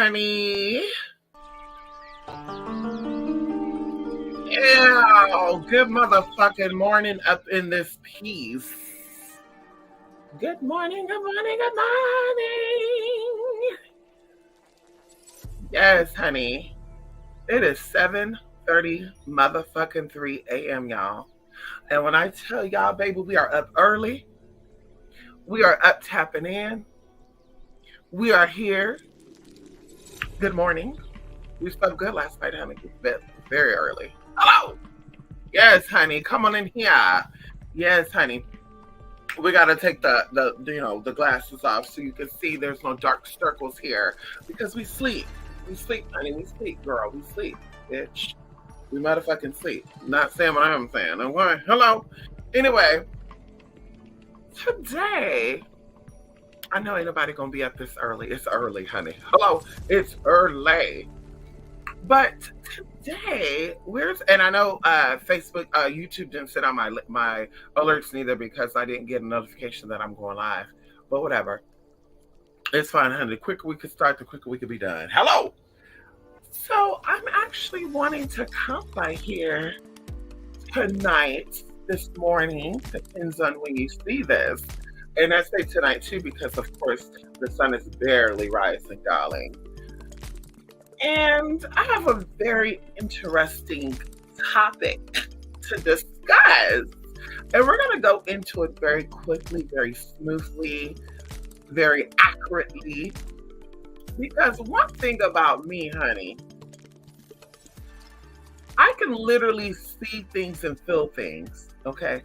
honey. Ew, good motherfucking morning up in this piece. Good morning, good morning, good morning. Yes, honey. It is 7:30 motherfucking 3 a.m., y'all. And when I tell y'all, baby, we are up early. We are up tapping in. We are here. Good morning. We slept good last night, honey. Very early. Hello. Yes, honey. Come on in here. Yes, honey. We gotta take the glasses off so you can see there's no dark circles here because we sleep. We sleep, honey. We sleep, girl. We sleep, bitch. We motherfucking sleep. Not saying what I'm saying. Okay. Hello. Anyway, today I know ain't nobody gonna be up this early. It's early, honey. Hello. It's early. But today, and I know Facebook, YouTube didn't sit on my alerts neither because I didn't get a notification that I'm going live. But whatever, it's fine, honey. The quicker we could start, the quicker we could be done. Hello. So I'm actually wanting to come by here tonight, this morning. Depends on when you see this, and I say tonight too because, of course, the sun is barely rising, darling. And I have a very interesting topic to discuss. And we're going to go into it very quickly, very smoothly, very accurately. Because one thing about me, honey, I can literally see things and feel things, okay?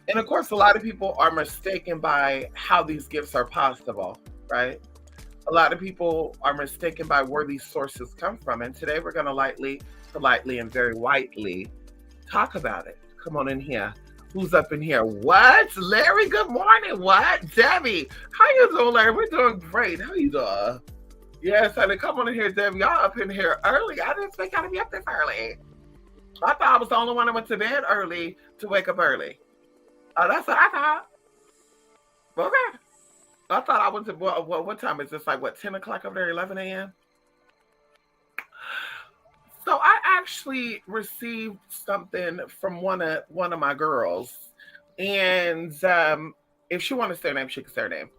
And of course, a lot of people are mistaken by how these gifts are possible, right? A lot of people are mistaken by where these sources come from. And today we're going to lightly, politely, and very whitely talk about it. Come on in here. Who's up in here? What? Larry, good morning. What? Debbie, how you doing, Larry? We're doing great. How you doing? Yes, honey, come on in here, Debbie. Y'all up in here early. I didn't think I'd be up this early. I thought I was the only one that went to bed early to wake up early. That's what I thought. Okay. I thought I went to, what time is this? Like, what, 10 o'clock over there, 11 a.m.? So I actually received something from one of my girls. And if she wants to say her name, she can say her name.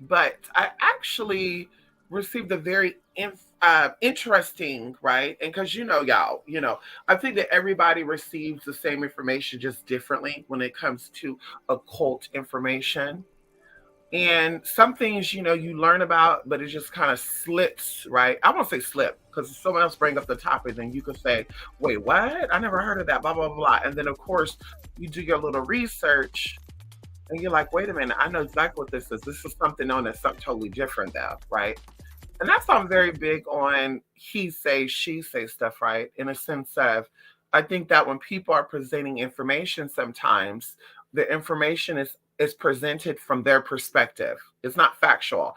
But I actually received a very interesting, right? And because, y'all, I think that everybody receives the same information just differently when it comes to occult information. And some things, you learn about, but it just kind of slips, right? I won't say slip because if someone else bring up the topic, then you can say, wait, what? I never heard of that, blah, blah, blah. And then, of course, you do your little research and you're like, wait a minute, I know exactly what this is. This is something known as something totally different though, right? And that's why I'm very big on he say, she say stuff, right? In a sense of, I think that when people are presenting information sometimes, the information is presented from their perspective. It's not factual.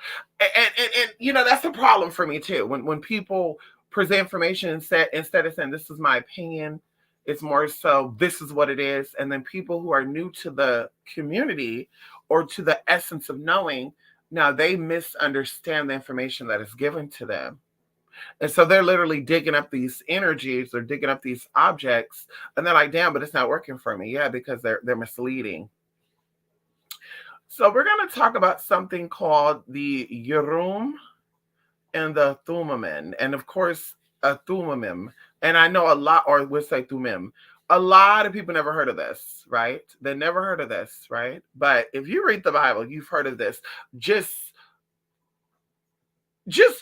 And that's the problem for me too. When people present information instead of saying this is my opinion, it's more so this is what it is. And then people who are new to the community or to the essence of knowing, now they misunderstand the information that is given to them. And so they're literally digging up these energies or digging up these objects, and they're like, damn, but it's not working for me. Yeah, because they're misleading. So we're going to talk about something called the urim and the thummim. And of course, a thummim. And I know a lot, or we'll say thummim. A lot of people never heard of this, right? They never heard of this, right? But if you read the Bible, you've heard of this. Just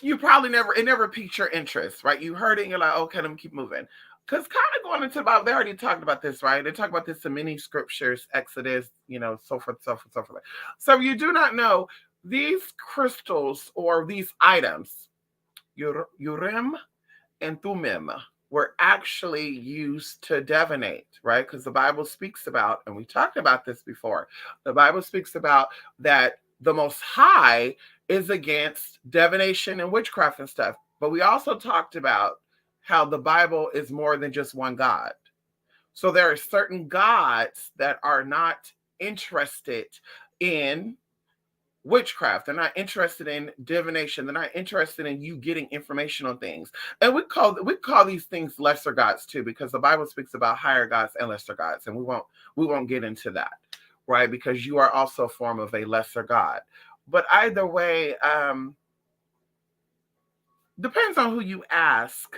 you probably never piqued your interest, right? You heard it and you're like, okay, let me keep moving. Because kind of going into the Bible, they already talked about this, right? They talk about this in many scriptures, Exodus, so forth, so forth, so forth. So if you do not know, these crystals or these items, urim and thummim, were actually used to divinate, right? Because the Bible speaks about, and we talked about this before, the Bible speaks about that the Most High is against divination and witchcraft and stuff. But we also talked about how the Bible is more than just one God. So there are certain gods that are not interested in witchcraft. They're not interested in divination. They're not interested in you getting information on things. And we call these things lesser gods too, because the Bible speaks about higher gods and lesser gods, and we won't get into that, right? Because you are also a form of a lesser god. But either way, depends on who you ask,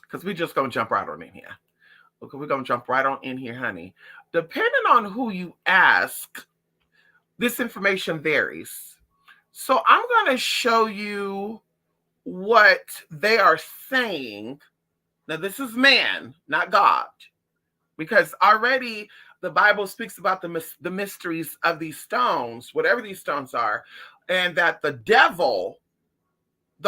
because we just gonna jump right on in here. Okay, we're gonna jump right on in here, honey. Depending on who you ask, this information varies. So I'm going to show you what they are saying. Now, this is man, not God, because already the Bible speaks about the mysteries of these stones, whatever these stones are, and that the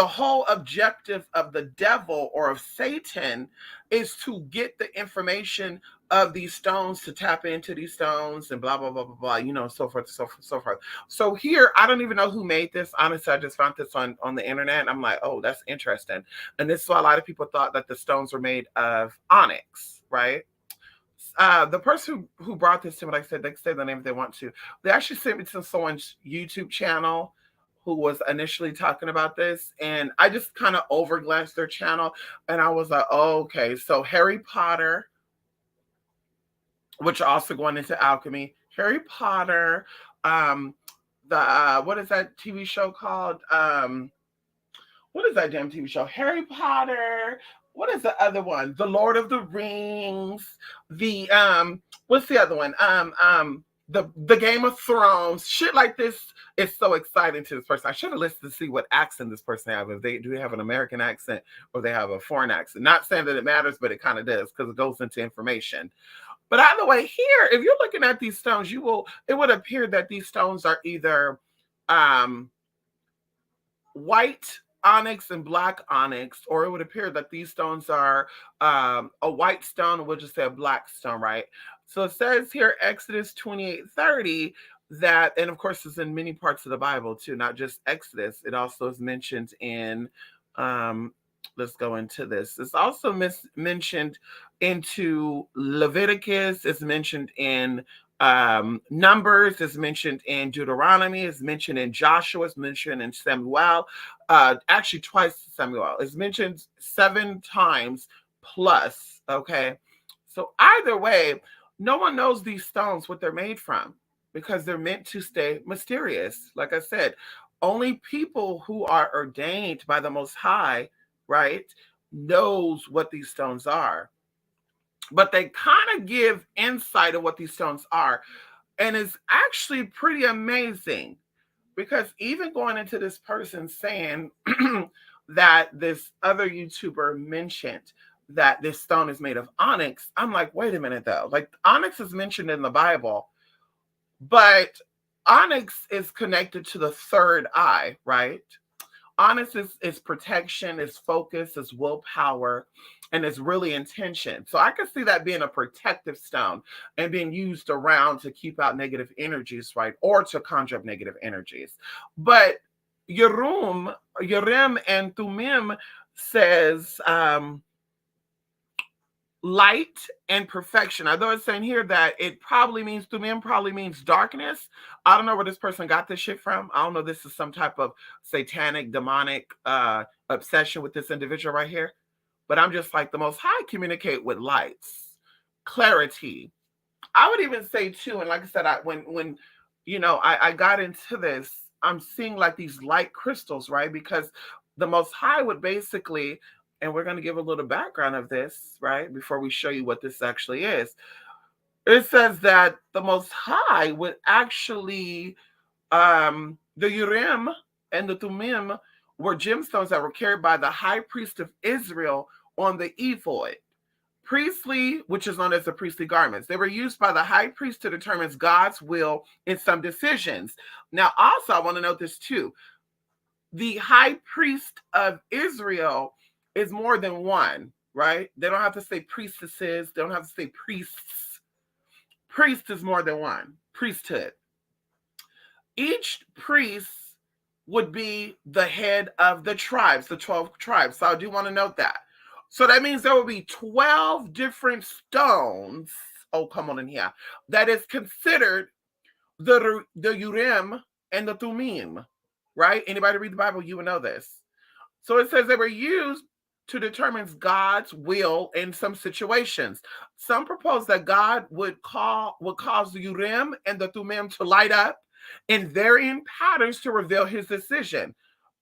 whole objective of the devil or of Satan is to get the information of these stones, to tap into these stones and blah blah blah blah blah, so forth, so forth, so forth. So here, I don't even know who made this. Honestly, I just found this on the internet, and I'm like, oh, that's interesting. And this is why a lot of people thought that the stones were made of onyx, right? The person who brought this to me, like I said, they can say the name if they want to. They actually sent me to someone's YouTube channel who was initially talking about this, and I just kind of overglanced their channel, and I was like, oh, okay. So Harry Potter, which also going into alchemy, Harry Potter, the what is that TV show called? What is that damn TV show? Harry Potter. What is the other one? The Lord of the Rings. The what's the other one? The Game of Thrones. Shit like this is so exciting to this person. I should have listened to see what accent this person have. If they do have an American accent or they have a foreign accent. Not saying that it matters, but it kind of does because it goes into information. But either way, here, if you're looking at these stones, it would appear that these stones are either white onyx and black onyx, or it would appear that these stones are a white stone, we'll just say a black stone, right? So it says here, Exodus 28:30, that, and of course it's in many parts of the Bible too, not just Exodus. It also is mentioned in, let's go into this. It's also mentioned into Leviticus. It's mentioned in Numbers, is mentioned in Deuteronomy, is mentioned in Joshua, is mentioned in Samuel, actually twice Samuel. It's mentioned 7 times plus, okay? So either way, no one knows these stones, what they're made from, because they're meant to stay mysterious. Like I said, only people who are ordained by the Most High, right, knows what these stones are. But they kind of give insight of what these stones are. And it's actually pretty amazing, because even going into this person saying that this other YouTuber mentioned that this stone is made of onyx, I'm like, wait a minute though. Like, onyx is mentioned in the Bible, but onyx is connected to the third eye, right? Onyx is protection, is focus, is willpower, and it's really intention. So I can see that being a protective stone and being used around to keep out negative energies, right? Or to conjure up negative energies. But urim and thummim says light and perfection. Although it's saying here that it probably means, thummim probably means darkness. I don't know where this person got this shit from. I don't know, this is some type of satanic, demonic obsession with this individual right here. But I'm just like, the Most High communicate with lights, clarity. I would even say too, and like I said, when I got into this, I'm seeing like these light crystals, right? Because the Most High would basically, and we're going to give a little background of this, right, before we show you what this actually is. It says that the Most High would actually, the urim and the thummim were gemstones that were carried by the high priest of Israel on the ephod. Priestly, which is known as the priestly garments. They were used by the high priest to determine God's will in some decisions. Now, also, I want to note this too. The high priest of Israel is more than one, right? They don't have to say priestesses. They don't have to say priests. Priest is more than one. Priesthood. Each priest would be the head of the tribes, the 12 tribes. So I do want to note that. So that means there will be 12 different stones. Oh, come on in here. That is considered the urim and the thummim, right? Anybody read the Bible, you would know this. So it says they were used to determine God's will in some situations. Some propose that God would cause the urim and the thummim to light up in varying patterns to reveal his decision.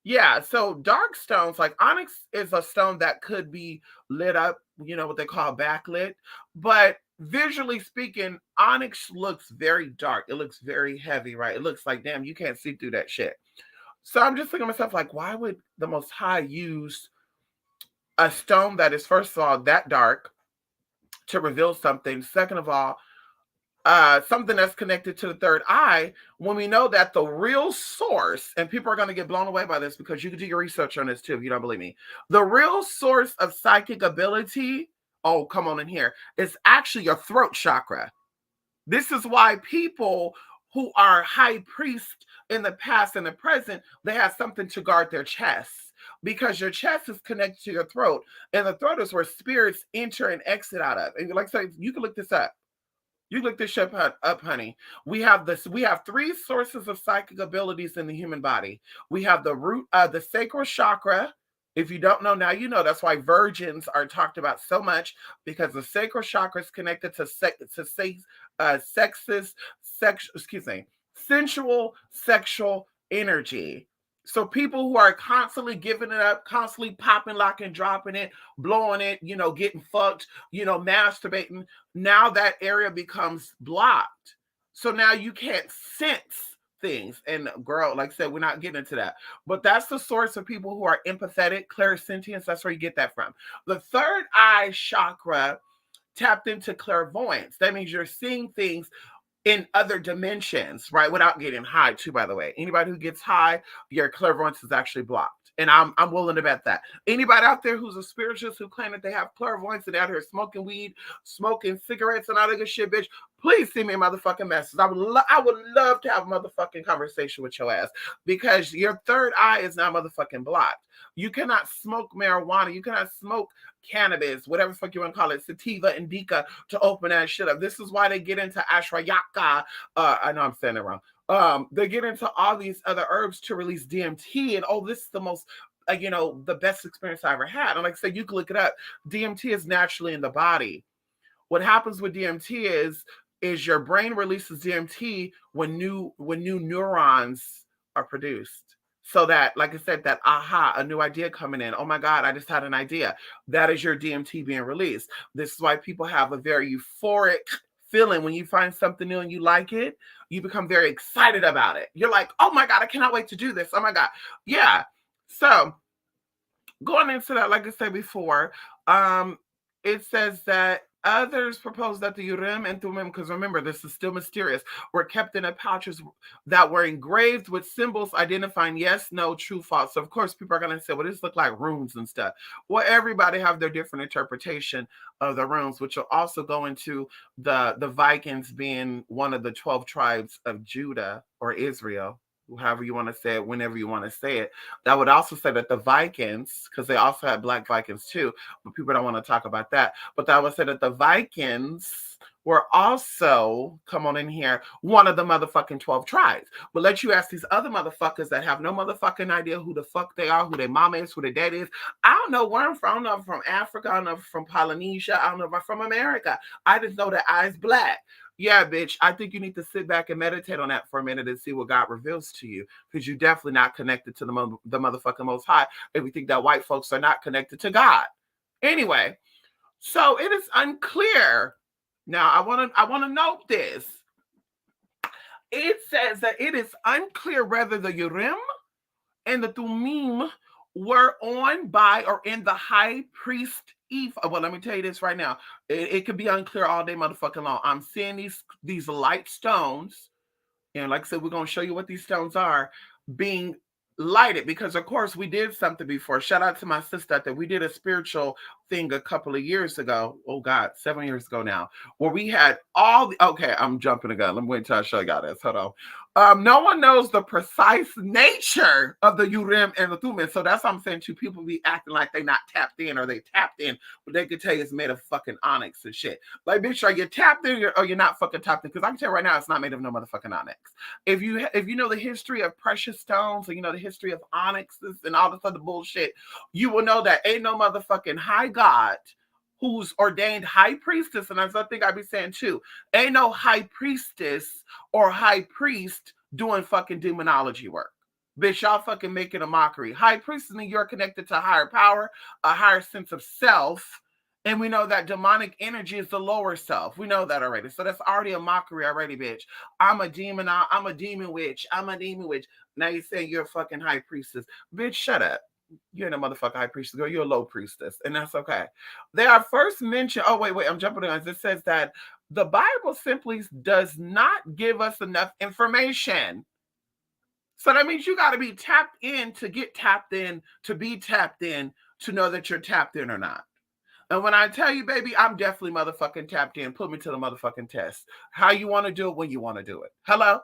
Yeah, so dark stones like onyx is a stone that could be lit up, what they call backlit, but visually speaking, onyx looks very dark. It looks very heavy, right? It looks like, damn, you can't see through that shit. So I'm just thinking to myself, like, why would the Most High use a stone that is, first of all, that dark to reveal something? Second of all, something that's connected to the third eye, when we know that the real source, and people are going to get blown away by this because you can do your research on this too if you don't believe me. The real source of psychic ability, oh, come on in here, is actually your throat chakra. This is why people who are high priests in the past and the present, they have something to guard their chests because your chest is connected to your throat, and the throat is where spirits enter and exit out of. And like I say, you can look this up. You look this shit up, honey. We have this. We have three sources of psychic abilities in the human body. We have the root, the sacral chakra. If you don't know now, you know. That's why virgins are talked about so much, because the sacral chakra is connected to sensual sexual energy. So people who are constantly giving it up, constantly popping, locking, dropping it, blowing it, getting fucked, masturbating, now that area becomes blocked. So now you can't sense things. And girl, like I said, we're not getting into that. But that's the source of people who are empathetic, clairsentience. That's where you get that from. The third eye chakra tapped into clairvoyance. That means you're seeing things in other dimensions, right? Without getting high, too, by the way. Anybody who gets high, your clairvoyance is actually blocked. And I'm willing to bet that. Anybody out there who's a spiritualist who claim that they have clairvoyance and out here smoking weed, smoking cigarettes, and all that good shit, bitch, please send me a motherfucking message. I would love to have a motherfucking conversation with your ass, because your third eye is now motherfucking blocked. You cannot smoke marijuana. You cannot smoke cannabis, whatever the fuck you want to call it, sativa, indica, to open that shit up. This is why they get into ashrayaka. I know I'm saying it wrong. They get into all these other herbs to release DMT, and this is the most, the best experience I ever had. And like I said, you can look it up. DMT is naturally in the body. What happens with DMT is your brain releases DMT when new neurons are produced. So that, like I said, that aha, a new idea coming in. Oh my God, I just had an idea. That is your DMT being released. This is why people have a very euphoric feeling when you find something new and you like it. You become very excited about it. You're like, oh my God, I cannot wait to do this. Oh my God. Yeah. So going into that, like I said before, it says that others propose that the urim and thummim, because remember, this is still mysterious, were kept in pouches that were engraved with symbols identifying yes, no, true, false. So of course, people are going to say, well, this look like runes and stuff. Well, everybody have their different interpretation of the runes, which will also go into the Vikings being one of the 12 tribes of Judah or Israel, however you want to say it, whenever you want to say it. That would also say that the Vikings, because they also had black Vikings too, but people don't want to talk about that. But that would say that the Vikings were also, come on in here, one of the motherfucking 12 tribes. But let you ask these other motherfuckers that have no motherfucking idea who the fuck they are, who their mama is, who their dad is. I don't know where I'm from. I don't know if I'm from Africa. I don't know if I'm from Polynesia. I don't know if I'm from America. I just know that I's black. Yeah, bitch, I think you need to sit back and meditate on that for a minute and see what God reveals to you, because you're definitely not connected to the motherfucking Most High if we think that white folks are not connected to God. Anyway, so it is unclear. Now, I want to note this. It says that it is unclear whether the urim and the thummim were on, by, or in the high priest ephod. Well, let me tell you this right now. It could be unclear all day motherfucking long. I'm seeing these light stones, and like I said, we're going to show you what these stones are, being lighted, because of course we did something before. Shout out to my sister that we did a spiritual thing a couple of years ago. Oh God, 7 years ago now, where we had all the. Okay, I'm jumping the gun. Let me wait until I show y'all this. Hold on. No one knows the precise nature of the urim and the thummim. So that's what I'm saying too. People be acting like they not tapped in or they tapped in, but they could tell you it's made of fucking onyx and shit. Like, bitch, are you tapped in or you're not fucking tapped in? Because I can tell you right now, it's not made of no motherfucking onyx. If you know the history of precious stones, or you know the history of onyxes and all this other bullshit, you will know that ain't no motherfucking high God who's ordained high priestess, and that's the thing I be saying too. Ain't no high priestess or high priest doing fucking demonology work. Bitch, y'all fucking making a mockery. High priestess means you're connected to a higher power, a higher sense of self. And we know that demonic energy is the lower self. We know that already. So that's already a mockery already, bitch. I'm a demon. I'm a demon witch. I'm a demon witch. Now you're saying you're a fucking high priestess. Bitch, shut up. You ain't a motherfucking high priestess, girl. You're a low priestess. And that's okay. They are first mentioned. Oh, wait. I'm jumping on. It says that the Bible simply does not give us enough information. So that means you got to be tapped in to get tapped in, to be tapped in, to know that you're tapped in or not. And when I tell you, baby, I'm definitely motherfucking tapped in. Put me to the motherfucking test. How you want to do it when you want to do it. Hello?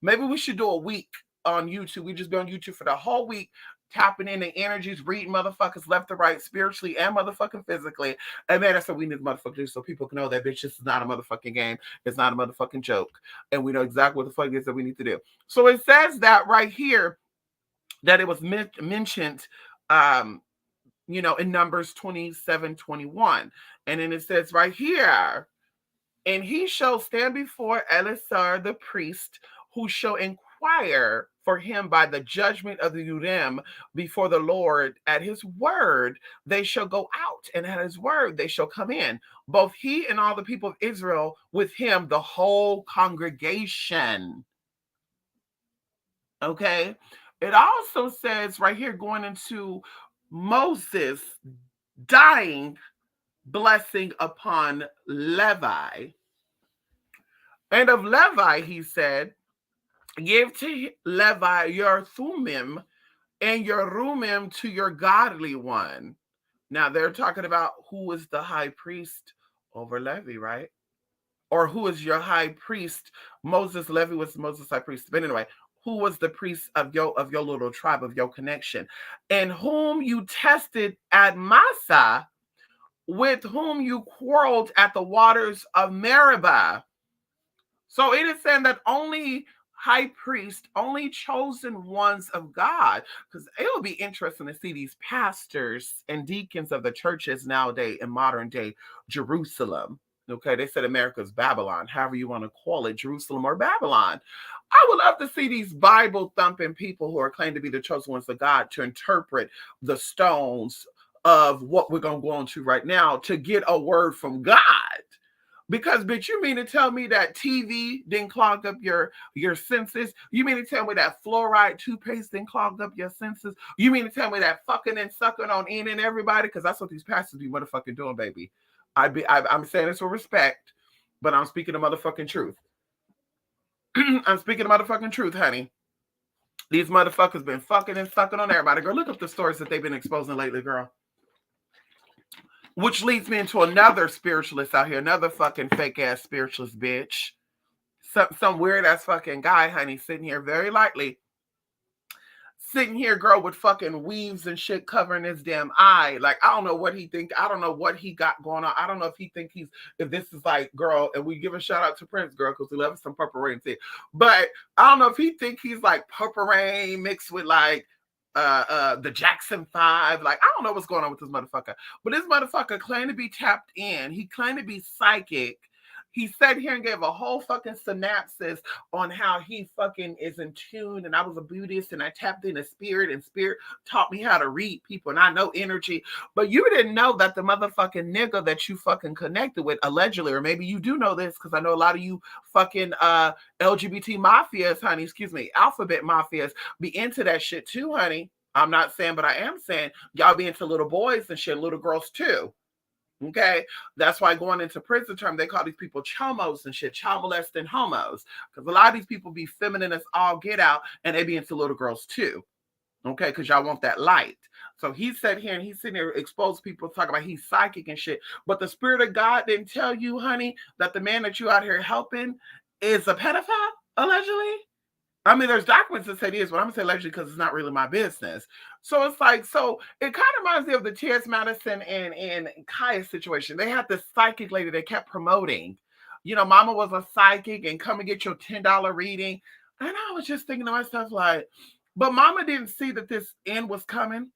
Maybe we should do a week on YouTube. We just be on YouTube for the whole week, tapping in the energies, reading motherfuckers left to right, spiritually and motherfucking physically. And man, that's what we need to motherfucking do, so people can know that, bitch, this is not a motherfucking game. It's not a motherfucking joke. And we know exactly what the fuck it is that we need to do. So it says that right here, that it was mentioned, in Numbers 27:21. And then it says right here, and he shall stand before Eleazar the priest, who shall inquire for him by the judgment of the urim before the Lord. At his word they shall go out, and at his word they shall come in, both he and all the people of Israel, with him the whole congregation. Okay. It also says right here, going into Moses dying blessing upon Levi. And of Levi, he said, give to Levi your thummim and your urim to your godly one. Now they're talking about who is the high priest over Levi, right? Or who is your high priest? Levi was Moses' high priest. But anyway, who was the priest of your little tribe, of your connection, and whom you tested at Massah, with whom you quarreled at the waters of Meribah. So it is saying that only high priest, only chosen ones of God, because it will be interesting to see these pastors and deacons of the churches nowadays in modern day Jerusalem. Okay, they said America's Babylon, however you want to call it, Jerusalem or Babylon. I would love to see these Bible thumping people who are claimed to be the chosen ones of God to interpret the stones of what we're going to go on to right now to get a word from God. Because, bitch, you mean to tell me that TV didn't clog up your senses? You mean to tell me that fluoride toothpaste didn't clog up your senses? You mean to tell me that fucking and sucking on in and everybody? Because that's what these pastors be motherfucking doing, baby. I'm saying this with respect, but I'm speaking the motherfucking truth. I'm speaking the motherfucking truth, honey. These motherfuckers been fucking and sucking on everybody. Girl, look up the stories that they've been exposing lately, girl. Which leads me into another spiritualist out here, another fucking fake ass spiritualist bitch. Some weird ass fucking guy, honey, sitting here very lightly. Sitting here, girl, with fucking weaves and shit covering his damn eye. Like, I don't know what he think. I don't know what he got going on. I don't know if he think if this is like, girl, and we give a shout out to Prince, girl, because we love some Purple Rain too. But I don't know if he think he's like Purple Rain mixed with like the Jackson 5. Like, I don't know what's going on with this motherfucker. But this motherfucker claimed to be tapped in. He claimed to be psychic. He sat here and gave a whole fucking synopsis on how he fucking is in tune. And I was a Buddhist and I tapped in a spirit, and spirit taught me how to read people. And I know energy. But you didn't know that the motherfucking nigga that you fucking connected with, allegedly, or maybe you do know this because I know a lot of you fucking LGBT mafias, honey, alphabet mafias be into that shit too, honey. I'm not saying, but I am saying y'all be into little boys and shit, little girls too. Okay, that's why going into prison term, they call these people chomos and shit, child molesting homos. Because a lot of these people be feminine as all get out, and they be into little girls too. Okay, because y'all want that light. So he sat here and he's sitting there exposed people talking about he's psychic and shit. But the spirit of God didn't tell you, honey, that the man that you out here helping is a pedophile, allegedly. I mean, there's documents that say he is, but I'm gonna say allegedly because it's not really my business. So it's like, so it kind of reminds me of the T.S. Madison and Kaya situation. They had this psychic lady they kept promoting. You know, mama was a psychic and come and get your $10 reading. And I was just thinking to myself, like, but mama didn't see that this end was coming.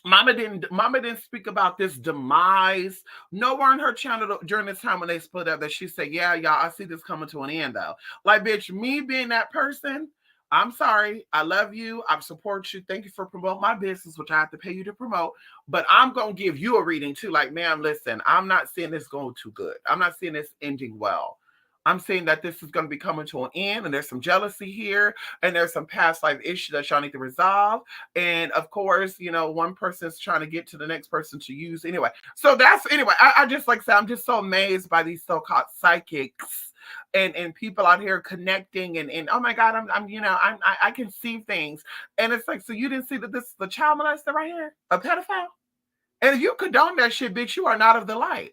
Mama didn't speak about this demise. Nowhere in her channel during this time when they split up that she said, yeah, y'all, I see this coming to an end though. Like, bitch, me being that person, I'm sorry. I love you. I support you. Thank you for promoting my business, which I have to pay you to promote. But I'm going to give you a reading too. Like, ma'am, listen, I'm not seeing this going too good. I'm not seeing this ending well. I'm saying that this is going to be coming to an end, and there's some jealousy here, and there's some past life issues that y'all need to resolve. And of course, you know, one person's trying to get to the next person to use anyway. So that's anyway. I just like I said, I'm just so amazed by these so-called psychics and people out here connecting and oh my God, I'm you know I can see things, and it's like, so you didn't see that this is the child molester right here, a pedophile, and if you condone that shit, bitch, you are not of the light.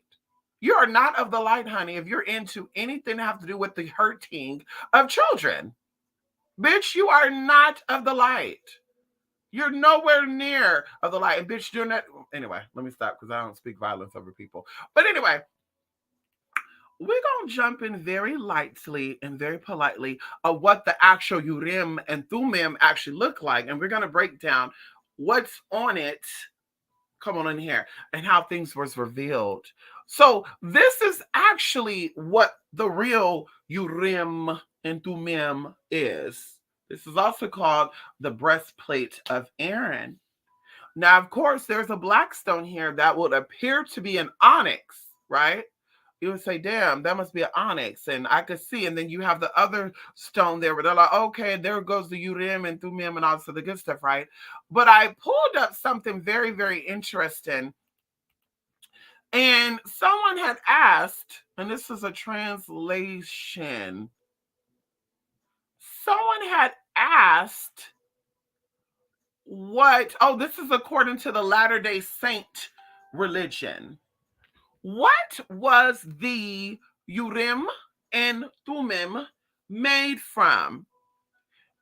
You are not of the light, honey, if you're into anything that have to do with the hurting of children. Bitch, you are not of the light. You're nowhere near of the light. And bitch, doing that. Anyway, let me stop because I don't speak violence over people. But anyway, we're going to jump in very lightly and very politely of what the actual urim and thummim actually look like. And we're going to break down what's on it, come on in here, and how things was revealed. So this is actually what the real urim and thummim is. This is also called the breastplate of Aaron. Now, of course, there's a black stone here that would appear to be an onyx, right? You would say, damn, that must be an onyx. And I could see. And then you have the other stone there where they're like, okay, there goes the urim and thummim and all this other good stuff, right? But I pulled up something very, very interesting. And someone had asked, and this is a translation, someone had asked this is according to the Latter-day Saint religion. What was the urim and thummim made from?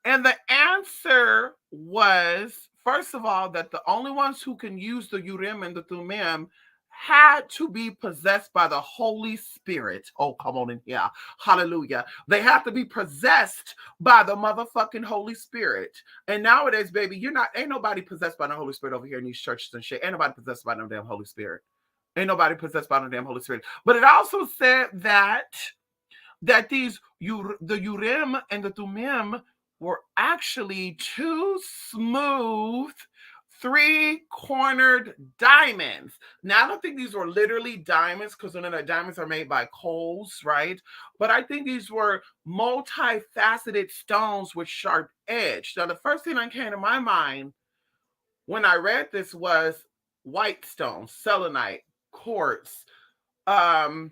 And the answer was, first of all, that the only ones who can use the urim and the thummim had to be possessed by the Holy Spirit. Oh, come on in here. Hallelujah. They have to be possessed by the motherfucking Holy Spirit. And nowadays, baby, ain't nobody possessed by the Holy Spirit over here in these churches and shit. Ain't nobody possessed by no damn Holy Spirit. Ain't nobody possessed by no damn Holy Spirit. But it also said that the urim and the thummim were actually two smooth, three-cornered diamonds. Now, I don't think these were literally diamonds because the diamonds are made by coals, right? But I think these were multifaceted stones with sharp edge. Now, the first thing that came to my mind when I read this was white stone, selenite, quartz, something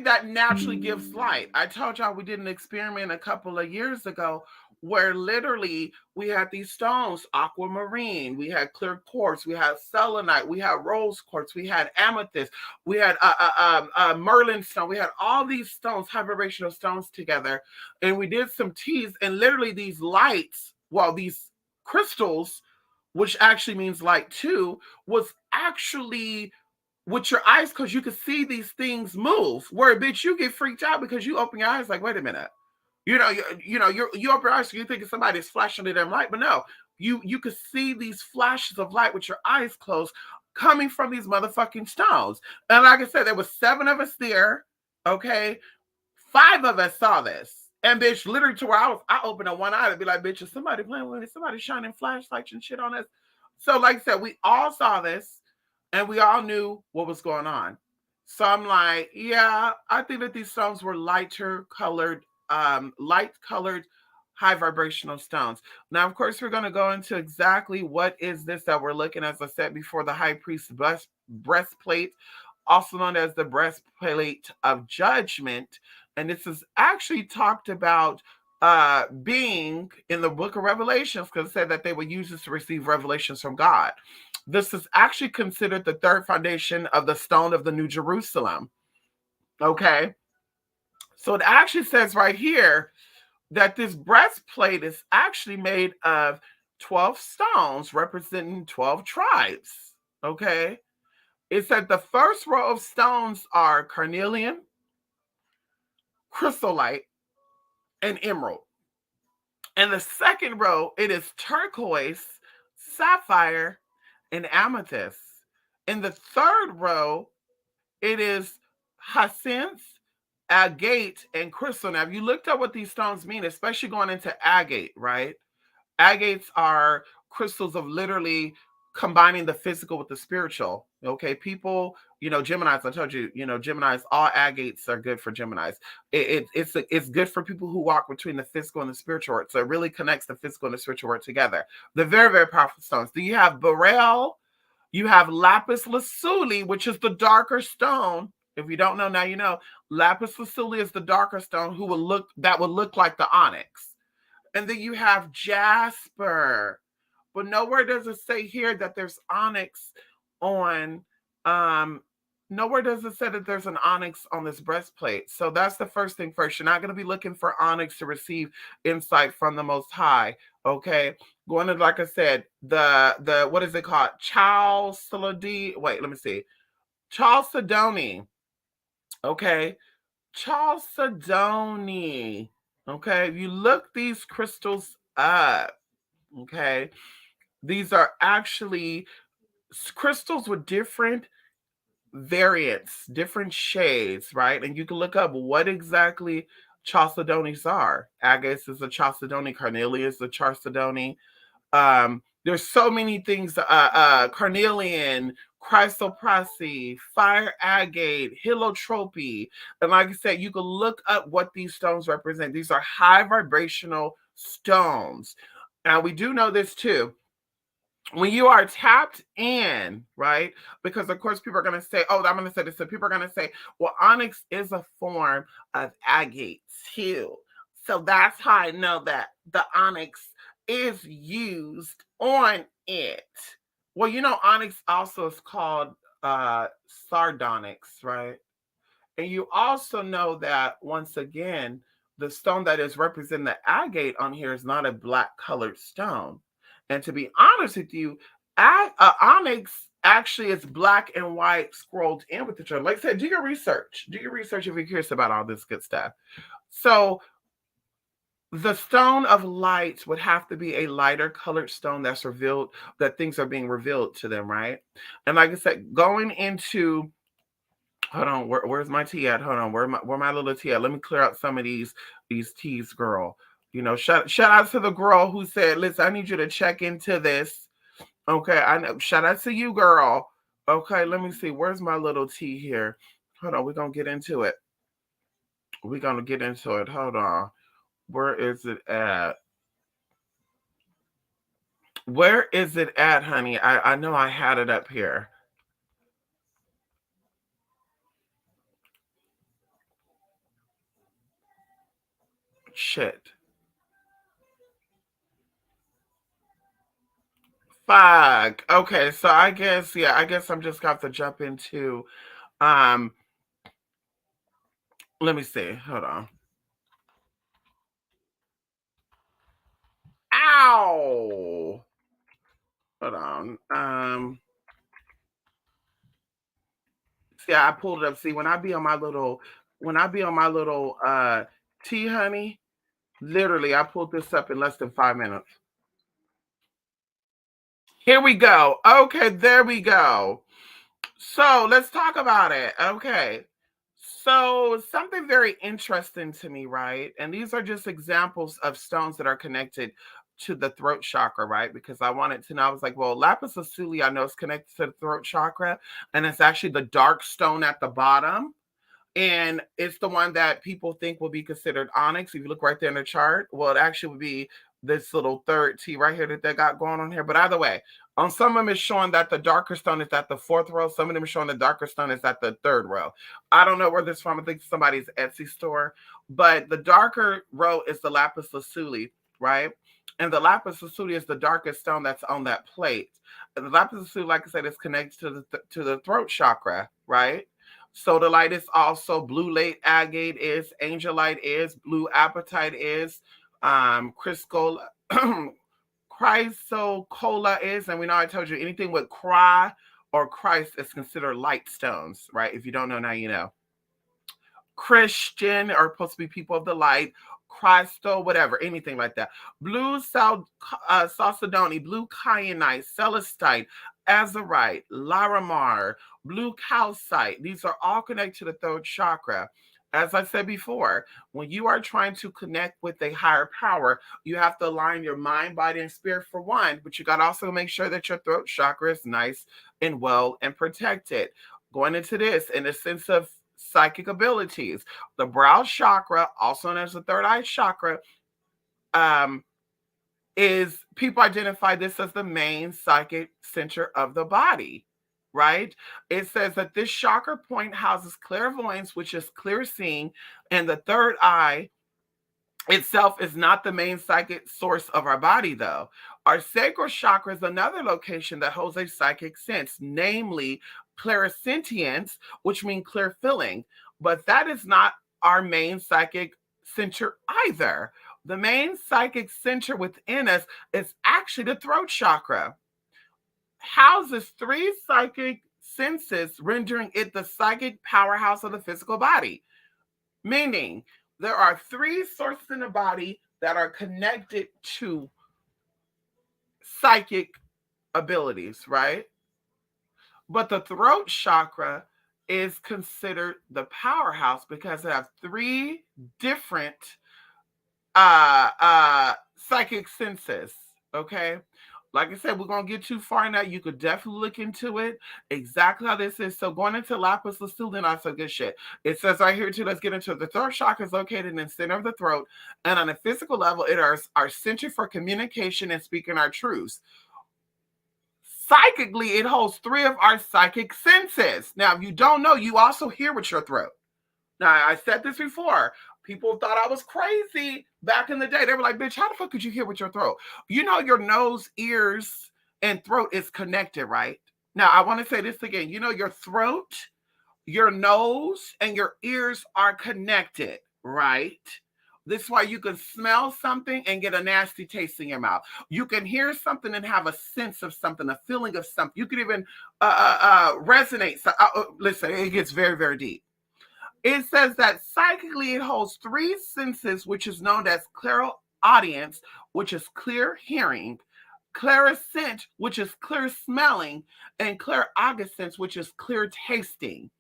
that naturally gives light. I told y'all we did an experiment a couple of years ago where literally we had these stones, aquamarine, we had clear quartz, we had selenite, we had rose quartz, we had amethyst, we had Merlin stone, we had all these stones, high vibrational stones together, and we did some teas, and literally these lights, these crystals, which actually means light too, was actually with your eyes, because you could see these things move. Where bitch, you get freaked out because you open your eyes like, wait a minute, you open your eyes, so you think somebody's flashing to them light, but no, you could see these flashes of light with your eyes closed coming from these motherfucking stones. And like I said, there was 7 of us there. Okay, 5 of us saw this. And bitch, literally to where I opened up one eye to be like, bitch, is somebody playing with me? Somebody shining flashlights and shit on us. So like I said, we all saw this and we all knew what was going on. So I'm like, yeah, I think that these stones were light colored, high vibrational stones. Now, of course, we're going to go into exactly what is this that we're looking, as I said before, the high priest's breastplate, also known as the breastplate of judgment. And this is actually talked about being in the book of Revelations, because it said that they would use this to receive revelations from God. This is actually considered the third foundation of the stone of the New Jerusalem. Okay. So it actually says right here that this breastplate is actually made of 12 stones representing 12 tribes. Okay. It said the first row of stones are carnelian, chrysolite, and emerald. And the second row, it is turquoise, sapphire, and amethyst. In the third row, it is hyacinth, agate, and crystal. Now, if you looked up what these stones mean, especially going into agate, right? Agates are crystals of literally combining the physical with the spiritual. Okay, people, Geminis. I told you, Geminis. All agates are good for Geminis. It's good for people who walk between the physical and the spiritual world. So it really connects the physical and the spiritual world together. They're very, very powerful stones. Do you have beryl? You have lapis lazuli, which is the darker stone. If you don't know, now you know. Lapis lazuli is the darker stone that would look like the onyx. And then you have jasper. But nowhere does it say here that there's onyx on nowhere does it say that there's an onyx on this breastplate. So that's the first thing first. You're not going to be looking for onyx to receive insight from the most high. Okay. Going to, like I said, the what is it called? Chalcedony. Wait, let me see. Chalcedony. Okay. Chalcedony. Okay. If you look these crystals up, okay, these are actually crystals with different variants, different shades, right? And you can look up what exactly chalcedonies are. Agates is a chalcedony, carnelian is a chalcedony. There's so many things, carnelian, chrysoprase, fire agate, heliotrope. And like I said, you can look up what these stones represent. These are high vibrational stones. Now we do know this too. When you are tapped in, right? Because of course people are going to say, oh, I'm going to say this. So people are going to say, well, onyx is a form of agate too. So that's how I know that the onyx is used on it. Well, onyx also is called sardonyx, right? And you also know that once again, the stone that is representing the agate on here is not a black colored stone. And to be honest with you, onyx actually is black and white scrolled in with each other. Like I said, do your research. Do your research if you're curious about all this good stuff. So the stone of light would have to be a lighter colored stone that's revealed, that things are being revealed to them, right? And like I said, going into hold on, where's my tea at? Hold on, where my little tea at? Let me clear out some of these teas, girl. Shout out to the girl who said, "Listen, I need you to check into this." Okay, I know. Shout out to you, girl. Okay, let me see. Where's my little tea here? Hold on, we're gonna get into it. We're gonna get into it. Hold on. Where is it at? Where is it at, honey? I know I had it up here. Shit. Fuck. Okay, so I guess, yeah, I guess I'm just got to jump into um let me see. Hold on. Ow. Hold on. See, I pulled it up. See, when I be on my little tea, honey, literally I pulled this up in less than 5 minutes. Here we go. Okay, there we go. So let's talk about it. Okay. So something very interesting to me, right? And these are just examples of stones that are connected to the throat chakra, right? Because I wanted to know, I was like, well, lapis lazuli, I know it's connected to the throat chakra, and it's actually the dark stone at the bottom. And it's the one that people think will be considered onyx. If you look right there in the chart, well, it actually would be this little third T right here that they got going on here. But either way, on some of them, it's showing that the darker stone is at the fourth row. Some of them are showing the darker stone is at the third row. I don't know where this from. I think somebody's Etsy store. but the darker row is the lapis lazuli, right? And the lapis lazuli is the darkest stone that's on that plate. And the lapis lazuli, like I said, is connected to the throat chakra, right? Sodalite is also, blue late agate is, angelite is, blue apatite is, criscola, chrysocolla is, and we know I told you anything with cry or Christ is considered light stones, right? If you don't know, now you know. Christian are supposed to be people of the light, Christo, whatever, anything like that. Blue Chalcedony, blue kyanite, celestite, azurite, larimar, blue calcite. These are all connected to the throat chakra. As I said before, when you are trying to connect with a higher power, you have to align your mind, body, and spirit for one, but you got to also make sure that your throat chakra is nice and well and protected. Going into this in a sense of psychic abilities, the brow chakra, also known as the third eye chakra, um, is people identify this as the main psychic center of the body, right? It says that this chakra point houses clairvoyance, which is clear seeing, and the third eye itself is not the main psychic source of our body, though. Our sacral chakra is another location that holds a psychic sense, namely clairsentience, which means clear feeling. But that is not our main psychic center either. The main psychic center within us is actually the throat chakra. Houses three psychic senses, rendering it the psychic powerhouse of the physical body. Meaning, there are three sources in the body that are connected to psychic abilities, right? But the throat chakra is considered the powerhouse because it has three different psychic senses. Okay. Like I said, we're gonna get too far now. You could definitely look into it, exactly how this is. So going into lapis lazuli, not so good shit. It says right here too. Let's get into it. The throat chakra is located in the center of the throat, and on a physical level, it is our center for communication and speaking our truths. Psychically, it holds three of our psychic senses. Now, if you don't know, you also hear with your throat. Now, I said this before. People thought I was crazy back in the day. They were like, bitch, how the fuck could you hear with your throat? You know, your nose, ears, and throat is connected, right? Now, I want to say this again. You know, your throat, your nose, and your ears are connected, right? This is why you can smell something and get a nasty taste in your mouth. You can hear something and have a sense of something, a feeling of something. You can even resonate. Listen, it gets very, very deep. It says that psychically it holds three senses, which is known as clairaudience, which is clear hearing, clairsent, which is clear smelling, and clairaugusence, which is clear tasting.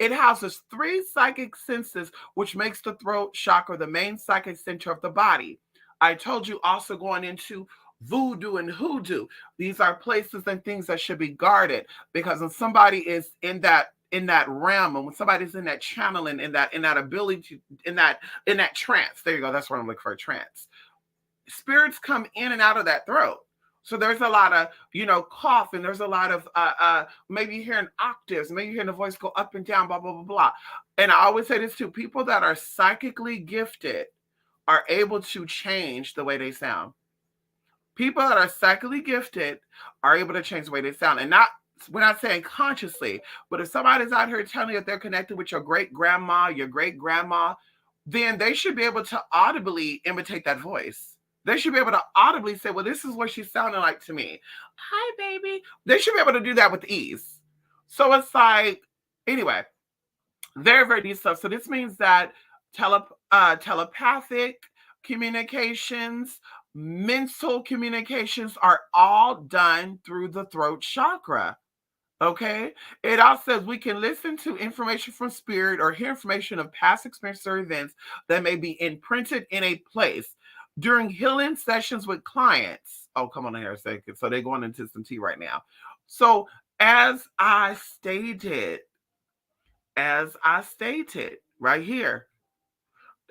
It houses three psychic senses, which makes the throat chakra the main psychic center of the body. I told you also going into voodoo and hoodoo. These are places and things that should be guarded because when somebody is in that realm, and when somebody's in that channeling, in that ability, in that trance, there you go. That's what I'm looking for, trance. Spirits come in and out of that throat. So there's a lot of, cough, and there's a lot of maybe you're hearing octaves, maybe you're hearing the voice go up and down, blah, blah, blah, blah. And I always say this too, people that are psychically gifted are able to change the way they sound. People that are psychically gifted are able to change the way they sound. And we're not saying consciously, but if somebody's out here telling you that they're connected with your great grandma, your great grandma, then they should be able to audibly imitate that voice. They should be able to audibly say, well, this is what she's sounding like to me. Hi, baby. They should be able to do that with ease. So it's like, anyway, very, very deep stuff. So this means that telepathic communications, mental communications are all done through the throat chakra. Okay. It also says we can listen to information from spirit or hear information of past experiences or events that may be imprinted in a place during healing sessions with clients. Oh, come on here a second. So they're going into some tea right now. So as I stated right here,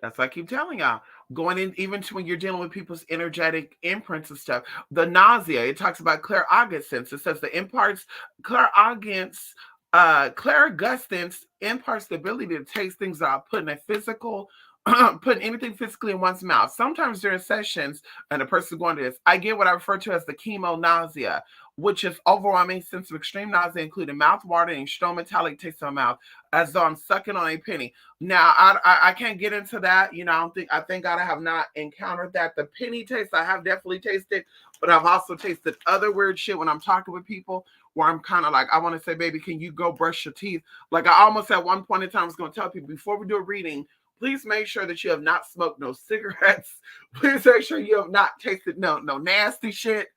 that's what I keep telling y'all. Going in, even to when you're dealing with people's energetic imprints and stuff. The nausea, it talks about clairaugusence. It says the imparts clairaugustance imparts the ability to taste things that are put in a physical putting anything physically in one's mouth. Sometimes during sessions, and the person's going to this, I get what I refer to as the chemo nausea, which is overwhelming sense of extreme nausea, including mouth watering and strong metallic taste in my mouth, as though I'm sucking on a penny. Now, I can't get into that. You know, I thank God I have not encountered that. The penny taste, I have definitely tasted, but I've also tasted other weird shit when I'm talking with people where I'm kind of like, I want to say, baby, can you go brush your teeth? Like I almost at one point in time was going to tell people before we do a reading, please make sure that you have not smoked no cigarettes. Please make sure you have not tasted no nasty shit,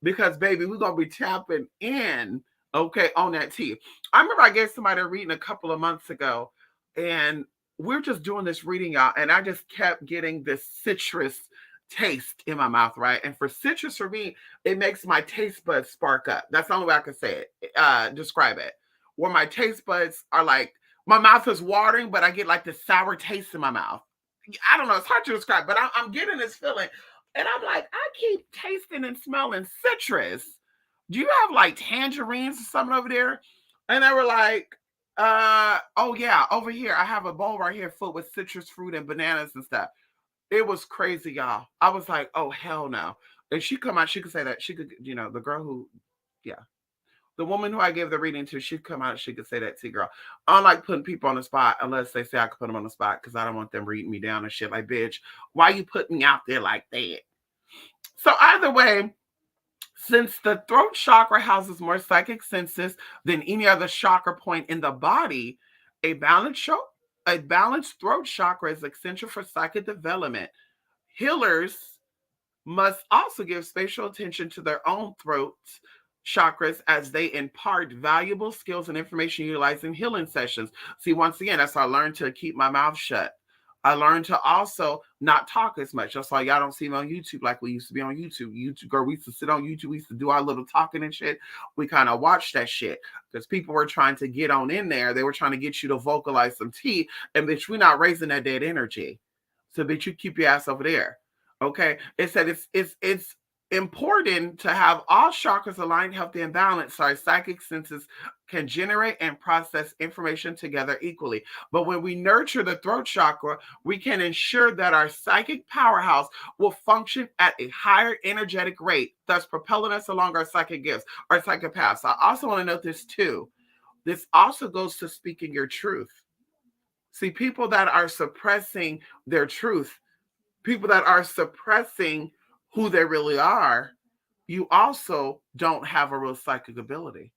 because baby, we're gonna be tapping in, okay, on that tea. I remember I gave somebody a reading a couple of months ago, and we're just doing this reading, y'all, and I just kept getting this citrus taste in my mouth, right? And for citrus, for me, it makes my taste buds spark up. That's the only way I can say it, describe it. Where my taste buds are like, my mouth is watering, but I get like the sour taste in my mouth. I don't know, it's hard to describe, but I'm getting this feeling. And I'm like, I keep tasting and smelling citrus. Do you have like tangerines or something over there? And they were like, oh yeah, over here. I have a bowl right here full with citrus fruit and bananas and stuff. It was crazy, y'all. I was like, oh hell no. And she come out, she could say that. She could, the girl who, yeah, the woman who I gave the reading to, she'd come out, she could say that to you, girl. I don't like putting people on the spot unless they say I could put them on the spot, because I don't want them reading me down and shit. Like, bitch, why you put me out there like that? So either way, since the throat chakra houses more psychic senses than any other chakra point in the body, a balanced throat chakra is essential for psychic development. Healers must also give spatial attention to their own throat chakras as they impart valuable skills and information utilizing healing sessions. See, once again, that's how I learned to keep my mouth shut. I learned to also not talk as much. That's why y'all don't see me on YouTube like we used to be on YouTube. YouTube, girl, we used to sit on YouTube. We used to do our little talking and shit. We kind of watched that shit because people were trying to get on in there. They were trying to get you to vocalize some tea. And bitch, we're not raising that dead energy. So bitch, you keep your ass over there. Okay. It said it's important to have all chakras aligned, healthy, and balanced so our psychic senses can generate and process information together equally. But when we nurture the throat chakra, we can ensure that our psychic powerhouse will function at a higher energetic rate, thus propelling us along our psychic gifts, our psychic paths. I also want to note this too. This also goes to speaking your truth. See, people that are suppressing their truth, people that are suppressing who they really are, you also don't have a real psychic ability.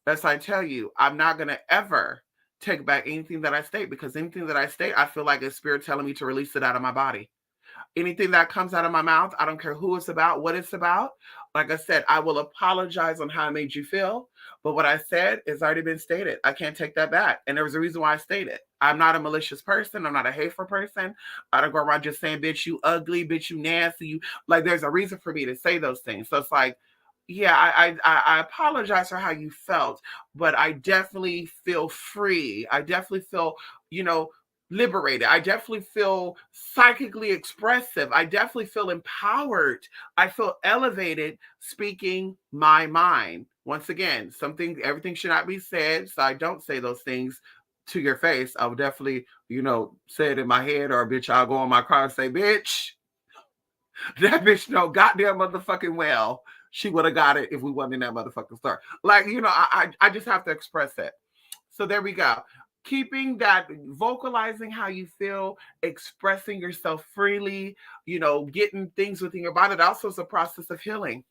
As I tell you, I'm not going to ever take back anything that I state, because anything that I state, I feel like it's spirit telling me to release it out of my body. Anything that comes out of my mouth, I don't care who it's about, what it's about. Like I said, I will apologize on how I made you feel. But what I said has already been stated. I can't take that back. And there was a reason why I stated it. I'm not a malicious person. I'm not a hateful person. I don't go around just saying, bitch, you ugly, bitch, you nasty. You like, there's a reason for me to say those things. So it's like, yeah, I apologize for how you felt, but I definitely feel free. I definitely feel, liberated. I definitely feel psychically expressive. I definitely feel empowered. I feel elevated speaking my mind. Once again, everything should not be said. So I don't say those things to your face. I would definitely, say it in my head, or bitch, I'll go in my car and say, bitch, that bitch know goddamn motherfucking well she would have got it if we wasn't in that motherfucking store. Like, I just have to express it. So there we go. Keeping that, vocalizing how you feel, expressing yourself freely, getting things within your body. That also is a process of healing.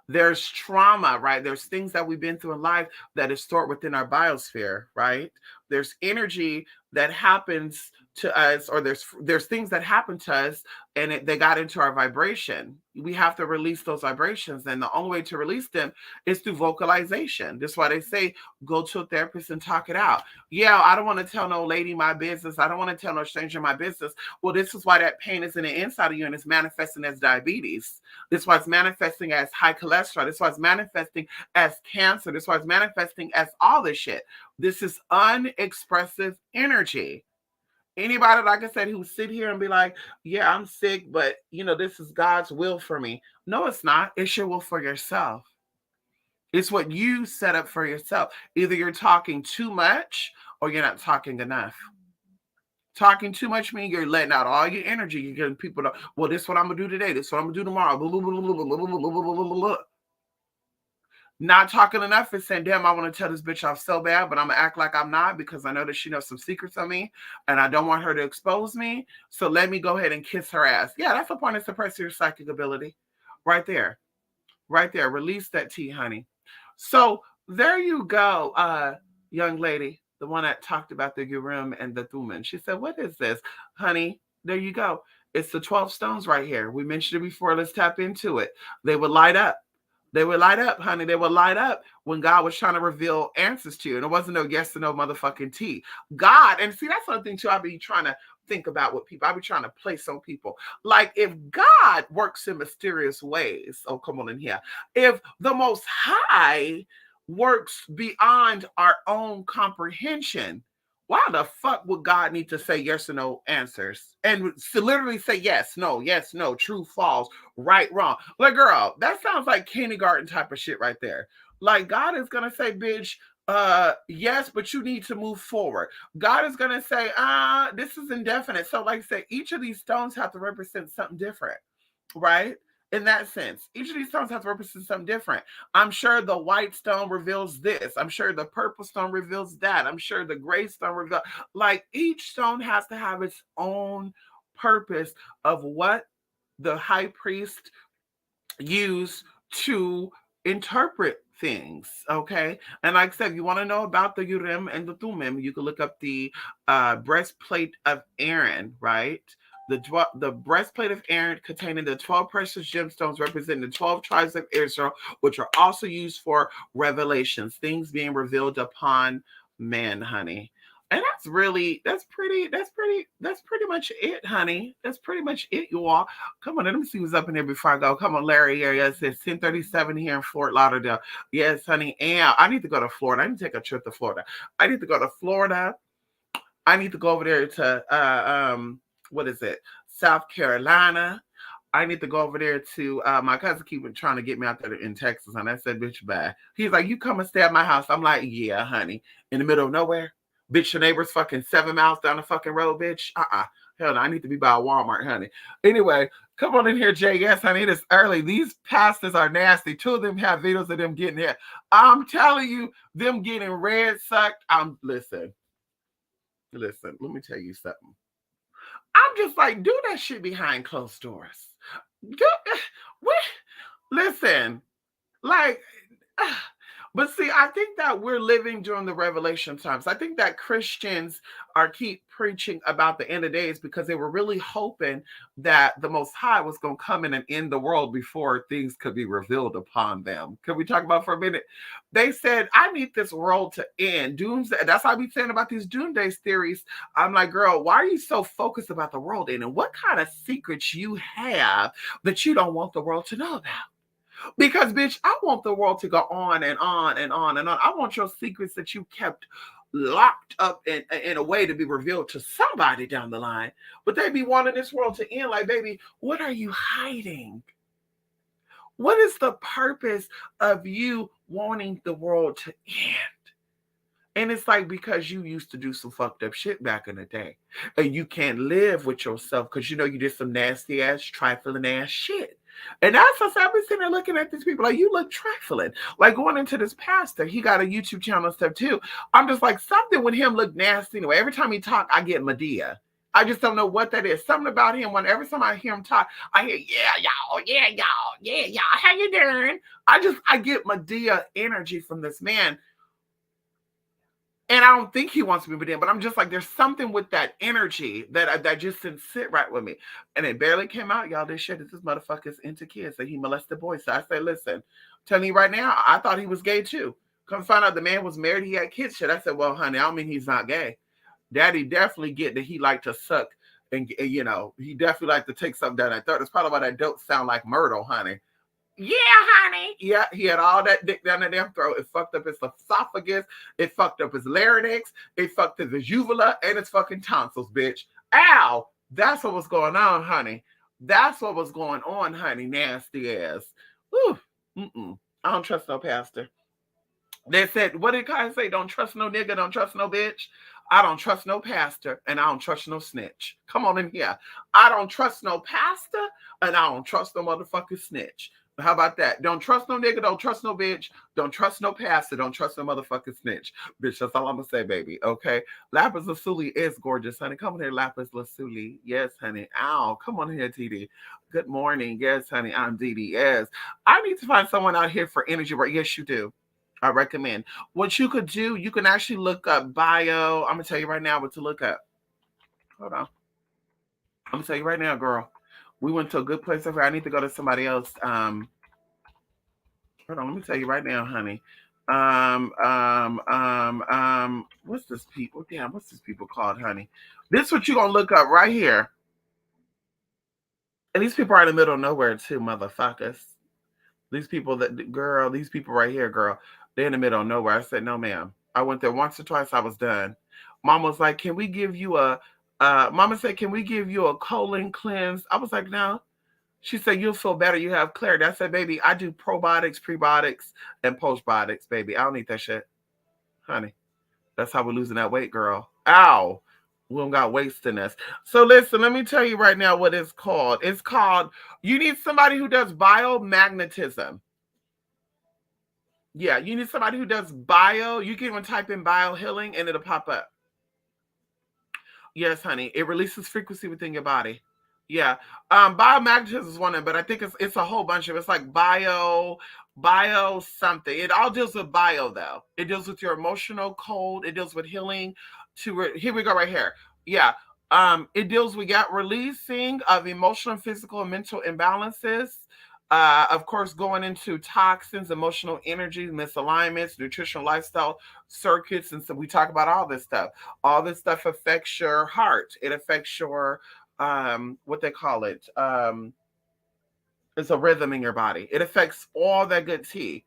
There's trauma, right? There's things that we've been through in life that is stored within our biosphere, right? There's energy that happens to us, or there's things that happen to us, and they got into our vibration. We have to release those vibrations, and the only way to release them is through vocalization. That's why they say go to a therapist and talk it out. Yeah, I don't want to tell no lady my business. I don't want to tell no stranger my business. Well, this is why that pain is in the inside of you, and it's manifesting as diabetes. This is why it's manifesting as high cholesterol. This is why it's manifesting as cancer. This is why it's manifesting as all this shit. This is unexpressive energy. Anybody, like I said, who sit here and be like, yeah, I'm sick, but this is God's will for me. No, it's not. It's your will for yourself. It's what you set up for yourself. Either you're talking too much or you're not talking enough. Talking too much means you're letting out all your energy. You're getting people to, well, this is what I'm gonna do today. This is what I'm gonna do tomorrow. Blah, blah, blah, blah, blah, blah, blah, blah, blah, blah. Not talking enough and saying, damn, I want to tell this bitch off so bad, but I'm gonna act like I'm not because I know that she knows some secrets on me and I don't want her to expose me. So let me go ahead and kiss her ass. Yeah, that's a point of suppressing your psychic ability. Right there. Right there. Release that tea, honey. So there you go, young lady, the one that talked about the urim and the thummim. She said, what is this? Honey, there you go. It's the 12 stones right here. We mentioned it before. Let's tap into it. They would light up. They would light up, honey. They would light up when God was trying to reveal answers to you. And it wasn't no yes or no motherfucking tea. God, and see, that's something too I be trying to think about with people. I be trying to place on people. Like if God works in mysterious ways, oh, come on in here. If the Most High works beyond our own comprehension, why the fuck would God need to say yes or no answers and to literally say yes, no, true, false, right, wrong? Like, girl, that sounds like kindergarten type of shit right there. Like, God is gonna say, bitch, yes, but you need to move forward. God is gonna say, this is indefinite. So, like I said, each of these stones have to represent something different, right? In that sense, each of these stones has to represent something different. I'm sure the white stone reveals this. I'm sure the purple stone reveals that. I'm sure the gray stone reveals. Like each stone has to have its own purpose of what the high priest used to interpret things. Okay. And like I said, if you want to know about the urim and the thummim, you can look up the breastplate of Aaron, right? The breastplate of Aaron containing the 12 precious gemstones representing the 12 tribes of Israel, which are also used for revelations, things being revealed upon man, honey. And that's pretty much it, honey. That's pretty much it, you all. Come on, let me see what's up in there before I go. Come on, Larry. Yeah, it says 1037 here in Fort Lauderdale. Yes, honey. And I need to go to Florida. I need to take a trip to Florida. I need to go to Florida. I need to go over there to what is it? South Carolina. I need to go over there to my cousin keep trying to get me out there in Texas. And I said, bitch, bye. He's like, you come and stay at my house. I'm like, yeah, honey. In the middle of nowhere. Bitch, your neighbor's fucking 7 miles down the fucking road, bitch. Hell no, I need to be by a Walmart, honey. Anyway, come on in here, Jay. Yes, honey, it's early. These pastors are nasty. 2 of them have videos of them getting here. I'm telling you, them getting red sucked. Listen, let me tell you something. I'm just like, do that shit behind closed doors. Listen, like, but see, I think that we're living during the revelation times. I think that Christians are keep preaching about the end of days because they were really hoping that the Most High was going to come in and end the world before things could be revealed upon them. Can we talk about for a minute? They said, I need this world to end. Doomsday. That's what I be saying about these doomsday theories. I'm like, girl, why are you so focused about the world ending? What kind of secrets you have that you don't want the world to know about? Because, bitch, I want the world to go on and on and on and on. I want your secrets that you kept locked up in a way to be revealed to somebody down the line. But they be wanting this world to end. Like, baby, what are you hiding? What is the purpose of you wanting the world to end? And it's like because you used to do some fucked up shit back in the day. And you can't live with yourself because you know you did some nasty ass, trifling ass shit. And that's what I've been sitting there looking at these people like, you look trifling. Like going into this pastor, he got a YouTube channel and stuff too. I'm just like, something with him look nasty anyway. Every time he talk, I get Medea. I just don't know what that is. Something about him. When every time I hear him talk, I hear, yeah, y'all, how you doing? I get Medea energy from this man. And I don't think he wants me to be in, but I'm just like, there's something with that energy that just didn't sit right with me. And it barely came out, y'all. This shit is this motherfucker's into kids that he molested boys. So I say, listen, I'm telling you right now, I thought he was gay too. Come find out the man was married, he had kids. Shit. I said, well, honey, I don't mean he's not gay. Daddy definitely get that he liked to suck and you know, he definitely liked to take something down that throat. That's probably why that don't sound like Myrtle, honey. Yeah, honey. Yeah, he had all that dick down the damn throat. It fucked up his esophagus. It fucked up his larynx. It fucked up his uvula and his fucking tonsils, bitch. Ow. That's what was going on, honey. That's what was going on, honey. Nasty ass. Whew. I don't trust no pastor. They said, what did God say? Don't trust no nigga. Don't trust no bitch. I don't trust no pastor and I don't trust no snitch. Come on in here. I don't trust no pastor and I don't trust no motherfucking snitch. How about that? Don't trust no nigga, don't trust no bitch, don't trust no pastor, don't trust no motherfucking snitch. Bitch, that's all I'm gonna say, baby. Okay. Lapis lazuli is gorgeous, honey. Come on here, lapis lazuli. Yes, honey. Ow. Come on here, TD. Good morning. Yes, honey. I'm Dee Dee. Yes. I need to find someone out here for energy work. Yes, you do. I recommend. What you could do, you can actually look up bio. I'm gonna tell you right now what to look up. Hold on. I'm gonna tell you right now, girl. We went to a good place over here. I need to go to somebody else. Hold on, let me tell you right now, honey. What's this people? Damn, what's this people called, honey? This is what you gonna look up right here. And these people are in the middle of nowhere too, motherfuckers. These people girl, these people right here, girl, they're in the middle of nowhere. I said, no, ma'am. I went there once or twice. I was done. Mom was like, can we give you a, Mama said, can we give you a colon cleanse? I was like, no. She said, you'll feel better. You have clarity. I said, baby, I do probiotics, prebiotics, and postbiotics, baby. I don't need that shit. Honey, that's how we're losing that weight, girl. Ow. We don't got waste in us. So listen, let me tell you right now what it's called. It's called, you need somebody who does biomagnetism. Yeah, you need somebody who does bio. You can even type in bio healing and it'll pop up. Yes, honey. It releases frequency within your body. Yeah. Biomagnetism is one of them, but I think it's a whole bunch of it's like bio something. It all deals with bio though. It deals with your emotional code. It deals with healing here we go right here. Yeah. It deals with releasing of emotional, physical, and mental imbalances. Of course, going into toxins, emotional energy, misalignments, nutritional lifestyle circuits. And so we talk about all this stuff. All this stuff affects your heart. It affects your, what they call it. It's a rhythm in your body. It affects all that good tea.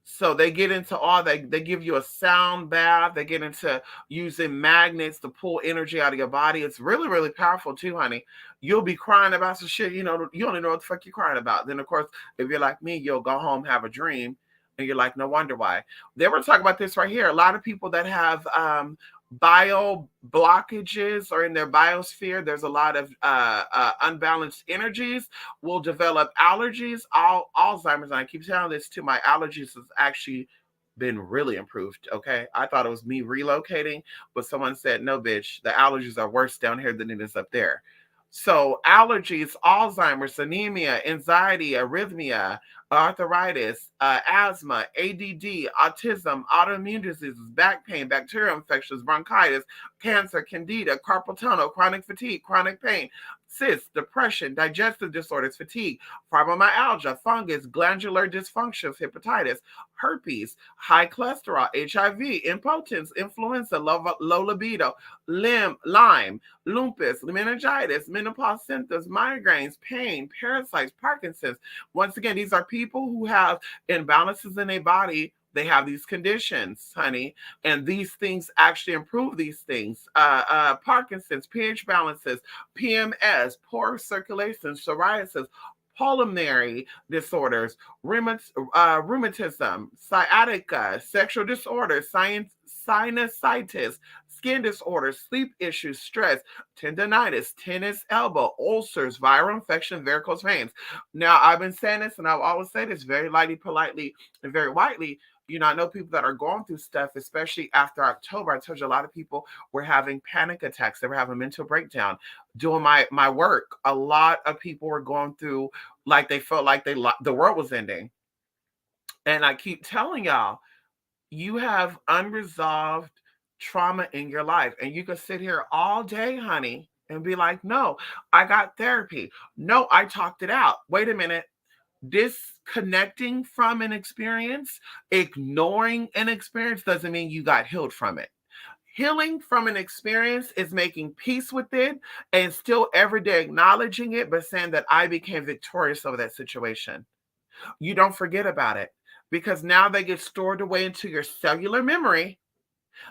So they get into all that. They give you a sound bath. They get into using magnets to pull energy out of your body. It's really, really powerful too, honey. You'll be crying about some shit, you don't know what the fuck you're crying about. Then, of course, if you're like me, you'll go home, have a dream, and you're like, no wonder why. They were talking about this right here. A lot of people that have bio blockages or in their biosphere, there's a lot of unbalanced energies, will develop allergies, Alzheimer's. And I keep telling this too, my allergies has actually been really improved. Okay. I thought it was me relocating, but someone said, no, bitch, the allergies are worse down here than it is up there. So allergies, Alzheimer's, anemia, anxiety, arrhythmia, arthritis, asthma, ADD, autism, autoimmune diseases, back pain, bacterial infections, bronchitis, cancer, candida, carpal tunnel, chronic fatigue, chronic pain, cysts, depression, digestive disorders, fatigue, fibromyalgia, fungus, glandular dysfunctions, hepatitis, herpes, high cholesterol, HIV, impotence, influenza, low libido, Lyme, lupus, meningitis, menopause symptoms, migraines, pain, parasites, Parkinson's. Once again, these are people who have imbalances in their body. They have these conditions, honey, and these things actually improve these things. Parkinson's, pH balances, PMS, poor circulation, psoriasis, pulmonary disorders, rheumatism, sciatica, sexual disorders, sinusitis, skin disorders, sleep issues, stress, tendonitis, tennis elbow, ulcers, viral infection, varicose veins. Now, I've been saying this, and I'll always say this very lightly, politely, and very widely. I know people that are going through stuff, especially after October. I told you a lot of people were having panic attacks. They were having mental breakdown. Doing my work, a lot of people were going through like they felt like the world was ending. And I keep telling y'all, you have unresolved trauma in your life. And you can sit here all day, honey, and be like, no, I got therapy. No, I talked it out. Wait a minute. Disconnecting from an experience, ignoring an experience doesn't mean you got healed from it. Healing from an experience is making peace with it and still every day acknowledging it, but saying that I became victorious over that situation. You don't forget about it because now they get stored away into your cellular memory.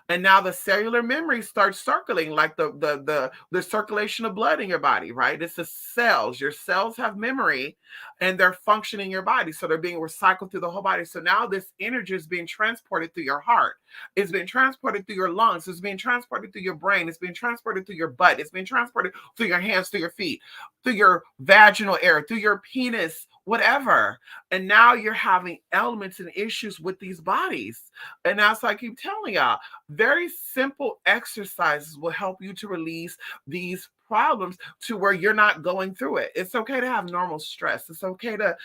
And now the cellular memory starts circling like the circulation of blood in your body, right? It's the cells. Your cells have memory and they're functioning in your body. So they're being recycled through the whole body. So now this energy is being transported through your heart. It's being transported through your lungs. It's being transported through your brain. It's being transported through your butt. It's being transported through your hands, through your feet, through your vaginal area, through your penis, whatever. And now you're having elements and issues with these bodies. And that's why I keep telling y'all, very simple exercises will help you to release these problems to where you're not going through it. It's okay to have normal stress. It's okay to,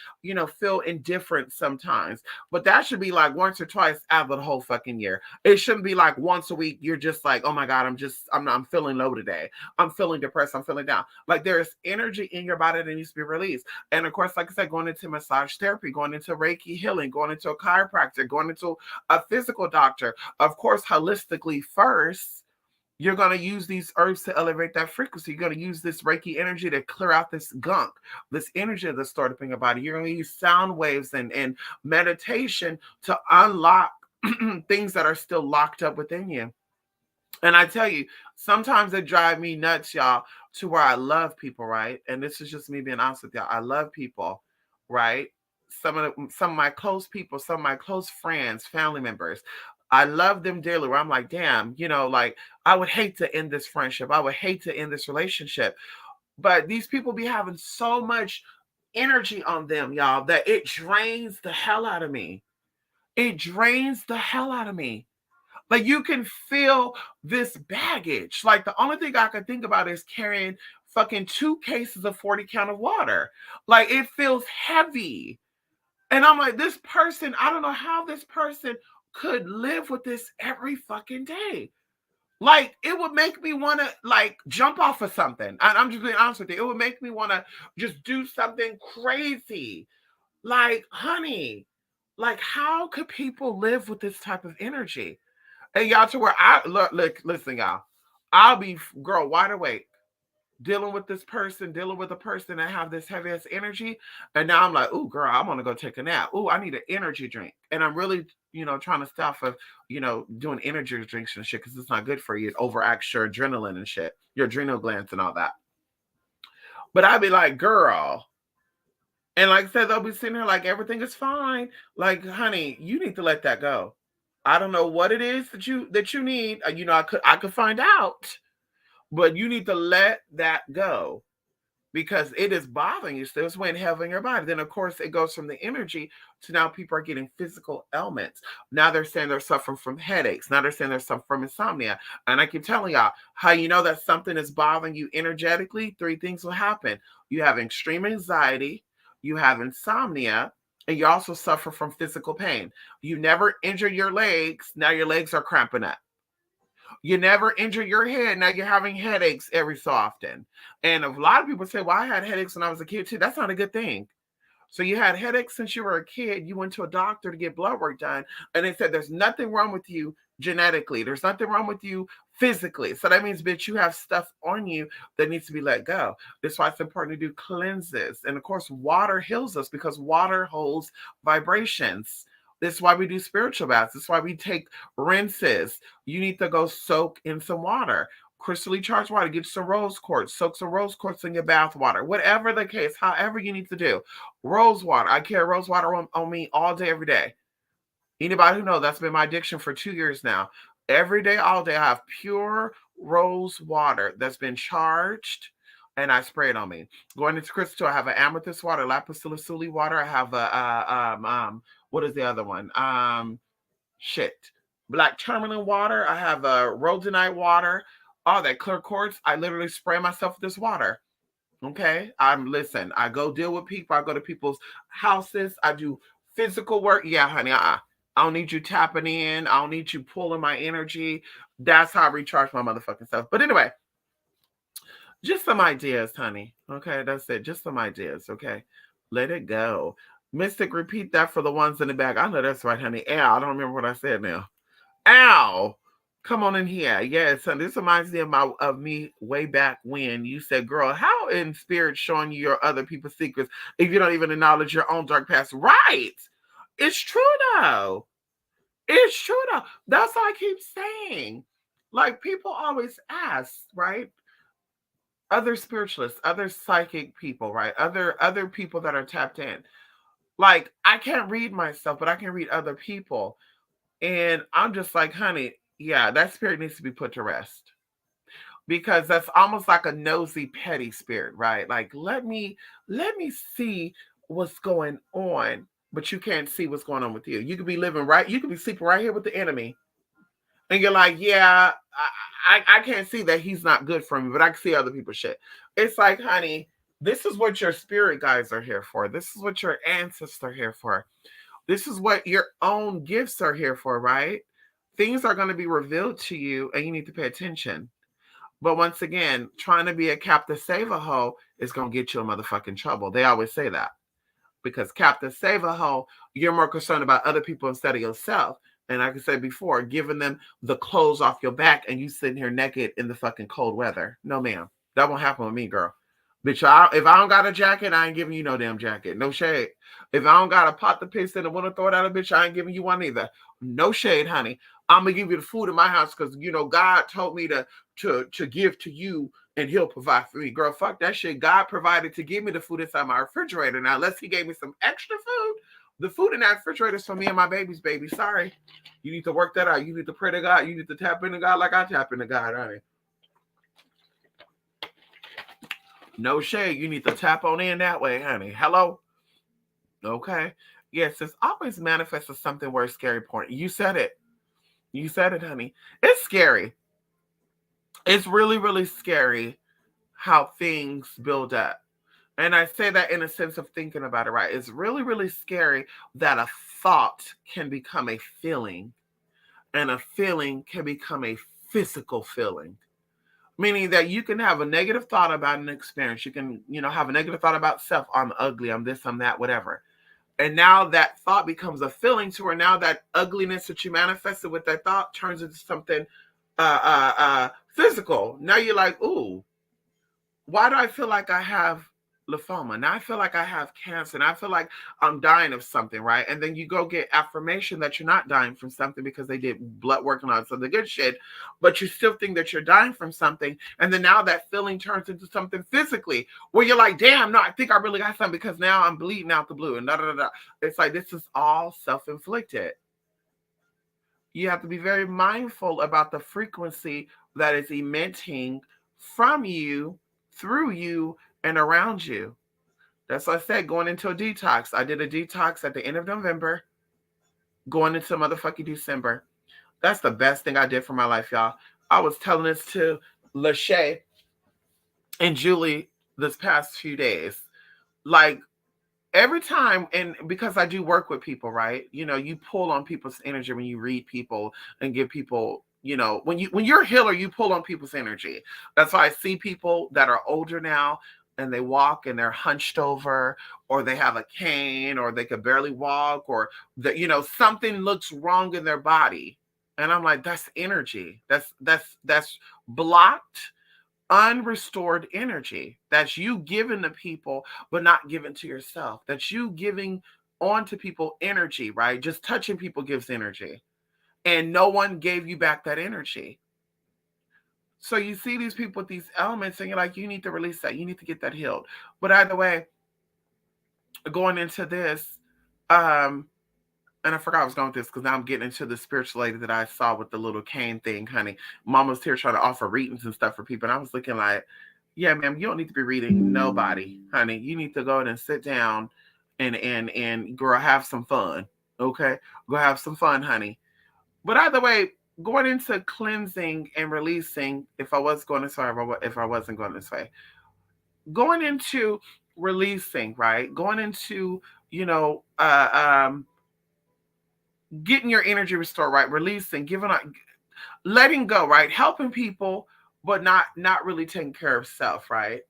feel indifferent sometimes, but that should be like once or twice out of the whole fucking year. It shouldn't be like once a week. You're just like, oh my God, I'm feeling low today. I'm feeling depressed. I'm feeling down. Like there's energy in your body that needs to be released. And of course, like I said, going into massage therapy, going into Reiki healing, going into a chiropractor, going into a physical doctor, of course, holistically first, you're going to use these herbs to elevate that frequency. You're going to use this Reiki energy to clear out this gunk, this energy that's stored up in your body. You're going to use sound waves and meditation to unlock things that are still locked up within you. And I tell you, sometimes it drives me nuts, y'all, to where I love people, right? And this is just me being honest with y'all. I love people, right? Some of my close people, some of my close friends, family members. I love them dearly. Where I'm like, damn, like I would hate to end this friendship. I would hate to end this relationship. But these people be having so much energy on them, y'all, that it drains the hell out of me. It drains the hell out of me. Like you can feel this baggage. Like the only thing I can think about is carrying fucking 2 cases of 40 count of water. Like it feels heavy. And I'm like, this person, I don't know how this person could live with this every fucking day. Like it would make me want to like jump off of something. And I'm just being honest with you. It would make me want to just do something crazy. Like, honey, like how could people live with this type of energy? And y'all, to where I look, listen, y'all, I'll be girl wide awake dealing with this person, dealing with a person that have this heavy ass energy, and now I'm like, ooh, girl, I'm gonna go take a nap. Ooh, I need an energy drink, and I'm really, trying to stop of, doing energy drinks and shit because it's not good for you. It overacts your adrenaline and shit, your adrenal glands and all that. But I'd be like, girl. And like I said, they'll be sitting here like everything is fine. Like, honey, you need to let that go. I don't know what it is that you need. I could find out, but you need to let that go because it is bothering you. So it's weighing heavy in your body. Then of course it goes from the energy to now people are getting physical ailments. Now they're saying they're suffering from headaches. Now they're saying they're suffering from insomnia. And I keep telling y'all how you know that something is bothering you energetically. 3 things will happen. You have extreme anxiety, you have insomnia, and you also suffer from physical pain. You never injure your legs. Now your legs are cramping up. You never injure your head. Now you're having headaches every so often. And a lot of people say, well, I had headaches when I was a kid too. That's not a good thing. So you had headaches since you were a kid. You went to a doctor to get blood work done. And they said, there's nothing wrong with you genetically. There's nothing wrong with you physically. So that means, bitch, you have stuff on you that needs to be let go. That's why it's important to do cleanses. And of course, water heals us because water holds vibrations. This is why we do spiritual baths. This is why we take rinses. You need to go soak in some water. Crystally charged water. Get some rose quartz. Soak some rose quartz in your bath water. Whatever the case, however you need to do. Rose water. I carry rose water on me all day, every day. Anybody who knows, that's been my addiction for 2 years now. Every day, all day, I have pure rose water that's been charged, and I spray it on me. Going into crystal, I have an amethyst water, lapis lazuli water. I have what is the other one? Shit, black tourmaline water. I have a rhodonite water. All that clear quartz. I literally spray myself with this water. Okay, listen. I go deal with people. I go to people's houses. I do physical work. Yeah, honey. I don't need you tapping in. I don't need you pulling my energy. That's how I recharge my motherfucking self. But anyway, just some ideas, honey. Okay, that's it. Just some ideas. Okay, let it go. Mystic, repeat that for the ones in the back. I know that's right, honey. Ow, I don't remember what I said now. Ow. Come on in here. Yes, and this reminds me of me way back when you said, girl, how in spirit showing you your other people's secrets if you don't even acknowledge your own dark past? Right. It's true though. It's true though. That's what I keep saying. Like people always ask, right? Other spiritualists, other psychic people, right? Other people that are tapped in. Like I can't read myself, but I can read other people. And I'm just like, honey, yeah, that spirit needs to be put to rest. Because that's almost like a nosy petty spirit, right? Like let me see what's going on, but you can't see what's going on with you. You could be living right, you could be sleeping right here with the enemy, and you're like, yeah, I can't see that he's not good for me, but I can see other people's shit. It's like, honey, this is what your spirit guides are here for. This is what your ancestors are here for. This is what your own gifts are here for, right? Things are going to be revealed to you, and you need to pay attention. But once again, trying to be a captive save a hoe is gonna get you in motherfucking trouble. They always say that because captive save a hoe, you're more concerned about other people instead of yourself. And like I said before, giving them the clothes off your back and you sitting here naked in the fucking cold weather. No, ma'am, that won't happen with me, girl. Bitch, if I don't got a jacket, I ain't giving you no damn jacket. No shade. If I don't got a pot to piss in and want to throw it out a bitch, I ain't giving you one either. No shade, honey. I'm gonna give you the food in my house because God told me to give to you and he'll provide for me. Girl, fuck that shit. God provided to give me the food inside my refrigerator. Now, unless he gave me some extra food, the food in that refrigerator is for me and my baby's baby. Sorry. You need to work that out. You need to pray to God. You need to tap into God like I tap into God, honey. No shade. You need to tap on in that way, honey. Hello? Okay. Yes, it's always manifests as something where it's scary point. You said it. You said it, honey. It's scary. It's really, really scary how things build up. And I say that in a sense of thinking about it, right? It's really, really scary that a thought can become a feeling, and a feeling can become a physical feeling. Meaning that you can have a negative thought about an experience. You can, have a negative thought about self. I'm ugly, I'm this, I'm that, whatever. And now that thought becomes a feeling to where now that ugliness that you manifested with that thought turns into something physical. Now you're like, ooh, why do I feel like I have lymphoma? Now I feel like I have cancer. And I feel like I'm dying of something, right? And then you go get affirmation that you're not dying from something because they did blood work on some of the good shit, but you still think that you're dying from something. And then now that feeling turns into something physically where you're like, damn, no, I think I really got something because now I'm bleeding out the blue and da da da. It's like this is all self-inflicted. You have to be very mindful about the frequency that is emitting from you, through you, and around you. That's what I said, going into a detox. I did a detox at the end of November, going into motherfucking December. That's the best thing I did for my life, y'all. I was telling this to Lachey and Julie this past few days. Like, every time, and because I do work with people, right? You pull on people's energy when you read people and give people, when you're a healer, you pull on people's energy. That's why I see people that are older now and they walk and they're hunched over, or they have a cane, or they could barely walk, or that something looks wrong in their body. And I'm like, that's energy. That's blocked, unrestored energy. That's you giving to people but not giving to yourself. That's you giving on to people energy, right? Just touching people gives energy, and no one gave you back that energy. So you see these people with these elements and you're like, you need to release that, you need to get that healed. But either way, going into this, and I forgot I was going with this because now I'm getting into the spiritual lady that I saw with the little cane thing, honey. Mom was here trying to offer readings and stuff for people. And I was looking like, yeah, ma'am, you don't need to be reading nobody, honey. You need to go and sit down and girl, have some fun. Okay? Go have some fun, honey. But either way, going into cleansing and releasing, if I was going this way, if I wasn't going this way, going into releasing, right? Going into, getting your energy restored, right? Releasing, giving up, letting go, right? Helping people, but not really taking care of self, right?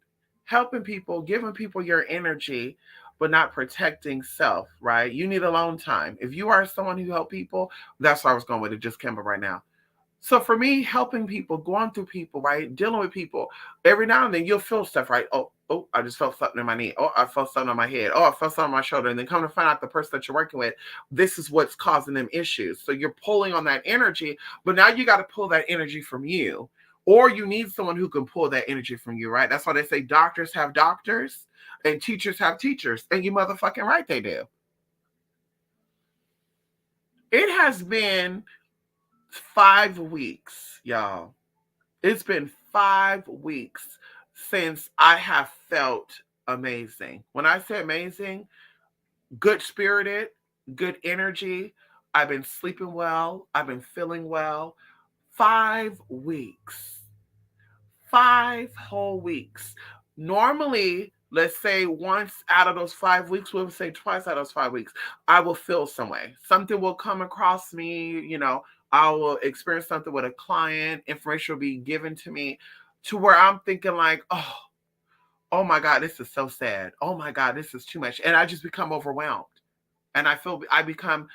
Helping people, giving people your energy, but not protecting self, right? You need alone time. If you are someone who help people, that's where I was going with it. Just came up right now. So for me, helping people, going through people, right, dealing with people, every now and then you'll feel stuff, right? Oh, I just felt something in my knee. Oh, I felt something on my head. Oh, I felt something on my shoulder. And then come to find out the person that you're working with, this is what's causing them issues. So you're pulling on that energy, but now you got to pull that energy from you, or you need someone who can pull that energy from you, right? That's why they say doctors have doctors and teachers have teachers, and you motherfucking right they do. It has been 5 weeks, y'all. It's been 5 weeks since I have felt amazing. When I say amazing, good spirited, good energy. I've been sleeping well. I've been feeling well. 5 weeks, 5 whole weeks. Normally, let's say once out of those 5 weeks, we'll say twice out of those 5 weeks, I will feel some way. Something will come across me, I will experience something with a client, information will be given to me to where I'm thinking like, oh my God, this is so sad. Oh my God, this is too much. And I just become overwhelmed. And I become,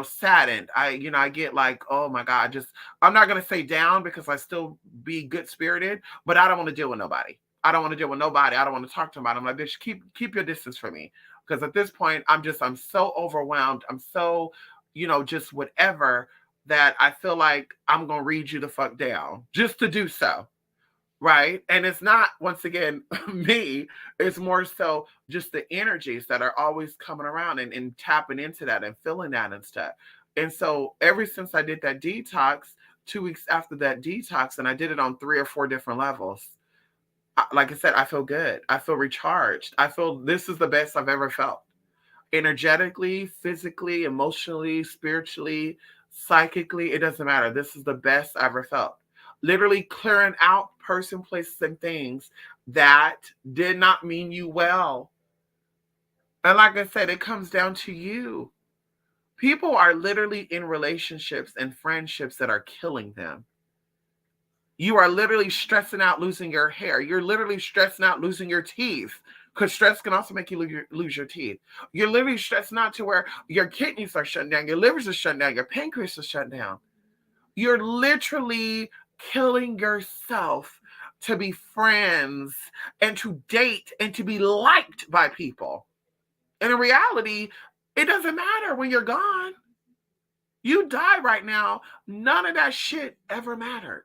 saddened. I get like, oh my God, I'm not gonna say down because I still be good spirited, but I don't want to deal with nobody. I don't want to deal with nobody. I don't want to talk to nobody. I'm like, bitch, keep your distance from me. Because at this point, I'm so overwhelmed. I'm so, just whatever that I feel like I'm gonna read you the fuck down just to do so. Right. And it's not, once again, me, it's more so just the energies that are always coming around and tapping into that and feeling that and stuff. And so, ever since I did that detox, 2 weeks after that detox, and I did it on 3 or 4 different levels, like I said, I feel good. I feel recharged. I feel this is the best I've ever felt, energetically, physically, emotionally, spiritually, psychically. It doesn't matter. This is the best I ever felt. Literally clearing out person, places, and things that did not mean you well. And like I said, it comes down to you. People are literally in relationships and friendships that are killing them. You are literally stressing out losing your hair. You're literally stressing out losing your teeth, because stress can also make you lose your teeth. You're literally stressing out to where your kidneys are shutting down, your livers are shutting down, your pancreas is shutting down. You're literally killing yourself to be friends and to date and to be liked by people. And in reality, it doesn't matter when you're gone. You die right now. None of that shit ever mattered.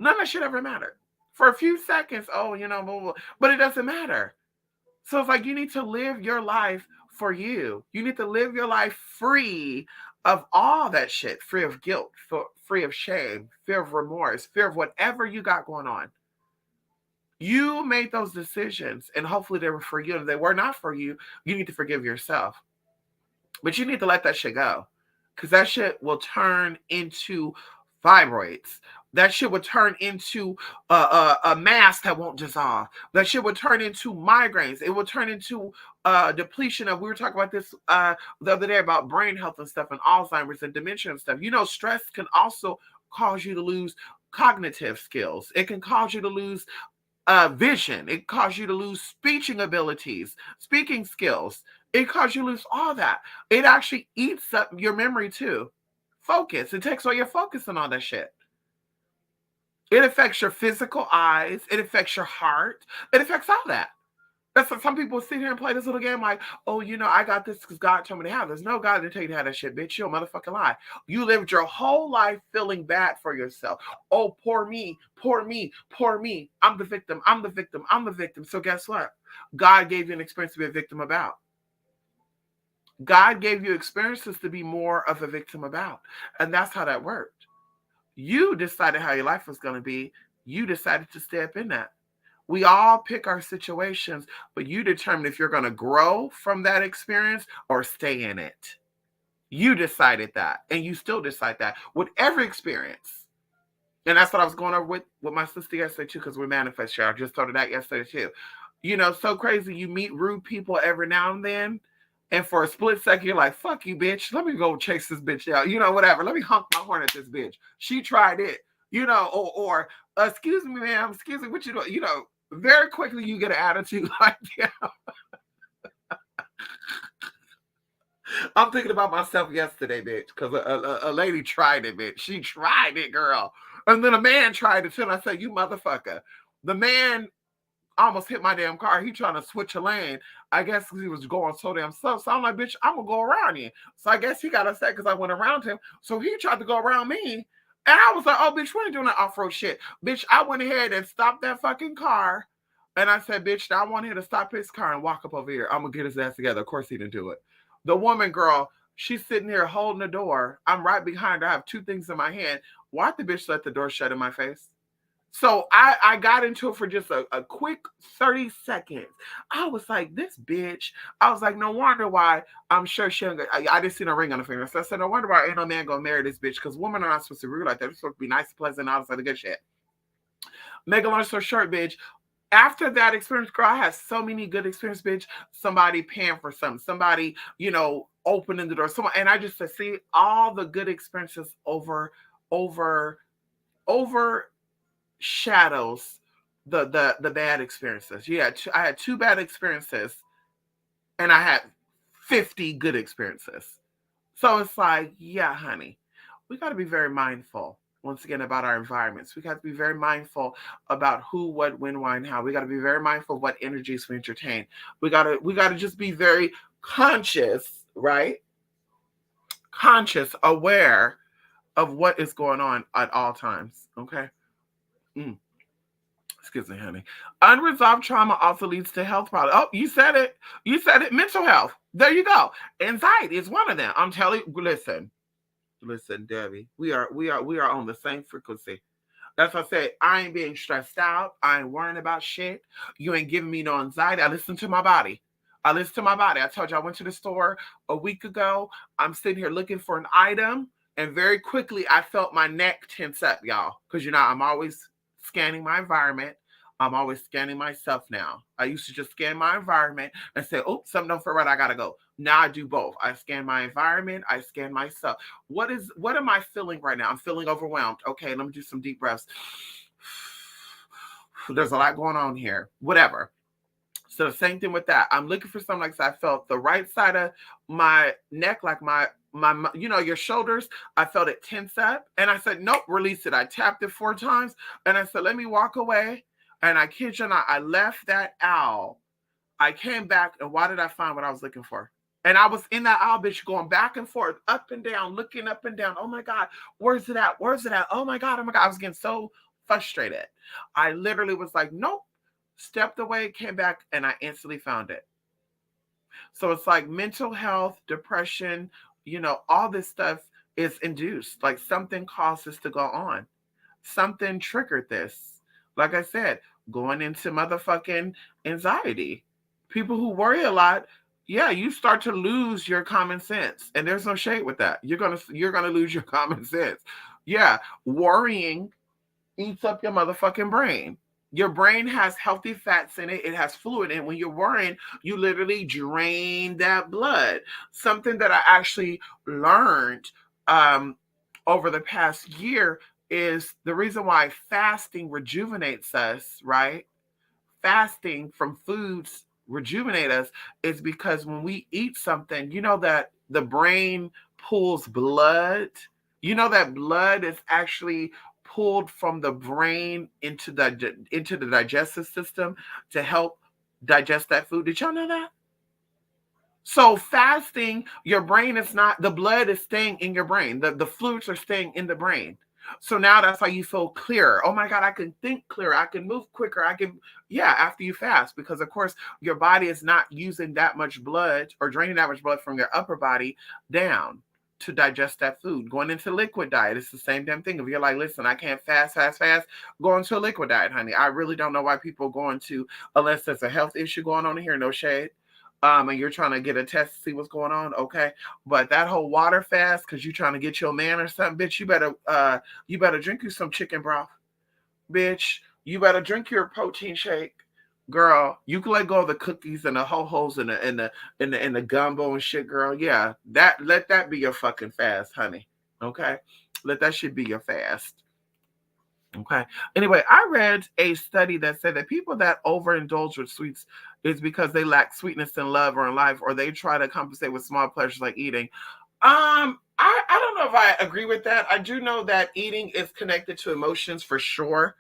None of that shit ever mattered. For a few seconds, blah, blah, blah, but it doesn't matter. So it's like you need to live your life for you. You need to live your life free of all that shit, free of guilt, free of shame, fear of remorse, fear of whatever you got going on. You made those decisions, and hopefully they were for you. And if they were not for you, you need to forgive yourself. But you need to let that shit go, because that shit will turn into fibroids. That shit would turn into a mass that won't dissolve. That shit would turn into migraines. It would turn into depletion of. We were talking about this the other day about brain health and stuff, and Alzheimer's and dementia and stuff. Stress can also cause you to lose cognitive skills. It can cause you to lose vision. It causes you to lose speaking abilities, speaking skills. It causes you to lose all that. It actually eats up your memory too. Focus. It takes all your focus and all that shit. It affects your physical eyes. It affects your heart. It affects all that. That's what some people sit here and play this little game like, oh, I got this because God told me to have this. No, God didn't tell you to have that shit, bitch. You're a motherfucking lie. You lived your whole life feeling bad for yourself. Oh, poor me, poor me, poor me. I'm the victim. I'm the victim. I'm the victim. So guess what? God gave you an experience to be a victim about. God gave you experiences to be more of a victim about. And that's how that worked. You decided how your life was going to be. You decided to step in that. We all pick our situations, but you determine if you're going to grow from that experience or stay in it. You decided that, and you still decide that with every experience. And that's what I was going over with my sister yesterday too, because we manifest share. I just told her that yesterday too. So crazy. You meet rude people every now and then, and for a split second, you're like, fuck you, bitch. Let me go chase this bitch out. Whatever. Let me honk my horn at this bitch. She tried it. Or excuse me, ma'am. Excuse me, what you doing? Very quickly you get an attitude like, yeah. I'm thinking about myself yesterday, bitch, because a lady tried it, bitch. She tried it, girl. And then a man tried it too. And I said, you motherfucker. The man almost hit my damn car. He trying to switch a lane. I guess he was going so damn slow. So I'm like, bitch, I'm gonna go around you. So I guess he got upset because I went around him. So he tried to go around me. And I was like, oh, bitch, we ain't doing that off-road shit. Bitch, I went ahead and stopped that fucking car. And I said, bitch, I want him to stop his car and walk up over here. I'm gonna get his ass together. Of course he didn't do it. The woman, girl, she's sitting here holding the door. I'm right behind her. I have two things in my hand. Why'd the bitch let the door shut in my face? So I got into it for just a quick 30 seconds. I was like, this bitch. I was like, no wonder why. I'm sure she ain't I didn't see no ring on her finger. So I said, no wonder why ain't no man gonna marry this bitch, because women are not supposed to be rude like that. They're supposed to be nice, pleasant, all this other good shit. Make a long story short, bitch. After that experience, girl, I had so many good experiences, bitch. Somebody paying for something, somebody, opening the door, someone, and I just said, see, all the good experiences over, over shadows the bad experiences. Yeah, I had two bad experiences, and I had 50 good experiences. So it's like, yeah, honey, we got to be very mindful once again about our environments. We got to be very mindful about who, what, when, why, and how. We got to be very mindful of what energies we entertain. We got to just be very conscious, right? Conscious, aware of what is going on at all times. Okay. Mm. Excuse me, honey. Unresolved trauma also leads to health problems. Oh, you said it. You said it. Mental health. There you go. Anxiety is one of them. I'm telling you. Listen, Debbie. We are on the same frequency. That's what I said. I ain't being stressed out. I ain't worrying about shit. You ain't giving me no anxiety. I listen to my body. I listen to my body. I told you I went to the store a week ago. I'm sitting here looking for an item, and very quickly I felt my neck tense up, y'all. Because I'm always scanning my environment. I'm always scanning myself now. I used to just scan my environment and say, oh, something don't feel right. I gotta go. Now I do both. I scan my environment. I scan myself. What am I feeling right now? I'm feeling overwhelmed. Okay, let me do some deep breaths. There's a lot going on here. Whatever. So the same thing with that. I'm looking for something like that. I felt the right side of my neck, like my your shoulders. I felt it tense up, and I said, nope, release it. I tapped it 4 times, and I said, let me walk away. And I kid you not, I left that owl. I came back, and why did I find what I was looking for? And I was in that owl, bitch, going back and forth, up and down, looking up and down. Oh my God, where's it at? Where's it at? Oh my God, oh my God. I was getting so frustrated. I literally was like, nope, stepped away, came back, and I instantly found it. So it's like mental health, depression, all this stuff is induced. Like something caused this to go on. Something triggered this. Like I said, going into motherfucking anxiety. People who worry a lot, yeah, you start to lose your common sense. And there's no shade with that. You're gonna lose your common sense. Yeah, worrying eats up your motherfucking brain. Your brain has healthy fats in it. It has fluid. And when you're worrying, you literally drain that blood. Something that I actually learned over the past year is the reason why fasting rejuvenates us, right? Fasting from foods rejuvenate us is because when we eat something, you know that the brain pulls blood. You know that blood is actually pulled from the brain into the digestive system to help digest that food. Did y'all know that? So fasting, your brain is not, the blood is staying in your brain. The fluids are staying in the brain. So now that's why you feel clearer. Oh my God, I can think clearer. I can move quicker. Yeah, after you fast, because of course your body is not using that much blood or draining that much blood from your upper body down to digest that food. Going into liquid diet, it's the same damn thing. If you're like, listen, I can't fast, go into a liquid diet, honey. I really don't know why people go into, unless there's a health issue going on here, no shade, and you're trying to get a test to see what's going on, okay? But that whole water fast, because you're trying to get your man or something, bitch, you better drink you some chicken broth, bitch. You better drink your protein shake, girl. You can let go of the cookies and the ho-hos and the gumbo and shit, girl. Yeah, let that be your fucking fast, honey. Okay, let that shit be your fast. Okay. Anyway, I read a study that said that people that overindulge with sweets is because they lack sweetness in love or in life, or they try to compensate with small pleasures like eating. I don't know if I agree with that. I do know that eating is connected to emotions for sure.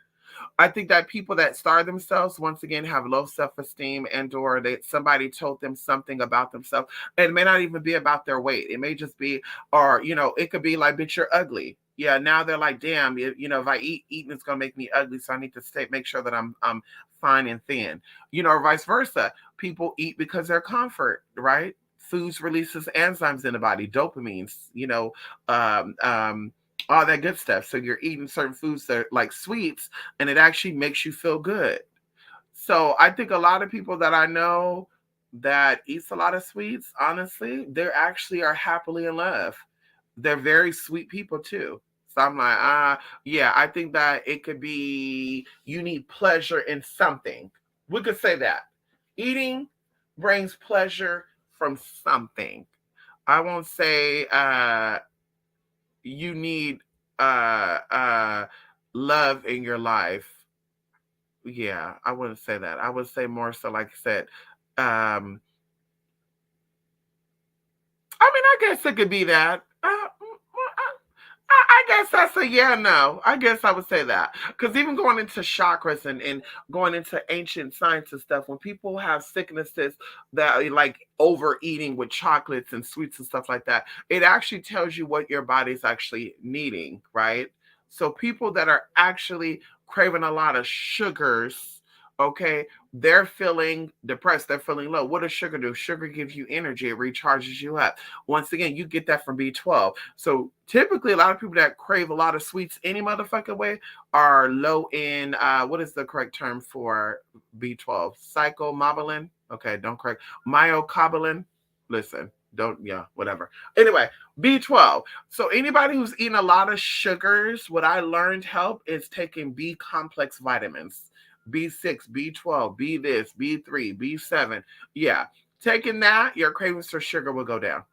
I think that people that starve themselves once again have low self-esteem, and or that somebody told them something about themselves. And it may not even be about their weight. It may just be, or it could be like, bitch, you're ugly. Yeah, now they're like, damn, if I eating it's gonna make me ugly, so I need to make sure that I'm fine and thin. Or vice versa. People eat because they're comfort, right? Foods releases enzymes in the body, dopamines, um, um, all that good stuff. So you're eating certain foods that are like sweets, and it actually makes you feel good. So I think a lot of people that I know that eats a lot of sweets, honestly, they actually are happily in love. They're very sweet people too. So I'm like, yeah, I think that it could be you need pleasure in something. We could say that. Eating brings pleasure from something. I won't say you need uh uh love in your life. Yeah, I wouldn't say that. I would say more so, like I said, um I mean, I guess it could be that. I guess that's a yeah, no. I guess I would say that. Because even going into chakras and going into ancient science and stuff, when people have sicknesses that are like overeating with chocolates and sweets and stuff like that, it actually tells you what your body's actually needing, right? So people that are actually craving a lot of sugars, okay, they're feeling depressed, they're feeling low. What does sugar do? Sugar gives you energy, it recharges you up. Once again, you get that from B12. So typically, a lot of people that crave a lot of sweets any motherfucking way are low in what is the correct term for B12? Psychomobilin. Okay, don't correct. Myocobulin. Listen, don't, yeah, whatever. Anyway, B12. So anybody who's eating a lot of sugars, what I learned help is taking B complex vitamins. B6, B12, B this, B3, B7. Yeah. Taking that, your cravings for sugar will go down.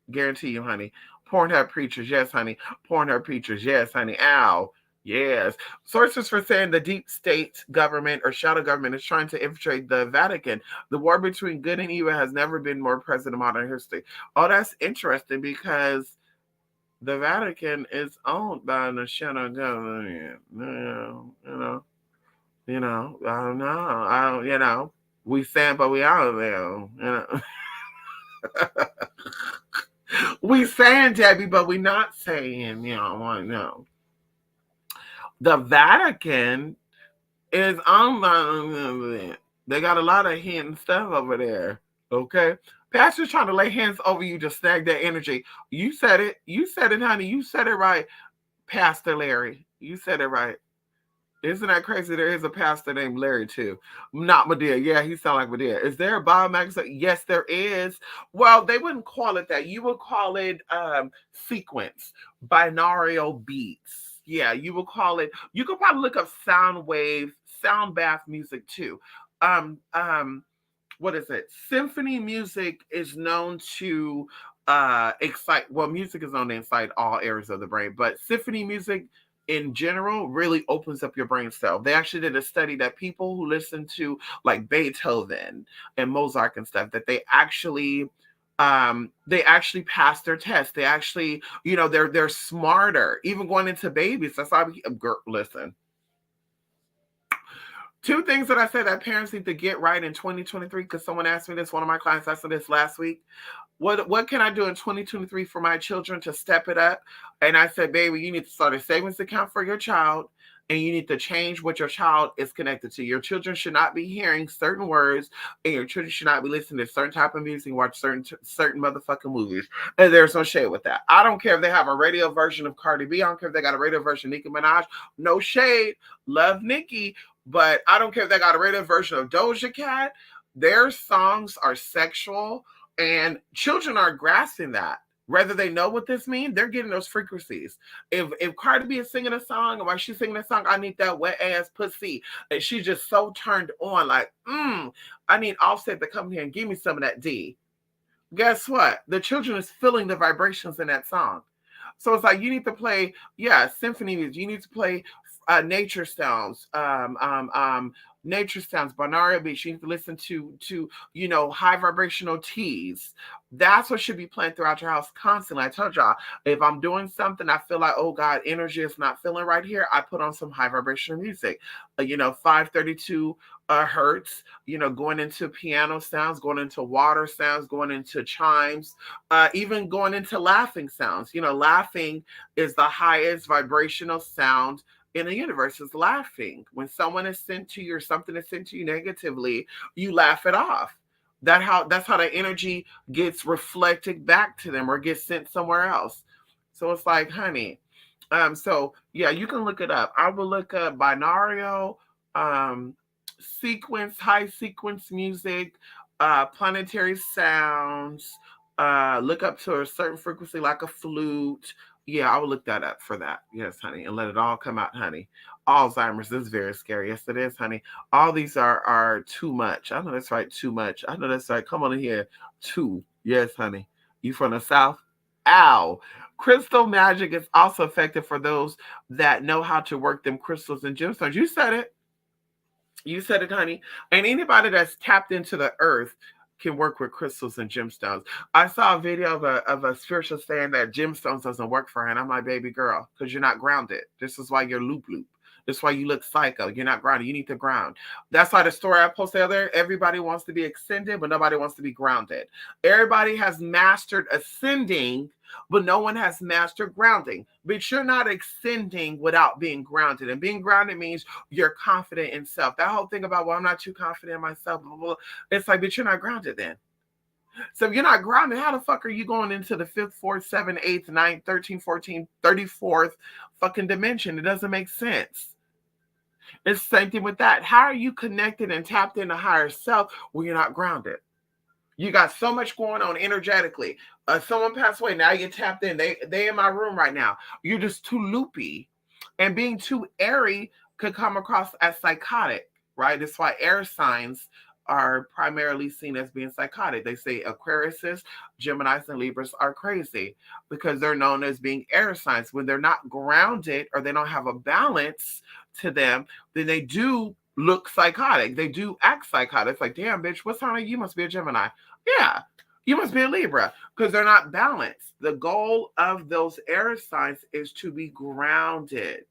Guarantee you, honey. Pornhub preachers, yes, honey. Pornhub preachers, yes, honey. Ow. Yes. Sources for saying the deep state government or shadow government is trying to infiltrate the Vatican. The war between good and evil has never been more present in modern history. Oh, that's interesting because the Vatican is owned by the shadow government. I don't know. I don't, we stand, but we out there. We saying Debbie, but we not saying, no. The Vatican is on the, they got a lot of hidden stuff over there. Okay. Pastor's trying to lay hands over you to snag that energy. You said it. You said it, honey. You said it right, Pastor Larry. You said it right. Isn't that crazy? There is a pastor named Larry too. Not Medea. Yeah, he sounds like Medea. Is there a biomax? Yes, there is. Well, they wouldn't call it that. You would call it sequence, binaural beats. Yeah, you would call it. You could probably look up sound wave, sound bath music too. Um, um, what is it? Symphony music is known to excite, well, music is known to excite all areas of the brain, but symphony music in general really opens up your brain cell. They actually did a study that people who listen to like Beethoven and Mozart and stuff, that they actually pass their test. They actually, they're smarter, even going into babies. That's why listen, two things that I said that parents need to get right in 2023, because someone asked me this, one of my clients asked me this last week. What can I do in 2023 for my children to step it up? And I said, baby, you need to start a savings account for your child, and you need to change what your child is connected to. Your children should not be hearing certain words, and your children should not be listening to certain type of music, watch certain motherfucking movies. And there's no shade with that. I don't care if they have a radio version of Cardi B. I don't care if they got a radio version of Nicki Minaj. No shade. Love Nicki. But I don't care if they got a radio version of Doja Cat. Their songs are sexual, and children are grasping that. Whether they know what this means, they're getting those frequencies. If Cardi B is singing a song, and while she's singing a song, I need that wet ass pussy, and she's just so turned on, like, I need Offset to come here and give me some of that D. Guess what? The children is feeling the vibrations in that song. So it's like you need to play, symphony music. You need to play nature sounds, nature sounds, binaural beats. You need to listen to high vibrational teas. That's what should be playing throughout your house constantly. I told y'all, if I'm doing something, I feel like, oh God, energy is not feeling right here, I put on some high vibrational music. 532 hertz, going into piano sounds, going into water sounds, going into chimes, even going into laughing sounds. Laughing is the highest vibrational sound in the universe, is laughing. When someone is sent to you or something is sent to you negatively, you laugh it off. That's how the energy gets reflected back to them or gets sent somewhere else. So it's like, honey. So yeah, you can look it up. I will look up binaural um high sequence music, planetary sounds, look up to a certain frequency like a flute. Yeah, I will look that up for that. Yes, honey, and let it all come out, honey. Alzheimer's is very scary. Yes, it is, honey. All these are too much. I know that's right, too much. I know that's right. Come on in here. Too. Yes, honey. You from the South? Ow. Crystal magic is also effective for those that know how to work them crystals and gemstones. You said it. You said it, honey. And anybody that's tapped into the earth can work with crystals and gemstones. I saw a video of a spiritual saying that gemstones doesn't work for her. And I'm like, baby girl, because you're not grounded. This is why you're loop loop. That's why you look psycho. You're not grounded. You need to ground. That's why the story I posted there, everybody wants to be ascended, but nobody wants to be grounded. Everybody has mastered ascending, but no one has mastered grounding. But you're not ascending without being grounded. And being grounded means you're confident in self. That whole thing about, well, I'm not too confident in myself, blah, blah, blah. It's like, but you're not grounded then. So if you're not grounded, how the fuck are you going into the 5th, 4th, 7th, 8th, 9th, 13th, 14th, 34th fucking dimension? It doesn't make sense. It's the same thing with that. How are you connected and tapped into higher self when you're not grounded? You got so much going on energetically. Someone passed away. Now you're tapped in. They in my room right now. You're just too loopy. And being too airy could come across as psychotic, right? That's why air signs are primarily seen as being psychotic. They say Aquariuses, Geminis, and Libras are crazy because they're known as being air signs. When they're not grounded or they don't have a balance to them, then they do look psychotic. They do act psychotic. It's like, damn, bitch, what sign are you? You must be a Gemini. Yeah, you must be a Libra because they're not balanced. The goal of those air signs is to be grounded,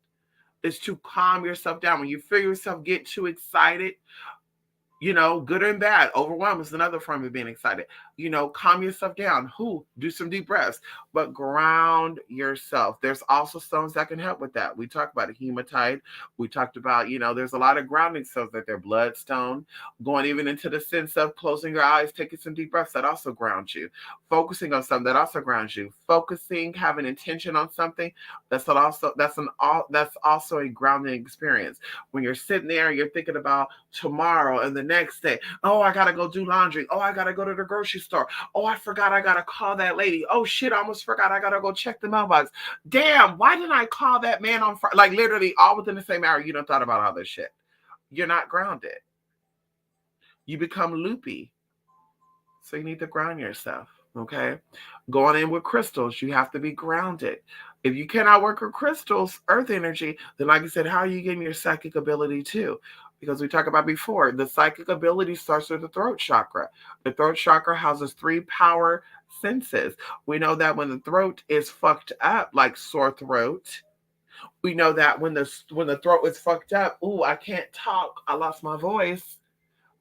is to calm yourself down. When you feel yourself get too excited, good and bad. Overwhelm is another form of being excited. Calm yourself down. Do some deep breaths, but ground yourself. There's also stones that can help with that. We talked about a hematite. We talked about, there's a lot of grounding stones that they're bloodstone, going even into the sense of closing your eyes, taking some deep breaths that also grounds you. Focusing on something that also grounds you. Focusing, having intention on something, that's also a grounding experience. When you're sitting there and you're thinking about tomorrow and the next day, oh, I gotta go do laundry. Oh, I gotta go to the grocery store. Oh, I forgot I gotta call that lady. Oh shit, I almost forgot I gotta go check the mailbox. Damn, why didn't I call that man on Friday? Like literally all within the same hour, you done thought about all this shit. You're not grounded. You become loopy. So you need to ground yourself. Okay. Going in with crystals, you have to be grounded. If you cannot work with crystals, earth energy, then like I said, how are you getting your psychic ability too? Because we talked about before, the psychic ability starts with the throat chakra. The throat chakra houses 3 power senses. We know that when the throat is fucked up, like sore throat, we know that when the throat is fucked up, ooh, I can't talk, I lost my voice.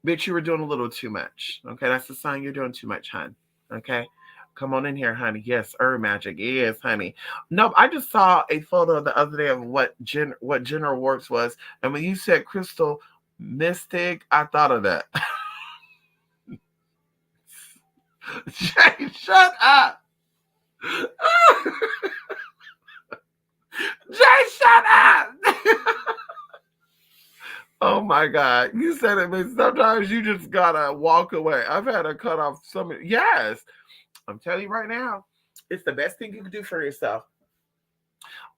Bitch, you were doing a little too much. Okay, that's the sign you're doing too much, hon. Okay, come on in here, honey. Yes, herb magic is, honey. Nope, I just saw a photo the other day of what General Works was, and when you said crystal mystic, I thought of that. Jay, shut up. Jay, shut up. Oh my God. You said it, but sometimes you just gotta walk away. I've had to cut off some. Yes. I'm telling you right now, it's the best thing you can do for yourself.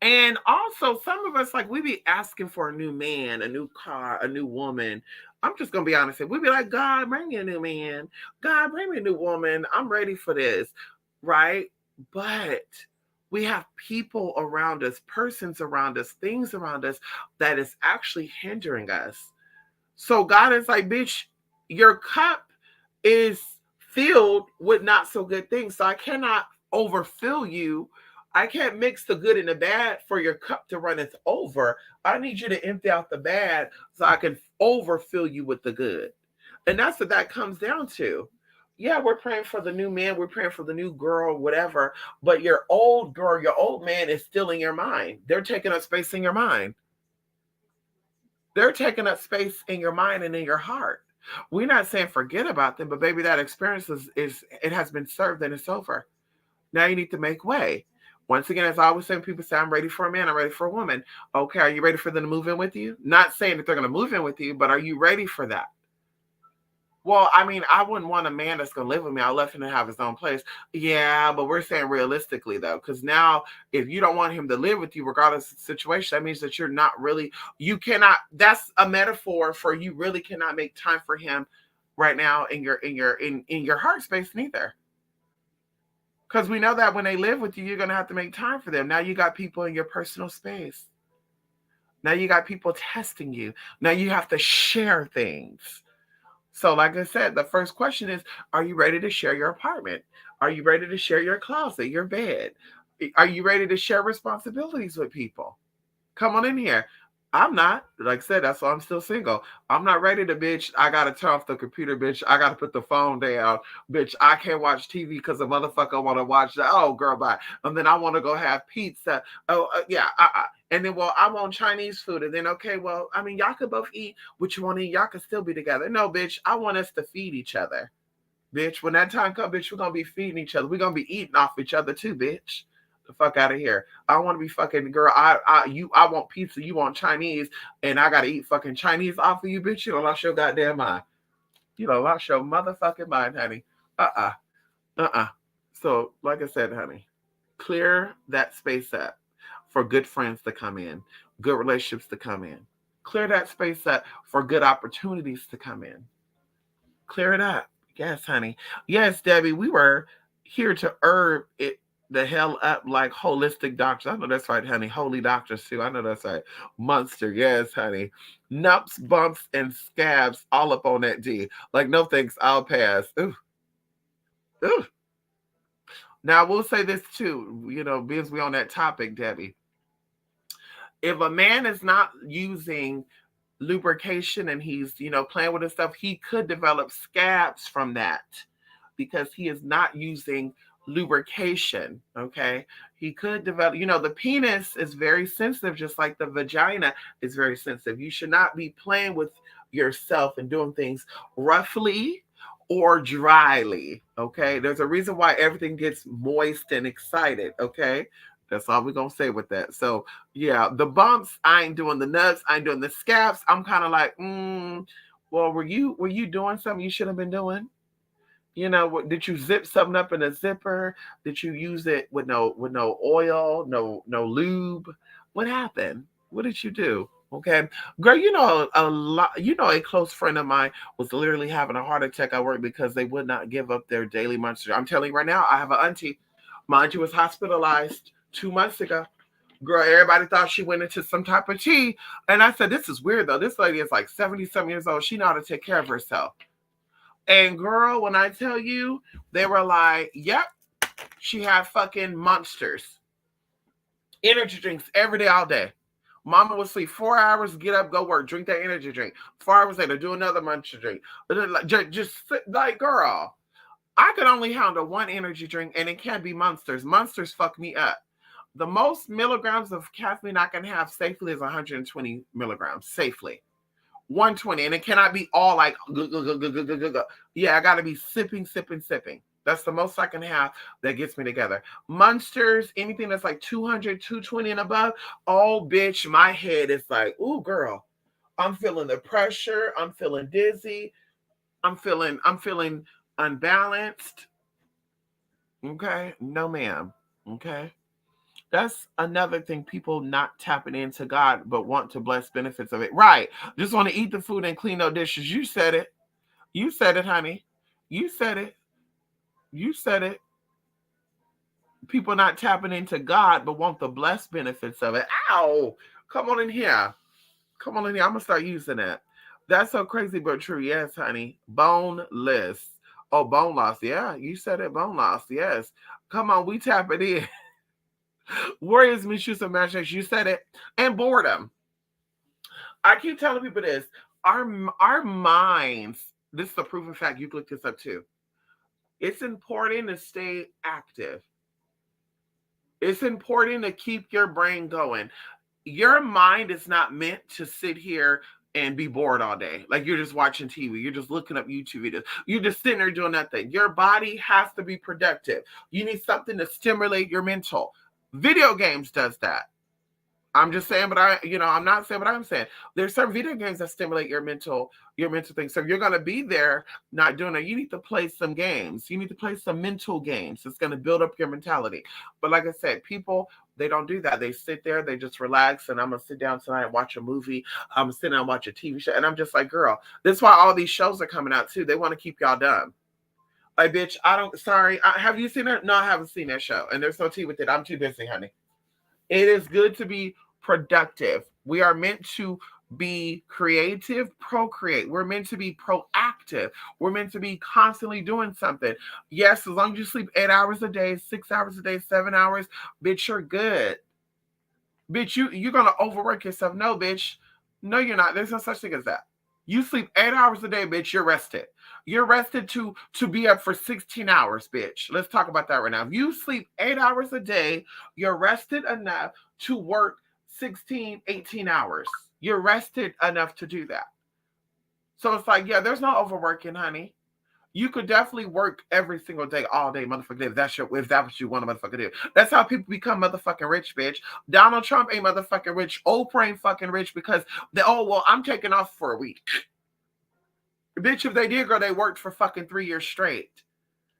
And also, some of us, like, we be asking for a new man, a new car, a new woman. I'm just gonna be honest here. We be like, God, bring me a new man. God, bring me a new woman. I'm ready for this. Right? But We have people around us, persons around us, things around us that is actually hindering us. So God is like, bitch, your cup is filled with not so good things. So I cannot overfill you. I can't mix the good and the bad for your cup to run it over. I need you to empty out the bad so I can overfill you with the good. And that's what that comes down to. Yeah, we're praying for the new man, we're praying for the new girl, whatever. But your old girl, your old man is still in your mind. They're taking up space in your mind. They're taking up space in your mind and in your heart. We're not saying forget about them, but baby, that experience is it has been served and it's over. Now you need to make way. Once again, as I always say, people say, I'm ready for a man, I'm ready for a woman. Okay, are you ready for them to move in with you? Not saying that they're going to move in with you, but are you ready for that? Well, I mean, I wouldn't want a man that's going to live with me. I left him to have his own place. Yeah, but we're saying realistically, though, because now if you don't want him to live with you, regardless of the situation, that means that you're not really, you cannot, that's a metaphor for you really cannot make time for him right now in your heart space neither. Because we know that when they live with you, you're going to have to make time for them. Now you got people in your personal space. Now you got people testing you. Now you have to share things. So, like I said, the first question is, are you ready to share your apartment? Are you ready to share your closet, your bed? Are you ready to share responsibilities with people? Come on in here. I'm not. Like I said, that's why I'm still single. I'm not ready to, bitch. I got to turn off the computer, bitch. I got to put the phone down. Bitch, I can't watch TV because the motherfucker want to watch that. Oh, girl, bye. And then I want to go have pizza. Oh, yeah. And then, well, I want Chinese food. And then, okay, well, I mean, y'all could both eat what you want to eat. Y'all could still be together. No, bitch, I want us to feed each other. Bitch, when that time comes, bitch, we're going to be feeding each other. We're going to be eating off each other too, bitch. The fuck out of here. I don't want to be fucking girl. I want pizza. You want Chinese, and I gotta eat fucking Chinese off of you, bitch. You don't lost your goddamn mind. You don't lost your motherfucking mind, honey. Uh. So, like I said, honey, clear that space up for good friends to come in, good relationships to come in. Clear that space up for good opportunities to come in. Clear it up. Yes, honey. Yes, Debbie, we were here to herb it the hell up like holistic doctors. I know that's right, honey. Holy doctors, too. I know that's right. Monster. Yes, honey. Numps, bumps, and scabs all up on that D. Like, no thanks. I'll pass. Ooh. Ooh. Now, we'll say this, too. Because we on that topic, Debbie. If a man is not using lubrication and he's playing with his stuff, he could develop scabs from that because he is not using lubrication. Okay, he could develop, the penis is very sensitive, just like the vagina is very sensitive. You should not be playing with yourself and doing things roughly or dryly. Okay, there's a reason why everything gets moist and excited. Okay, that's all we're gonna say with that. So yeah, the bumps, I ain't doing the nuts, I ain't doing the scabs. I'm kind of like, well, were you doing something you should have been doing? Did you zip something up in a zipper? Did you use it with no oil, no lube? What happened? What did you do? Okay, girl, a lot. A close friend of mine was literally having a heart attack at work because they would not give up their daily monster. I'm telling you right now, I have an auntie. My auntie was hospitalized 2 months ago. Girl, everybody thought she went into some type of tea. And I said, this is weird though. This lady is like 70-some years old. She know how to take care of herself. And girl, when I tell you, they were like, yep, she had fucking monsters. Energy drinks every day, all day. Mama would sleep 4 hours, get up, go work, drink that energy drink. 4 hours later, do another monster drink. Just like, girl, I could only handle one energy drink, and it can't be Monsters. Monsters fuck me up. The most milligrams of caffeine I can have safely is 120 milligrams, safely. 120, and it cannot be all like, yeah, I got to be sipping, sipping, sipping. That's the most I can have that gets me together. Monsters, anything that's like 200, 220 and above, oh, bitch, my head is like, ooh, girl, I'm feeling the pressure. I'm feeling dizzy. I'm feeling unbalanced. Okay, no, ma'am. Okay. That's another thing, people not tapping into God, but want to bless benefits of it. Right. Just want to eat the food and clean no dishes. You said it. You said it, honey. You said it. You said it. People not tapping into God, but want the blessed benefits of it. Ow! Come on in here. Come on in here. I'm gonna start using that. That's so crazy but true. Yes, honey. Boneless. Oh, bone loss. Yeah, you said it. Bone loss. Yes. Come on, we tap it in. Warriors misuse of imagination. You said it. And boredom. I keep telling people this. Our minds. This is a proven fact. You can look this up too. It's important to stay active. It's important to keep your brain going. Your mind is not meant to sit here and be bored all day. Like you're just watching TV, you're just looking up YouTube videos, you're just sitting there doing nothing. Your body has to be productive. You need something to stimulate your mental. Video games does that. I'm just saying, but I'm not saying what I'm saying. There's some video games that stimulate your mental thing. So if you're gonna be there not doing it, you need to play some games. You need to play some mental games. It's gonna build up your mentality. But like I said, people they don't do that. They sit there, they just relax, and I'm gonna sit down tonight and watch a movie. I'm gonna sit down and watch a TV show, and I'm just like, girl, this is why all these shows are coming out too. They want to keep y'all dumb. Like, bitch, I don't. Sorry, have you seen it? No, I haven't seen that show, and there's no tea with it. I'm too busy, honey. It is good to be productive. We are meant to be creative, procreate. We're meant to be proactive. We're meant to be constantly doing something. Yes, as long as you sleep 8 hours a day, 6 hours a day, 7 hours, bitch, you're good. Bitch, you're gonna overwork yourself. No, bitch. No, you're not. There's no such thing as that. You sleep 8 hours a day, bitch. You're rested. You're rested to be up for 16 hours, bitch. Let's talk about that right now. If you sleep 8 hours a day, you're rested enough to work 16, 18 hours. You're rested enough to do that. So it's like, yeah, there's no overworking, honey. You could definitely work every single day, all day, motherfucker. If that's what you want to motherfucker do. That's how people become motherfucking rich, bitch. Donald Trump ain't motherfucking rich. Oprah ain't fucking rich because I'm taking off for a week. Bitch, if they did, girl, they worked for fucking 3 years straight.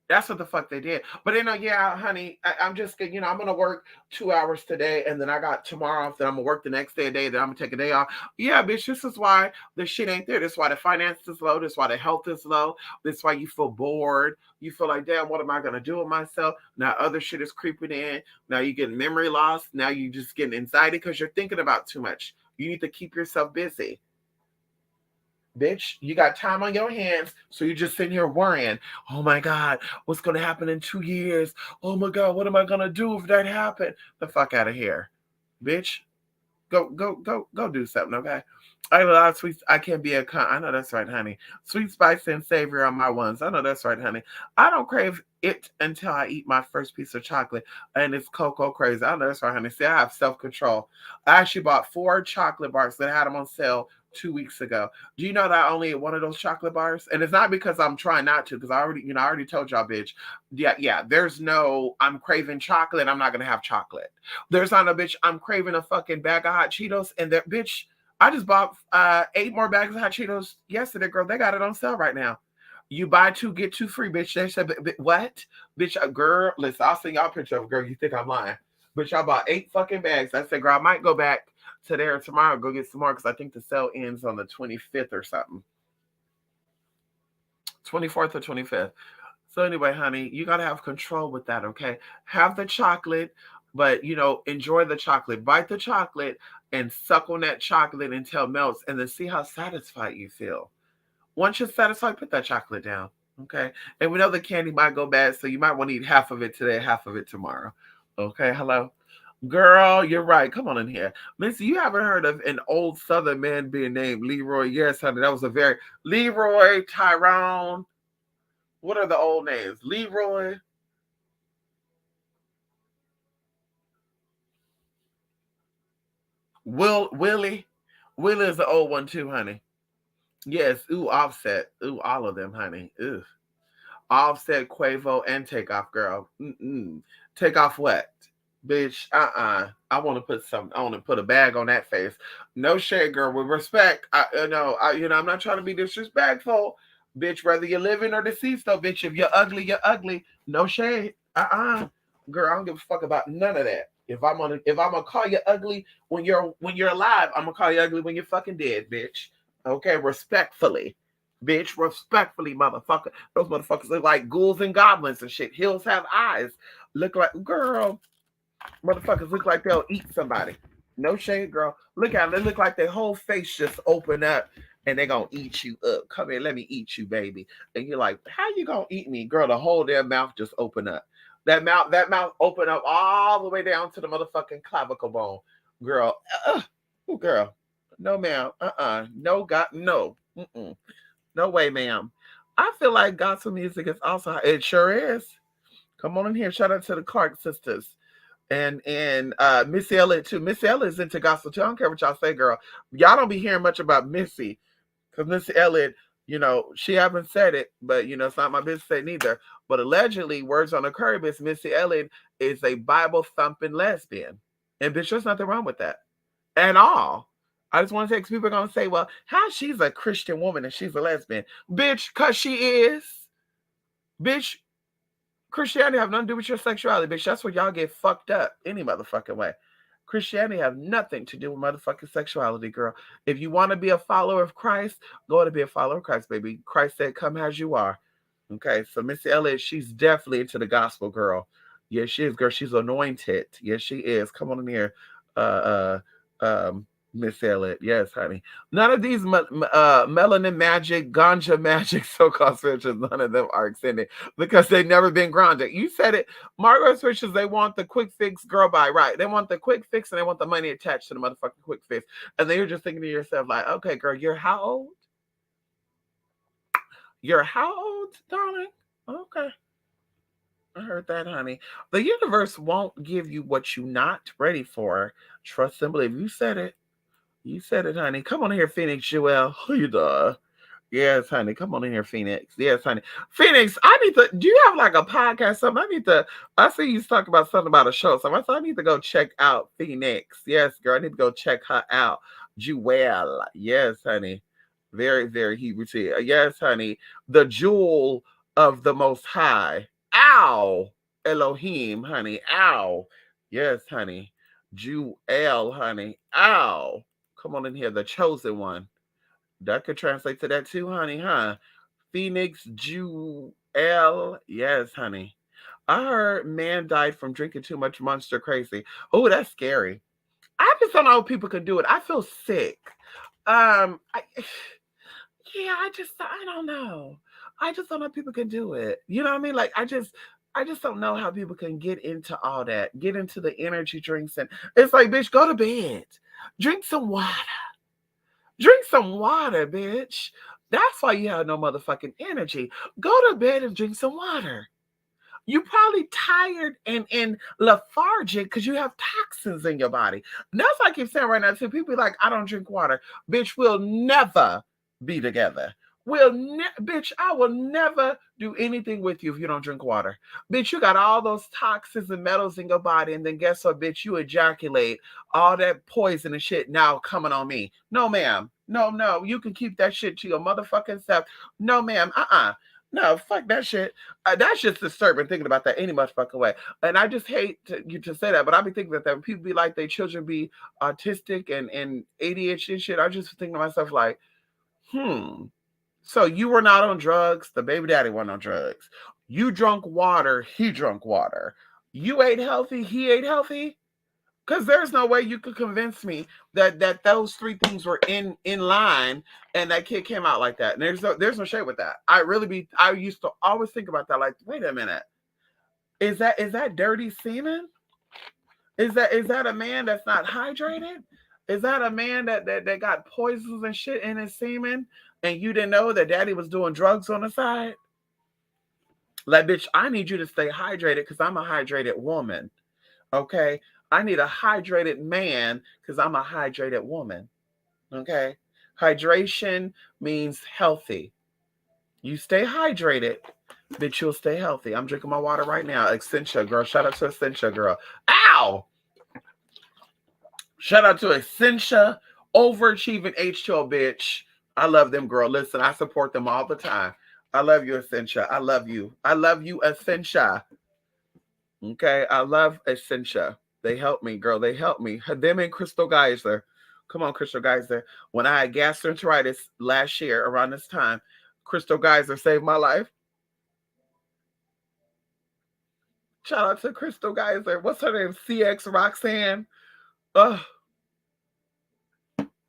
That's what the fuck they did. But they know, yeah, honey, I'm just, I'm going to work 2 hours today and then I got tomorrow off. Then I'm going to work the next day, then I'm going to take a day off. Yeah, bitch, this is why the shit ain't there. This is why the finance is low. This is why the health is low. This is why you feel bored. You feel like, damn, what am I going to do with myself? Now other shit is creeping in. Now you're getting memory loss. Now you just getting anxiety because you're thinking about too much. You need to keep yourself busy. Bitch, you got time on your hands, so you're just sitting here worrying. Oh my God, what's going to happen in 2 years? Oh my God, what am I going to do if that happened? The fuck out of here. Bitch, go do something, okay? I got a lot of sweets. I can't be a con. I know that's right, honey. Sweet, spicy, and savory are my ones. I know that's right, honey. I don't crave it until I eat my first piece of chocolate, and it's cocoa crazy. I know that's right, honey. See, I have self-control. I actually bought 4 chocolate bars that had them on sale 2 weeks ago. Do you know that I only ate one of those chocolate bars? And it's not because I'm trying not to, because I already told y'all, bitch. Yeah. There's no, I'm craving chocolate. I'm not gonna have chocolate. There's not a bitch. I'm craving a fucking bag of hot Cheetos, and that bitch. I just bought 8 more bags of hot Cheetos yesterday, girl. They got it on sale right now. You buy 2, get 2 free, bitch. They said, what? Bitch, girl, listen, I'll send y'all a picture of a girl. You think I'm lying. Bitch, I bought 8 fucking bags. I said, girl, I might go back today or tomorrow, go get some more, because I think the sale ends on the 25th or something. 24th or 25th. So anyway, honey, you got to have control with that, okay? Have the chocolate, but, enjoy the chocolate. Bite the chocolate and suck on that chocolate until it melts, and then see how satisfied you feel. Once you're satisfied, put that chocolate down, okay? And we know the candy might go bad, so you might want to eat half of it today, half of it tomorrow. Okay, hello? Girl, you're right. Come on in here. Missy, you haven't heard of an old Southern man being named Leroy? Yes, honey, that was a very... Leroy, Tyrone. What are the old names? Leroy. Willie. Willie is the old one too, honey. Yes, ooh, Offset. Ooh, all of them, honey. Ooh. Offset, Quavo, and Takeoff, girl. Takeoff what? Bitch, I want to put a bag on that face. No shade, girl. With respect, I'm not trying to be disrespectful. Bitch, whether you're living or deceased, though, bitch, if you're ugly, you're ugly. No shade. Girl, I don't give a fuck about none of that. If I'm gonna call you ugly when you're alive, I'm gonna call you ugly when you're fucking dead, bitch. Okay, respectfully. Bitch, respectfully, motherfucker. Those motherfuckers look like ghouls and goblins and shit. Hills have eyes. Look like, girl, motherfuckers look like they'll eat somebody. No shade, girl. Look at them. They look like their whole face just open up and they gonna eat you up. Come here, let me eat you, baby. And you're like, how you gonna eat me? Girl, the whole damn mouth just open up. That mouth open up all the way down to the motherfucking clavicle bone. Girl, oh girl. No, ma'am. No, God, no. Mm-mm. No way, ma'am. I feel like gospel music is also, it sure is. Come on in here. Shout out to the Clark sisters and Missy Elliott too. Missy Elliott is into gospel too. I don't care what y'all say, girl. Y'all don't be hearing much about Missy because Missy Elliott, she haven't said it, but it's not my business to say neither. But allegedly, words on the curb is Missy Elliott is a Bible thumping lesbian, and bitch, there's nothing wrong with that at all. I just want to say, because people are gonna say, well, how she's a Christian woman and she's a lesbian, bitch, cause she is, bitch. Christianity have nothing to do with your sexuality, bitch. That's where y'all get fucked up any motherfucking way. Christianity have nothing to do with motherfucking sexuality, girl. If you want to be a follower of Christ, go to be a follower of Christ, baby. Christ said, come as you are. Okay, so Missy Elliott, she's definitely into the gospel, girl. Yes, she is, girl. She's anointed. Yes, she is. Come on in here. Miss Elliott. Yes, honey. None of these melanin magic, ganja magic, so-called spirituals, none of them are extended because they've never been grounded. You said it. Margaret switches, they want the quick fix, girl, bye. Right. They want the quick fix and they want the money attached to the motherfucking quick fix. And then you're just thinking to yourself, like, okay, girl, you're how old? You're how old, darling? Okay. I heard that, honey. The universe won't give you what you're not ready for. Trust and believe. You said it. You said it, honey. Come on here, Phoenix Joelle. Who you doing? Yes, honey. Come on in here, Phoenix. Yes, honey. Phoenix, I need to. Do you have like a podcast? Something? I need to. I see you talk about something about a show. So I need to go check out Phoenix. Yes, girl. I need to go check her out. Joelle. Yes, honey. Very, very Hebrew tea. Yes, honey. The jewel of the Most High. Ow. Elohim, honey. Ow. Yes, honey. Jewel, honey. Ow. Come on in here. The chosen one. That could translate to that too, honey, huh? Phoenix Jewel. Yes, honey. I heard man died from drinking too much Monster Crazy. Oh, that's scary. I just don't know how people can do it. I feel sick. I, yeah, I don't know. I just don't know how people can do it. You know what I mean? Like, I just don't know how people can get into all that, get into the energy drinks. And it's like, bitch, go to bed. Drink some water. Drink some water, bitch. That's why you have no motherfucking energy. Go to bed and drink some water. You probably tired and lethargic because you have toxins in your body. And that's what I keep saying right now too. People be like, I don't drink water. Bitch, we'll never be together. Bitch, I will never do anything with you if you don't drink water. Bitch, you got all those toxins and metals in your body, and then guess what, bitch? You ejaculate all that poison and shit now coming on me. No, ma'am. No. You can keep that shit to your motherfucking self. No, ma'am. No, fuck that shit. That's just disturbing thinking about that any motherfucking way. And I just hate you to say that, but I be thinking about that when people be like, their children be autistic and ADHD and shit. I just think to myself like, so you were not on drugs. The baby daddy wasn't on drugs. You drunk water. He drunk water. You ate healthy. He ate healthy. Because there's no way you could convince me that those three things were in line and that kid came out like that. And there's no shade with that. I used to always think about that. Like, wait a minute. Is that dirty semen? Is that a man that's not hydrated? Is that a man that got poisons and shit in his semen and you didn't know that daddy was doing drugs on the side? Like, bitch, I need you to stay hydrated because I'm a hydrated woman. Okay? I need a hydrated man because I'm a hydrated woman. Okay? Hydration means healthy. You stay hydrated, bitch, you'll stay healthy. I'm drinking my water right now. Essentia, girl. Shout out to Essentia, girl. Ow! Shout out to Essentia, overachieving H2O, bitch. I love them, girl. Listen, I support them all the time. I love you, Essentia. I love you. I love you, Essentia. Okay? I love Essentia. They help me, girl. They help me. Them and Crystal Geyser. Come on, Crystal Geyser. When I had gastroenteritis last year around this time, Crystal Geyser saved my life. Shout out to Crystal Geyser. What's her name? CX Roxanne. Oh,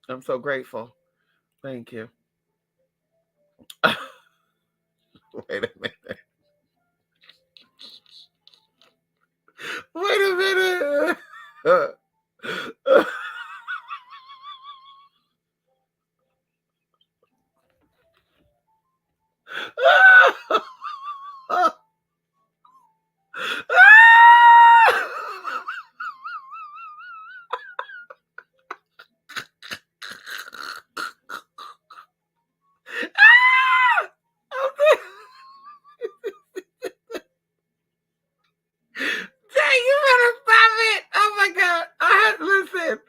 I'm so grateful. Thank you. Wait a minute. Wait a minute. Dang, you better stop it. Oh my God. Listen,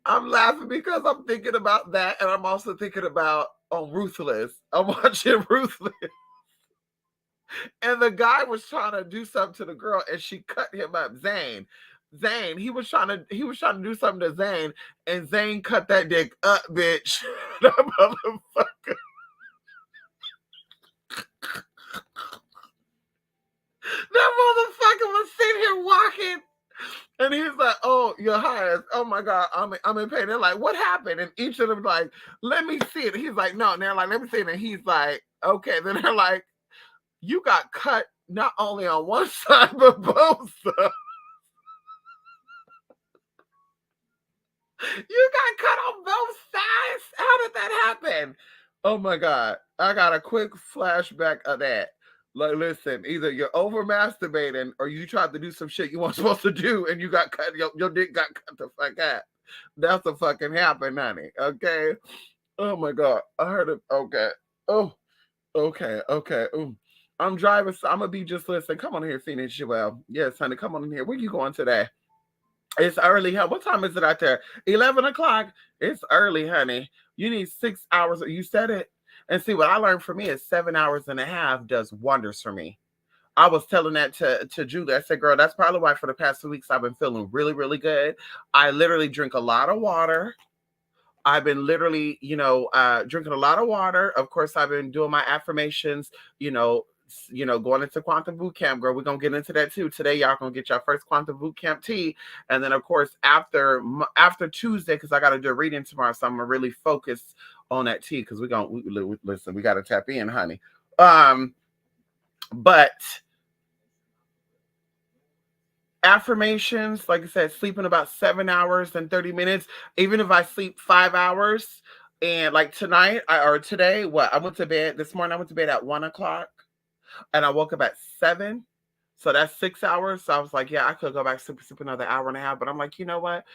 I'm laughing because I'm thinking about that. And I'm also thinking about Ruthless. I'm watching Ruthless. And the guy was trying to do something to the girl and she cut him up. Zane, he was trying to do something to Zane, and Zane cut that dick up, bitch. That motherfucker. That motherfucker was sitting here walking. And he's like, "Oh, your highest. Oh my God, I'm in pain." They're like, "What happened?" And each of them like, "Let me see it." He's like, "No." And they're like, "Let me see it." And he's like, "Okay." Then they're like, "You got cut not only on one side but both sides. You got cut on both sides. How did that happen?" Oh my God, I got a quick flashback of that. Like, listen, either you're over masturbating or you tried to do some shit you weren't supposed to do and you got cut, your dick got cut the fuck out. That's what fucking happened, honey. Okay. Oh my God. I heard it. Okay. Oh, okay. Ooh. I'm driving, so I'm gonna be just listening. Come on here, Phoenix Joelle. Yes, honey, come on in here. Where you going today? It's early, huh? What time is it out there? 11 o'clock. It's early, honey. You need 6 hours. You said it. And see, what I learned from me is 7 hours and a half does wonders for me. I was telling that to Julie. I said, "Girl, that's probably why for the past 2 weeks I've been feeling really, really good. I literally drink a lot of water. I've been literally, drinking a lot of water. Of course, I've been doing my affirmations, going into quantum boot camp, girl. We're gonna get into that too. Today, y'all gonna get your first quantum boot camp tea. And then of course, after Tuesday, because I gotta do a reading tomorrow, so I'm gonna really focus on that tea because listen, we gotta tap in, honey. But affirmations, like I said, sleeping about 7 hours and 30 minutes. Even if I sleep 5 hours, and like tonight or today, I went to bed this morning. I went to bed at 1 o'clock, and I woke up at 7. So that's 6 hours. So I was like, yeah, I could go back sleep another hour and a half. But I'm like, you know what?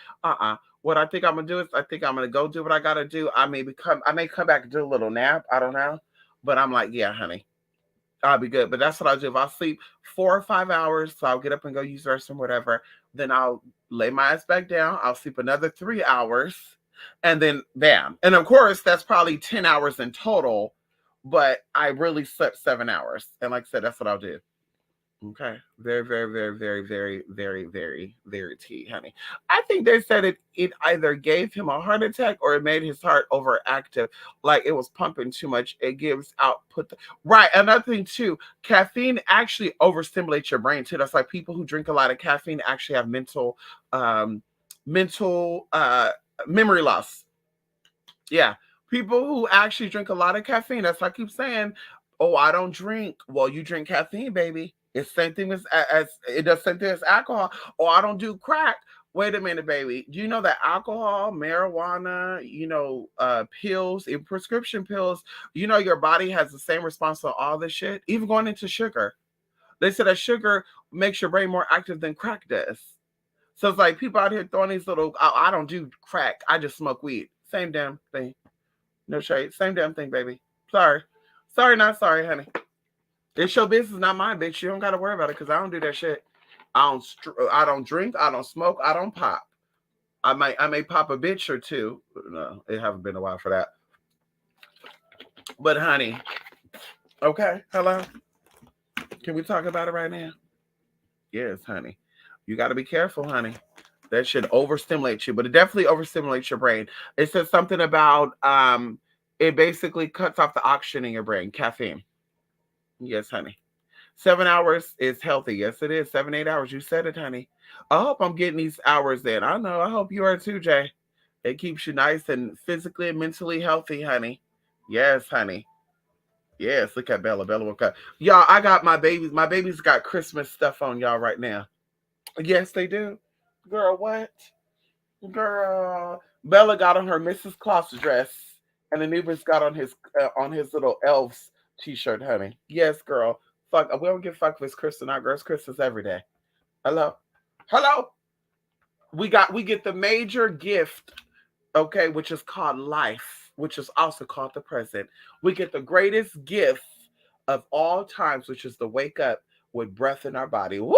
What I think I'm gonna do is I think I'm gonna go do what I gotta do. I may come back and do a little nap. I don't know. But I'm like, yeah, honey. I'll be good. But that's what I'll do. If I sleep 4 or 5 hours, so I'll get up and go use the restroom, whatever, then I'll lay my ass back down. I'll sleep another 3 hours and then bam. And of course, that's probably 10 hours in total, but I really slept 7 hours. And like I said, that's what I'll do. Okay. Very, very, very, very, very, very, very, very tea, honey. I think they said it either gave him a heart attack or it made his heart overactive, like it was pumping too much. It gives output. Right. Another thing too, caffeine actually overstimulates your brain too. That's like people who drink a lot of caffeine actually have mental memory loss. Yeah. People who actually drink a lot of caffeine, that's why I keep saying, "Oh, I don't drink." Well, you drink caffeine, baby. It's same thing as it does same thing as alcohol. "Oh, I don't do crack." Wait a minute, baby. Do you know that alcohol, marijuana, pills, and prescription pills, your body has the same response to all this shit, even going into sugar. They said that sugar makes your brain more active than crack does. So it's like people out here throwing these little, I don't do crack. I just smoke weed. Same damn thing. No shade. Same damn thing, baby. Sorry. Sorry, not sorry, honey. It's your business, not mine, bitch. You don't got to worry about it because I don't do that shit. I don't drink. I don't smoke. I don't pop. I may pop a bitch or two. No, it haven't been a while for that. But honey, okay, hello. Can we talk about it right now? Yes, honey. You got to be careful, honey. That should overstimulate you, but it definitely overstimulates your brain. It says something about It basically cuts off the oxygen in your brain. Caffeine. Yes, honey. 7 hours is healthy. Yes, it is. 7, 8 hours. You said it, honey. I hope I'm getting these hours in. I know. I hope you are too, Jay. It keeps you nice and physically and mentally healthy, honey. Yes, honey. Yes, look at Bella. Bella woke up. Y'all, I got my babies. My babies got Christmas stuff on y'all right now. Yes, they do. Girl, what? Girl. Bella got on her Mrs. Claus dress, and Anubis got on his little elves t-shirt, honey. Yes, girl. Fuck, we don't give fuck if it's Christmas or not, girl. It's Christmas every day. Hello, hello. We get the major gift, okay, which is called life, which is also called the present. We get the greatest gift of all times, which is to wake up with breath in our body. Woo!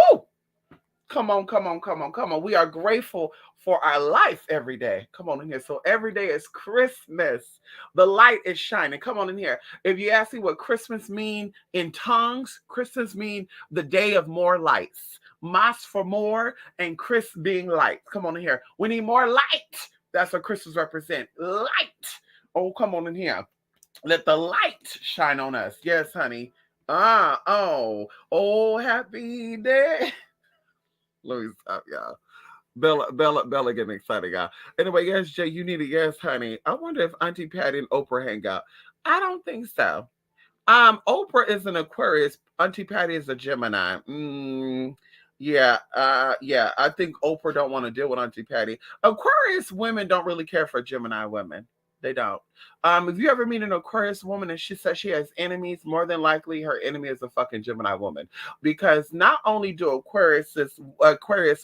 Come on, come on, come on, come on. We are grateful for our life every day. Come on in here. So every day is Christmas. The light is shining. Come on in here. If you ask me what Christmas mean in tongues, Christmas mean the day of more lights. Mas for more and Chris being light. Come on in here. We need more light. That's what Christmas represent. Light. Oh, come on in here. Let the light shine on us. Yes, honey. Oh, happy day. Let me stop, y'all. Bella getting excited, y'all. Anyway, yes, Jay, you need a yes, honey. I wonder if Auntie Patty and Oprah hang out. I don't think so. Oprah is an Aquarius. Auntie Patty is a Gemini. Yeah. I think Oprah don't want to deal with Auntie Patty. Aquarius women don't really care for Gemini women. They don't. If you ever meet an Aquarius woman and she says she has enemies, more than likely her enemy is a fucking Gemini woman. Because not only do Aquarius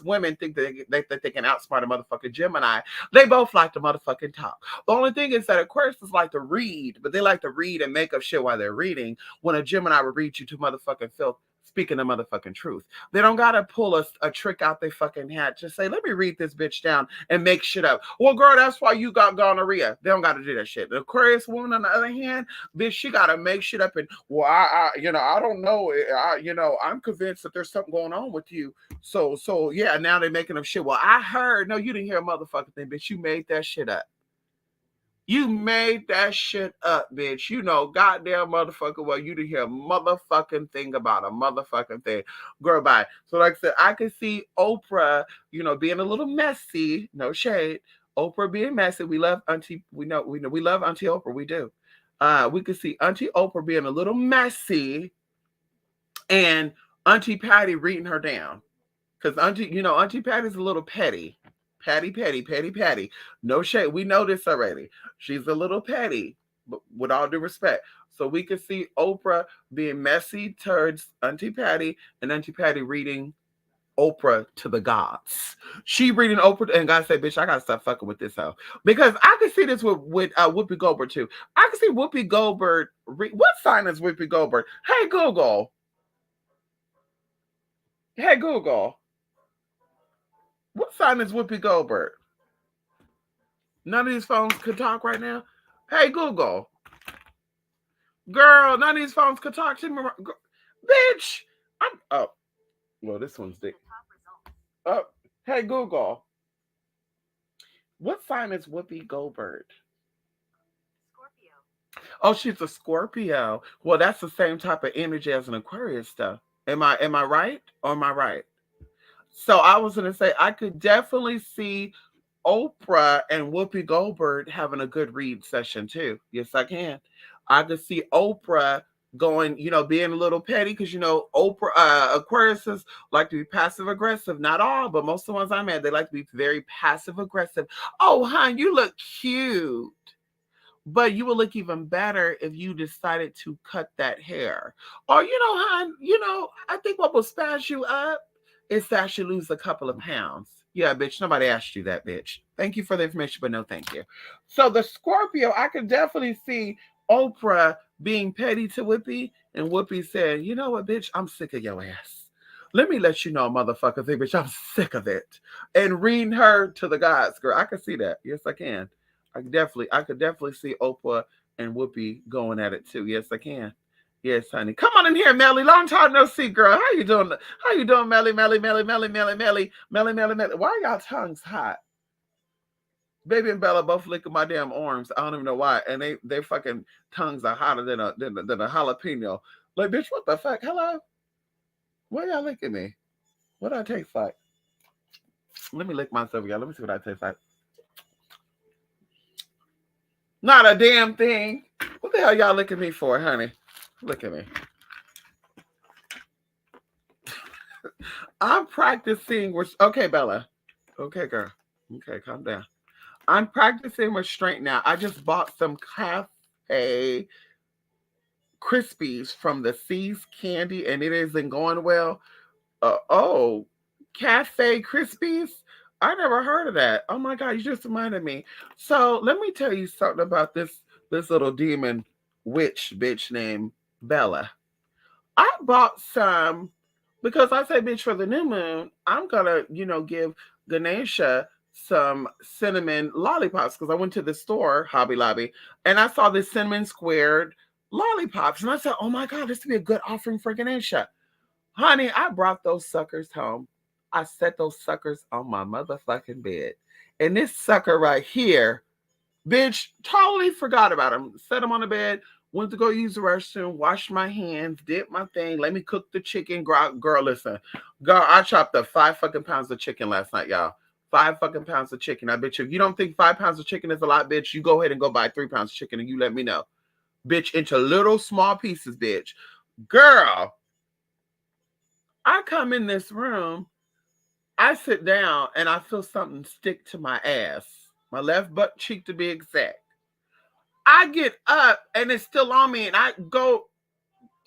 women think that they can outsmart a motherfucking Gemini, they both like to motherfucking talk. The only thing is that Aquarius like to read, but they like to read and make up shit while they're reading. When a Gemini would read you to motherfucking filth, speaking the motherfucking truth. They don't gotta pull a trick out their fucking hat. Just say, let me read this bitch down and make shit up. Well, girl, that's why you got gonorrhea. They don't gotta do that shit. The Aquarius woman, on the other hand, bitch, she gotta make shit up and, well, I don't know. I'm convinced that there's something going on with you. So yeah, now they're making up shit. Well, I heard. No, you didn't hear a motherfucking thing, bitch. You made that shit up. You made that shit up, bitch. You know, goddamn motherfucker. Well, you didn't hear a motherfucking thing about a motherfucking thing. Girl, bye. So, like I said, I could see Oprah, being a little messy. No shade. Oprah being messy. We love Auntie. We love Auntie Oprah. We do. We could see Auntie Oprah being a little messy, and Auntie Patty reading her down. Because Auntie Patty's a little petty. Patty. No shade. We know this already. She's a little petty, but with all due respect. So we could see Oprah being messy towards Auntie Patty and Auntie Patty reading Oprah to the gods. She reading Oprah and God said, bitch, I gotta stop fucking with this hoe. Because I can see this with Whoopi Goldberg too. I can see Whoopi Goldberg. What sign is Whoopi Goldberg? Hey Google. Hey Google. What sign is Whoopi Goldberg? None of these phones could talk right now. Hey Google, girl, none of these phones could talk to me. Bitch, I'm up. Well, this one's dick. Up. Hey Google, what sign is Whoopi Goldberg? Oh, she's a Scorpio. Well, that's the same type of energy as an Aquarius stuff. Am I right or am I right? So I was gonna say I could definitely see Oprah and Whoopi Goldberg having a good read session too. Yes, I can. I could see Oprah going, being a little petty because Oprah Aquariuses like to be passive aggressive. Not all, but most of the ones I met, they like to be very passive aggressive. Oh, hon, you look cute. But you will look even better if you decided to cut that hair. Or, hon, I think what will spaz you up is to actually lose a couple of pounds. Yeah, bitch, nobody asked you that, bitch. Thank you for the information, but no thank you. So the Scorpio, I could definitely see Oprah being petty to Whoopi, and Whoopi said, you know what, bitch, I'm sick of your ass. Let me let you know, motherfucker, bitch, I'm sick of it. And reading her to the gods, girl. I can see that. Yes, I can. I could definitely see Oprah and Whoopi going at it too. Yes, I can. Yes, honey. Come on in here, Melly. Long time no see, girl. How you doing? How you doing, Melly? Melly. Why are y'all tongues hot? Baby and Bella both licking my damn arms. I don't even know why. And they fucking tongues are hotter than a jalapeno. Like, bitch, what the fuck? Hello? Why y'all licking me? What do I taste like? Let me lick myself again. Let me see what I taste like. Not a damn thing. What the hell y'all licking me for, honey? Look at me. I'm practicing with okay, Bella. Okay, girl. Okay, calm down. I'm practicing restraint now. I just bought some cafe Krispies from the Seas Candy, and it isn't going well. Oh, Cafe Krispies? I never heard of that. Oh my god, you just reminded me. So let me tell you something about this little demon witch bitch named Bella. I bought some because I say bitch for the new moon. I'm gonna, give Ganesha some cinnamon lollipops because I went to the store, Hobby Lobby, and I saw this cinnamon squared lollipops. And I said, oh my God, this would be a good offering for Ganesha. Honey, I brought those suckers home. I set those suckers on my motherfucking bed. And this sucker right here, bitch, totally forgot about him. Set him on the bed, went to go use the restroom, washed my hands, did my thing. Let me cook the chicken. Girl, listen. Girl, I chopped up 5 fucking pounds of chicken last night, y'all. 5 fucking pounds of chicken. I bet you if you don't think 5 pounds of chicken is a lot, bitch, you go ahead and go buy 3 pounds of chicken and you let me know. Bitch, into little small pieces, bitch. Girl, I come in this room, I sit down, and I feel something stick to my ass. My left butt cheek to be exact. I get up and it's still on me, and I go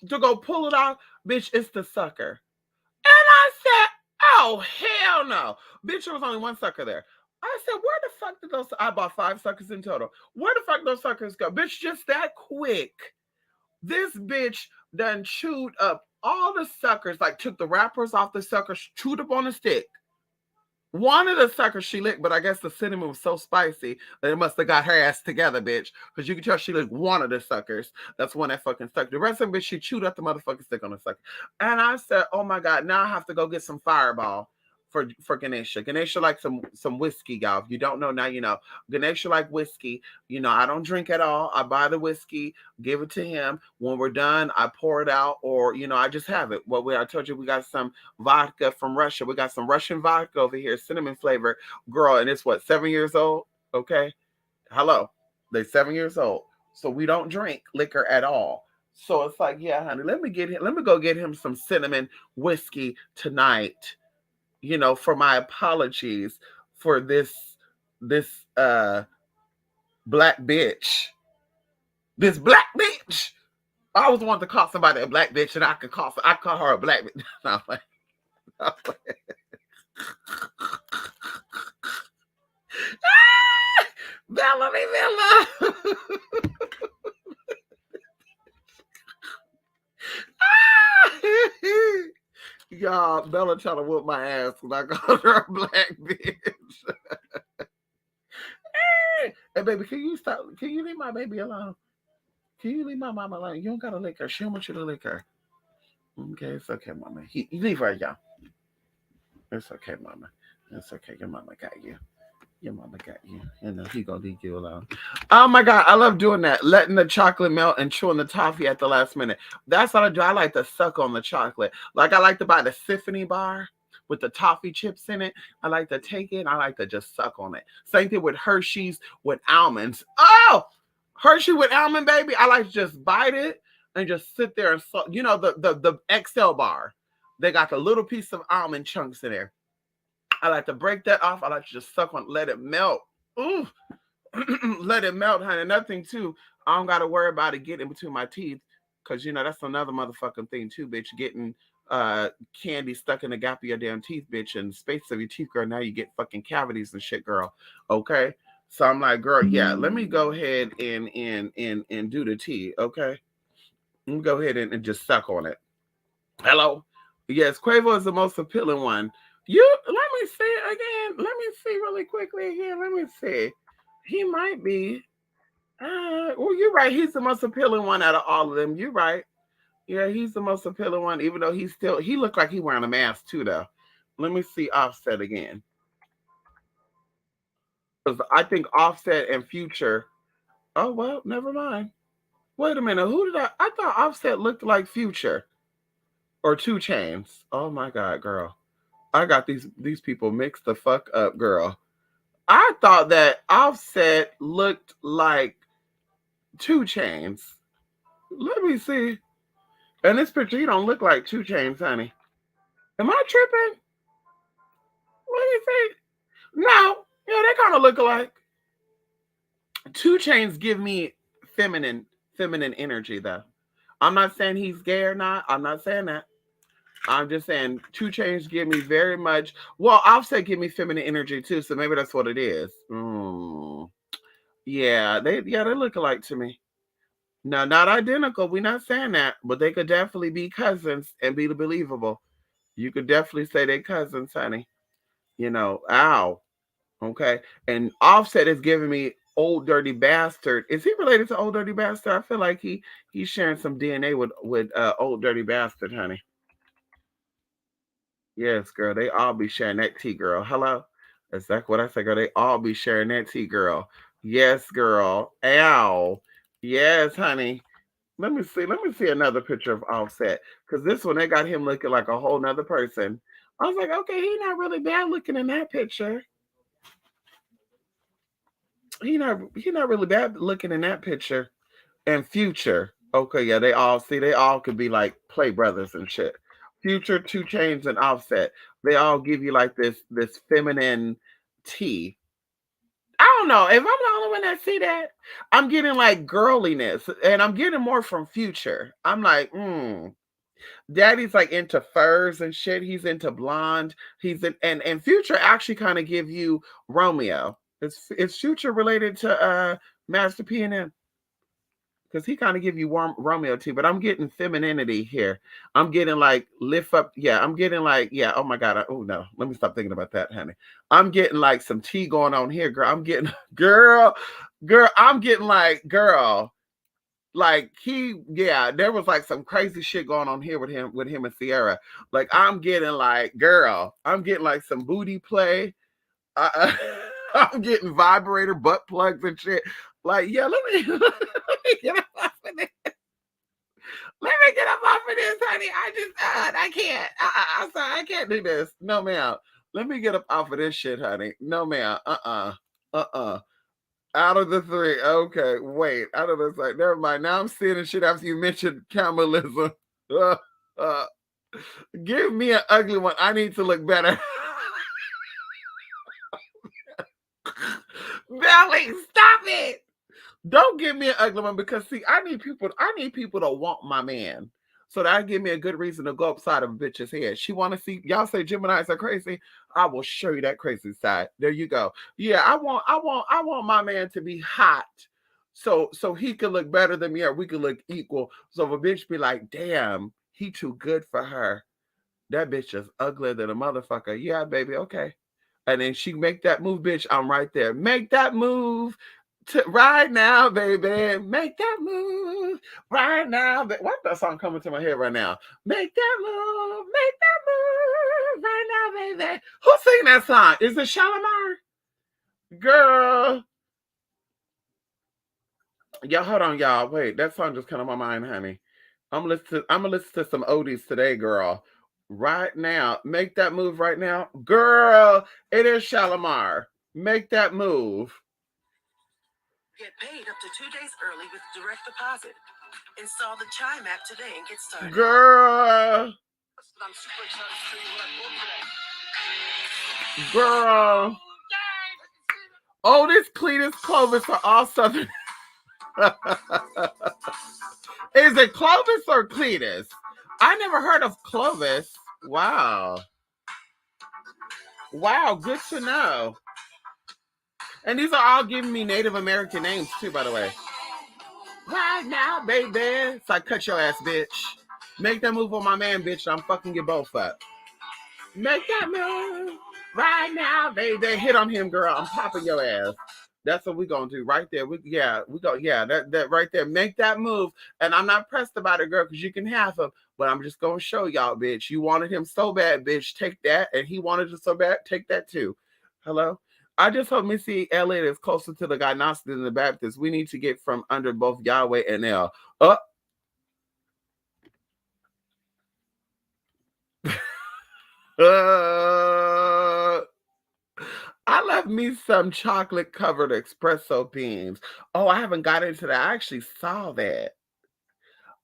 to go pull it off. Bitch, it's the sucker. And I said, oh, hell no. Bitch, there was only one sucker there. I said, where the fuck did those, I bought 5 suckers in total. Where the fuck those suckers go? Bitch, just that quick. This bitch done chewed up all the suckers, like took the wrappers off the suckers, chewed up on a stick. One of the suckers she licked, but I guess the cinnamon was so spicy that it must have got her ass together, bitch. Because you can tell she licked one of the suckers. That's one that fucking stuck. The rest of it, she chewed up the motherfucking stick on the sucker. And I said, oh my God, now I have to go get some Fireball for Ganesha. Ganesha like some whiskey, y'all. If you don't know, now you know. Ganesha like whiskey. I don't drink at all. I buy the whiskey, give it to him. When we're done, I pour it out, or I just have it. I told you we got some vodka from Russia. We got some Russian vodka over here, cinnamon flavor, girl, and it's what, 7 years old? Okay, hello, they're 7 years old, so we don't drink liquor at all. So it's like, yeah, honey, let me go get him some cinnamon whiskey tonight, for my apologies for this black bitch. This black bitch. I always wanted to call somebody a black bitch, and I call her a black bitch. No, like, no, like. Bella, Bella. Y'all, Bella trying to whoop my ass because I called her a black bitch. Hey, baby, can you stop? Can you leave my baby alone? Can you leave my mama alone? You don't gotta lick her. She don't want you to lick her. Okay, it's okay, mama. Leave her, y'all. It's okay, mama. It's okay. Your mama got you. Your mama got you. He gonna leave you alone. Oh my God, I love doing that. Letting the chocolate melt and chewing the toffee at the last minute. That's what I do. I like to suck on the chocolate. Like I like to buy the Symphony bar with the toffee chips in it. I like to take it. I like to just suck on it. Same thing with Hershey's with almonds. Oh, Hershey with almond, baby. I like to just bite it and just sit there and suck. The XL bar. They got the little piece of almond chunks in there. I like to break that off. I like to just suck on, let it melt. Ooh, let it melt, honey. Nothing too. I don't got to worry about it getting between my teeth, because that's another motherfucking thing too, bitch. Getting candy stuck in the gap of your damn teeth, bitch, and the space of your teeth, girl. Now you get fucking cavities and shit, girl. Okay, so I'm like, girl, yeah. Let me go ahead and do the tea. Okay, let me go ahead and just suck on it. Hello. Yes, Quavo is the most appealing one. Let me see again. Let me see really quickly again. Let me see. He might be. Well, you're right. He's the most appealing one out of all of them. You're right. Yeah, he's the most appealing one, even though he looked like he wearing a mask too, though. Let me see Offset again. Because I think Offset and Future. Oh well, never mind. Wait a minute. Who did I thought Offset looked like Future or Two Chains. Oh my god, girl. I got these people mixed the fuck up, girl. I thought that Offset looked like Two Chains. Let me see. In this picture, he don't look like Two Chains, honey. Am I tripping? Let me see. No, yeah, they kind of look alike. Two Chains give me feminine energy, though. I'm not saying he's gay or not. I'm not saying that. I'm just saying Two Chains give me very much. Well, Offset give me feminine energy too, so maybe that's what it is. Yeah, they look alike to me. No, not identical. We're not saying that, but they could definitely be cousins and be believable. You could definitely say they cousins, honey. Ow. Okay. And Offset is giving me Old Dirty Bastard. Is he related to Old Dirty Bastard? I feel like he's sharing some DNA with Old Dirty Bastard, honey. Yes, girl. They all be sharing that tea, girl. Hello. That's exactly what I say, girl. They all be sharing that tea, girl. Yes, girl. Ow. Yes, honey. Let me see. Let me see another picture of Offset. Because this one, they got him looking like a whole nother person. I was like, okay, he's not really bad looking in that picture. He not really bad looking in that picture. And Future. Okay, yeah, they all could be like play brothers and shit. Future, Two Chains, and Offset. They all give you like this feminine tea. I don't know if I'm the only one that see that. I'm getting like girliness, and I'm getting more from Future. I'm like, Daddy's like into furs and shit. He's into blonde. He's in, and Future actually kind of give you Romeo. Is Future related to Master P and M? Because he kind of give you warm Romeo too, but I'm getting femininity here. I'm getting like lift up. Yeah, I'm getting like, yeah. Oh my god. Oh no. Let me stop thinking about that, honey. I'm getting like some tea going on here, girl. I'm getting girl. I'm getting like girl. Like yeah. There was like some crazy shit going on here with him and Sierra. Like I'm getting like girl. I'm getting like some booty play. I'm getting vibrator butt plugs and shit. Like, yeah, let me get up off of this. Let me get up off of this, honey. I can't. I'm sorry, I can't do this. No, ma'am. Let me get up off of this shit, honey. No, ma'am. Uh-uh. Out of the three. Okay, wait. Out of the like, never mind. Now I'm seeing the shit after you mentioned cannibalism. Give me an ugly one. I need to look better. Belly, stop it. Don't give me an ugly one because see, I need people to want my man. So that give me a good reason to go upside of a bitch's head. She wanna see y'all say Geminis are crazy. I will show you that crazy side. There you go. Yeah, I want my man to be hot. So he could look better than me or we could look equal. So if a bitch be like, damn, he too good for her. That bitch is uglier than a motherfucker. Yeah, baby, okay. And then she make that move, bitch. I'm right there. Make that move right now, baby. Make that move right now. What's that song coming to my head right now? Make that move. Make that move right now, baby. Who's singing that song? Is it Shalimar? Girl. Y'all, hold on, y'all. Wait, that song just came to my mind, honey. I'm gonna listen to some oldies today, girl. Right now. Make that move right now. Girl, it is Shalimar. Make that move. Get paid up to 2 days early with direct deposit. Install the Chime app today and get started. Girl. I'm super excited to show you what I today. Girl. Oh, this Cletus Clovis are all Southern. Is it Clovis or Cletus? I never heard of Clovis. Wow. Wow, good to know. And these are all giving me Native American names too, by the way. Right now, baby. So I cut your ass, bitch. Make that move on my man, bitch. I'm fucking you both up. Make that move right now, baby. Hit on him, girl. I'm popping your ass. That's what we're gonna do right there. That right there. Make that move. And I'm not pressed about it, girl, because you can have him. But I'm just gonna show y'all, bitch. You wanted him so bad, bitch. Take that. And he wanted it so bad, take that too. Hello? I just hope Missy Elliott is closer to the Gnostic than the Baptist. We need to get from under both Yahweh and El. Uh, uh, I love me some chocolate covered espresso beans. Oh, I haven't got into that. I actually saw that.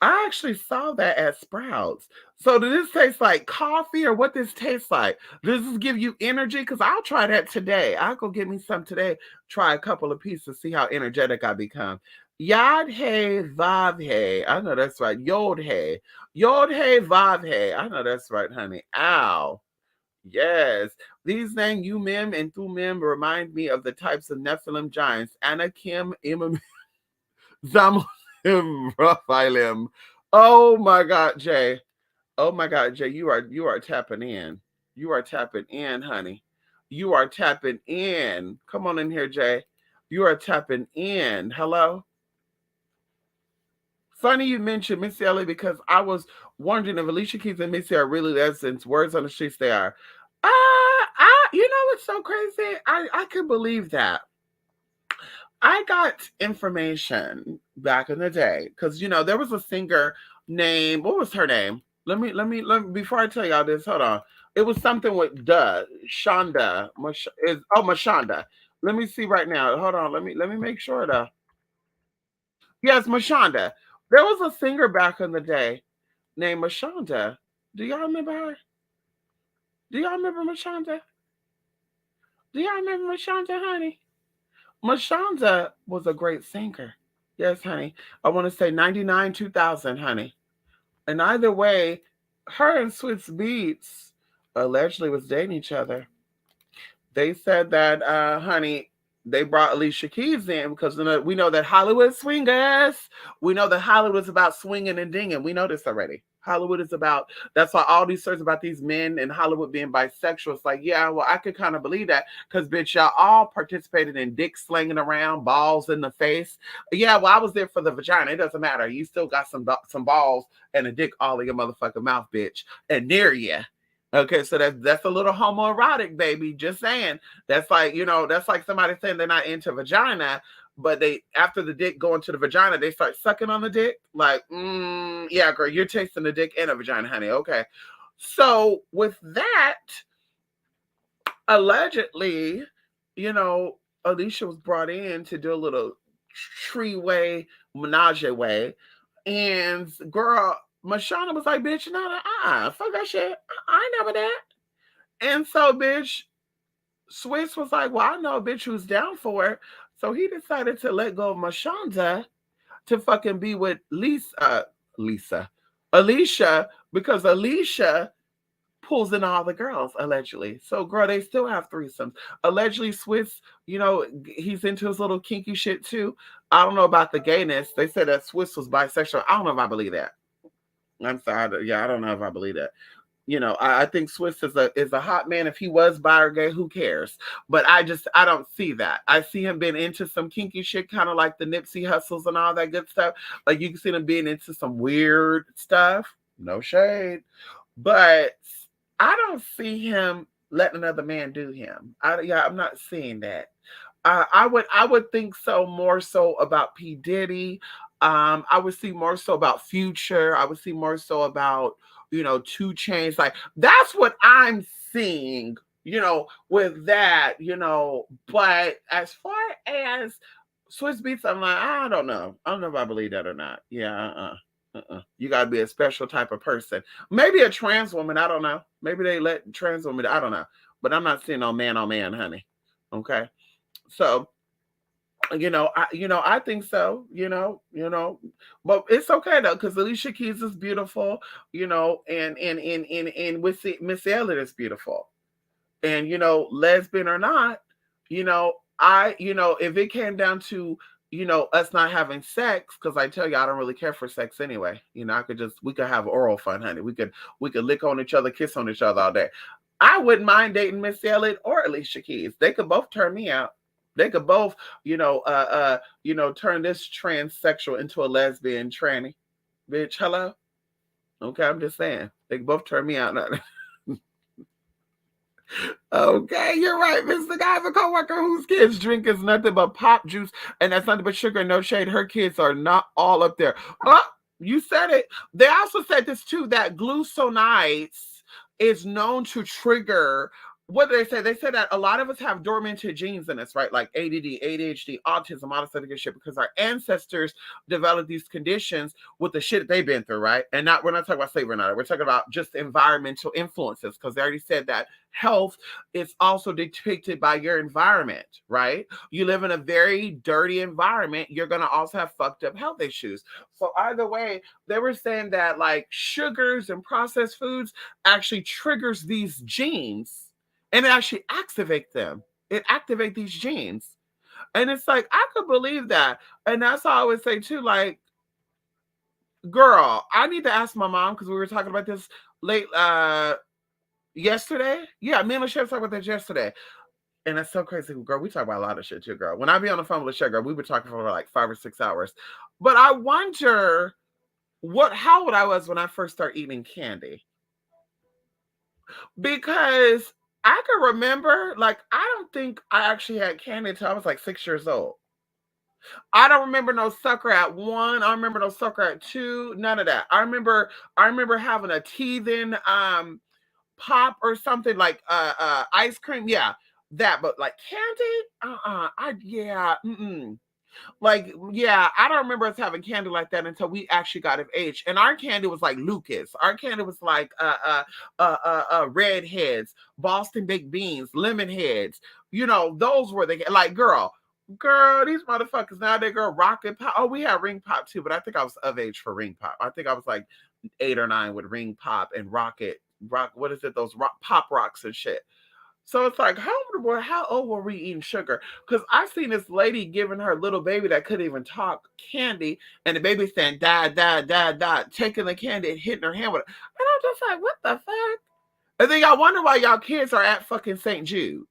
I actually saw that at Sprouts. So does this taste like coffee or what this tastes like? Does this give you energy? Because I'll try that today. I'll go get me some today. Try a couple of pieces, see how energetic I become. Yod Hey Vav Hey. I know that's right. Yod Hey. Yod Hey Vav Hey. I know that's right, honey. Ow. Yes. These names Umim and Thummim remind me of the types of Nephilim giants. Anakim, Imam, Zamolim, Raphaelim. Oh my God, Jay. Oh my God, Jay, you are tapping in. You are tapping in, honey. You are tapping in. Come on in here, Jay. You are tapping in. Hello. Funny you mentioned Missy Elliott because I was wondering if Alicia Keys and Missy are really lesbians. Words on the streets they are. You know what's so crazy? I could believe that. I got information back in the day because there was a singer named what was her name? Let me before I tell y'all this, hold on. It was something with Shonda. Mashonda. Let me see right now. Hold on. Let me make sure though. Yes, Mashonda. There was a singer back in the day named Mashonda. Do y'all remember her? Do y'all remember Mashonda? Do y'all remember Mashonda, honey? Mashonda was a great singer. Yes, honey. I want to say 99, 2000, honey. And either way, her and Swiss Beats allegedly was dating each other. They said that, honey, they brought Alicia Keys in because we know that Hollywood swingers. We know that Hollywood's about swinging and dinging. We know this already. Hollywood is about, that's why all these stories about these men in Hollywood being bisexual. It's like, yeah, well, I could kind of believe that because, bitch, y'all all participated in dick slinging around, balls in the face. Yeah, well, I was there for the vagina. It doesn't matter. You still got some balls and a dick all in your motherfucking mouth, bitch, and near you. Okay, so that's a little homoerotic, baby. Just saying. That's like, that's like somebody saying they're not into vagina, but they after the dick going to the vagina, they start sucking on the dick. Like, yeah, girl, you're tasting the dick and a vagina, honey. Okay. So with that, allegedly, you know, Alicia was brought in to do a little tree way, menage way. And girl, Mashana was like, bitch, no, fuck that shit. I ain't never that. And so, bitch, Swiss was like, well, I know a bitch who's down for it. So he decided to let go of Mashonda to fucking be with Alicia, because Alicia pulls in all the girls, allegedly. So, girl, they still have threesomes. Allegedly, Swiss, he's into his little kinky shit too. I don't know about the gayness. They said that Swiss was bisexual. I don't know if I believe that. I'm sorry. Yeah, I don't know if I believe that. I think Swiss is a hot man. If he was bi or gay, who cares? But I don't see that. I see him being into some kinky shit, kind of like the Nipsey Hustles and all that good stuff. Like you can see him being into some weird stuff. No shade, but I don't see him letting another man do him. I'm not seeing that. I would think so more so about P Diddy. I would see more so about Future. I would see more so about 2 Chainz. Like that's what I'm seeing. With that. But as far as Swiss Beats, I'm like I don't know. I don't know if I believe that or not. Yeah. You gotta be a special type of person. Maybe a trans woman. I don't know. Maybe they let trans women. I don't know. But I'm not seeing no man on man, honey. Okay. So I think so, but it's okay though, because Alicia Keys is beautiful, and with Miss Elliott is beautiful. And lesbian or not, if it came down to us not having sex, because I tell you I don't really care for sex anyway. We could have oral fun, honey. We could lick on each other, kiss on each other all day. I wouldn't mind dating Miss Elliott or Alicia Keys. They could both turn me out. They could both, turn this transsexual into a lesbian tranny. Bitch, hello? Okay, I'm just saying. They could both turn me out. Okay, you're right, Mr. Guy. I have a coworker whose kids drink is nothing but pop juice, and that's nothing but sugar and no shade. Her kids are not all up there. Oh, you said it. They also said this too, that gluconides is known to trigger. What did they say? They said that a lot of us have dormanted genes in us, right? Like ADD, ADHD, autism, all this other good shit, because our ancestors developed these conditions with the shit that they've been through, right? And not we're not talking about slavery, not we're talking about just environmental influences, because they already said that health is also depicted by your environment, right? You live in a very dirty environment, you're going to also have fucked up health issues. So either way, they were saying that like sugars and processed foods actually triggers these genes, and it actually activates them. It activates these genes. And it's like, I could believe that. And that's how I would say too, like, girl, I need to ask my mom, because we were talking about this late yesterday. Yeah, me and Lachelle talked about this yesterday. And that's so crazy, girl. We talk about a lot of shit too, girl. When I be on the phone with Lachelle, girl, we were talking for like 5 or 6 hours. But I wonder how old I was when I first started eating candy. Because I can remember, like, I don't think I actually had candy until I was like 6 years old. I don't remember no sucker at 1. I don't remember no sucker at 2. None of that. I remember having a teething pop or something, like ice cream. Yeah, that. But like candy, I yeah, like yeah, I don't remember us having candy like that until we actually got of age. And our candy was like Lucas. Our candy was like red heads, Boston baked beans, lemon heads. You know, those were the like girl, these motherfuckers nowadays, girl, rocket pop. Oh, we had ring pop too, but I think I was of age for ring pop. I think I was like 8 or 9 with ring pop and rock. What is it? Those pop rocks and shit. So it's like, how old were we eating sugar? Because I seen this lady giving her little baby that couldn't even talk candy, and the baby saying, "Dad, dad, dad, dad," taking the candy and hitting her hand with it. And I'm just like, what the fuck? And then y'all wonder why y'all kids are at fucking St. Jude.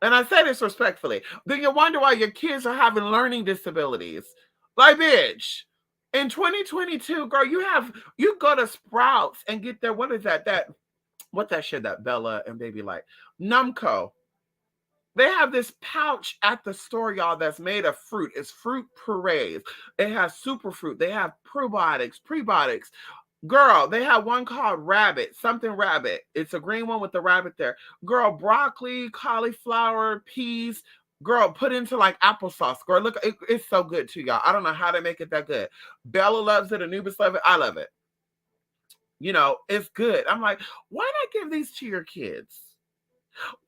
And I say this respectfully. Then you wonder why your kids are having learning disabilities. Like, bitch, in 2022, girl, you go to Sprouts and get their, what is that shit that Bella and Baby like? Numco. They have this pouch at the store, y'all, that's made of fruit. It's fruit purees. It has superfruit. They have probiotics, prebiotics. Girl, they have one called Rabbit, something Rabbit. It's a green one with the rabbit there. Girl, broccoli, cauliflower, peas. Girl, put into like applesauce. Girl, look, it's so good too, y'all. I don't know how they make it that good. Bella loves it. Anubis loves it. I love it. You know, it's good. I'm like, why not give these to your kids?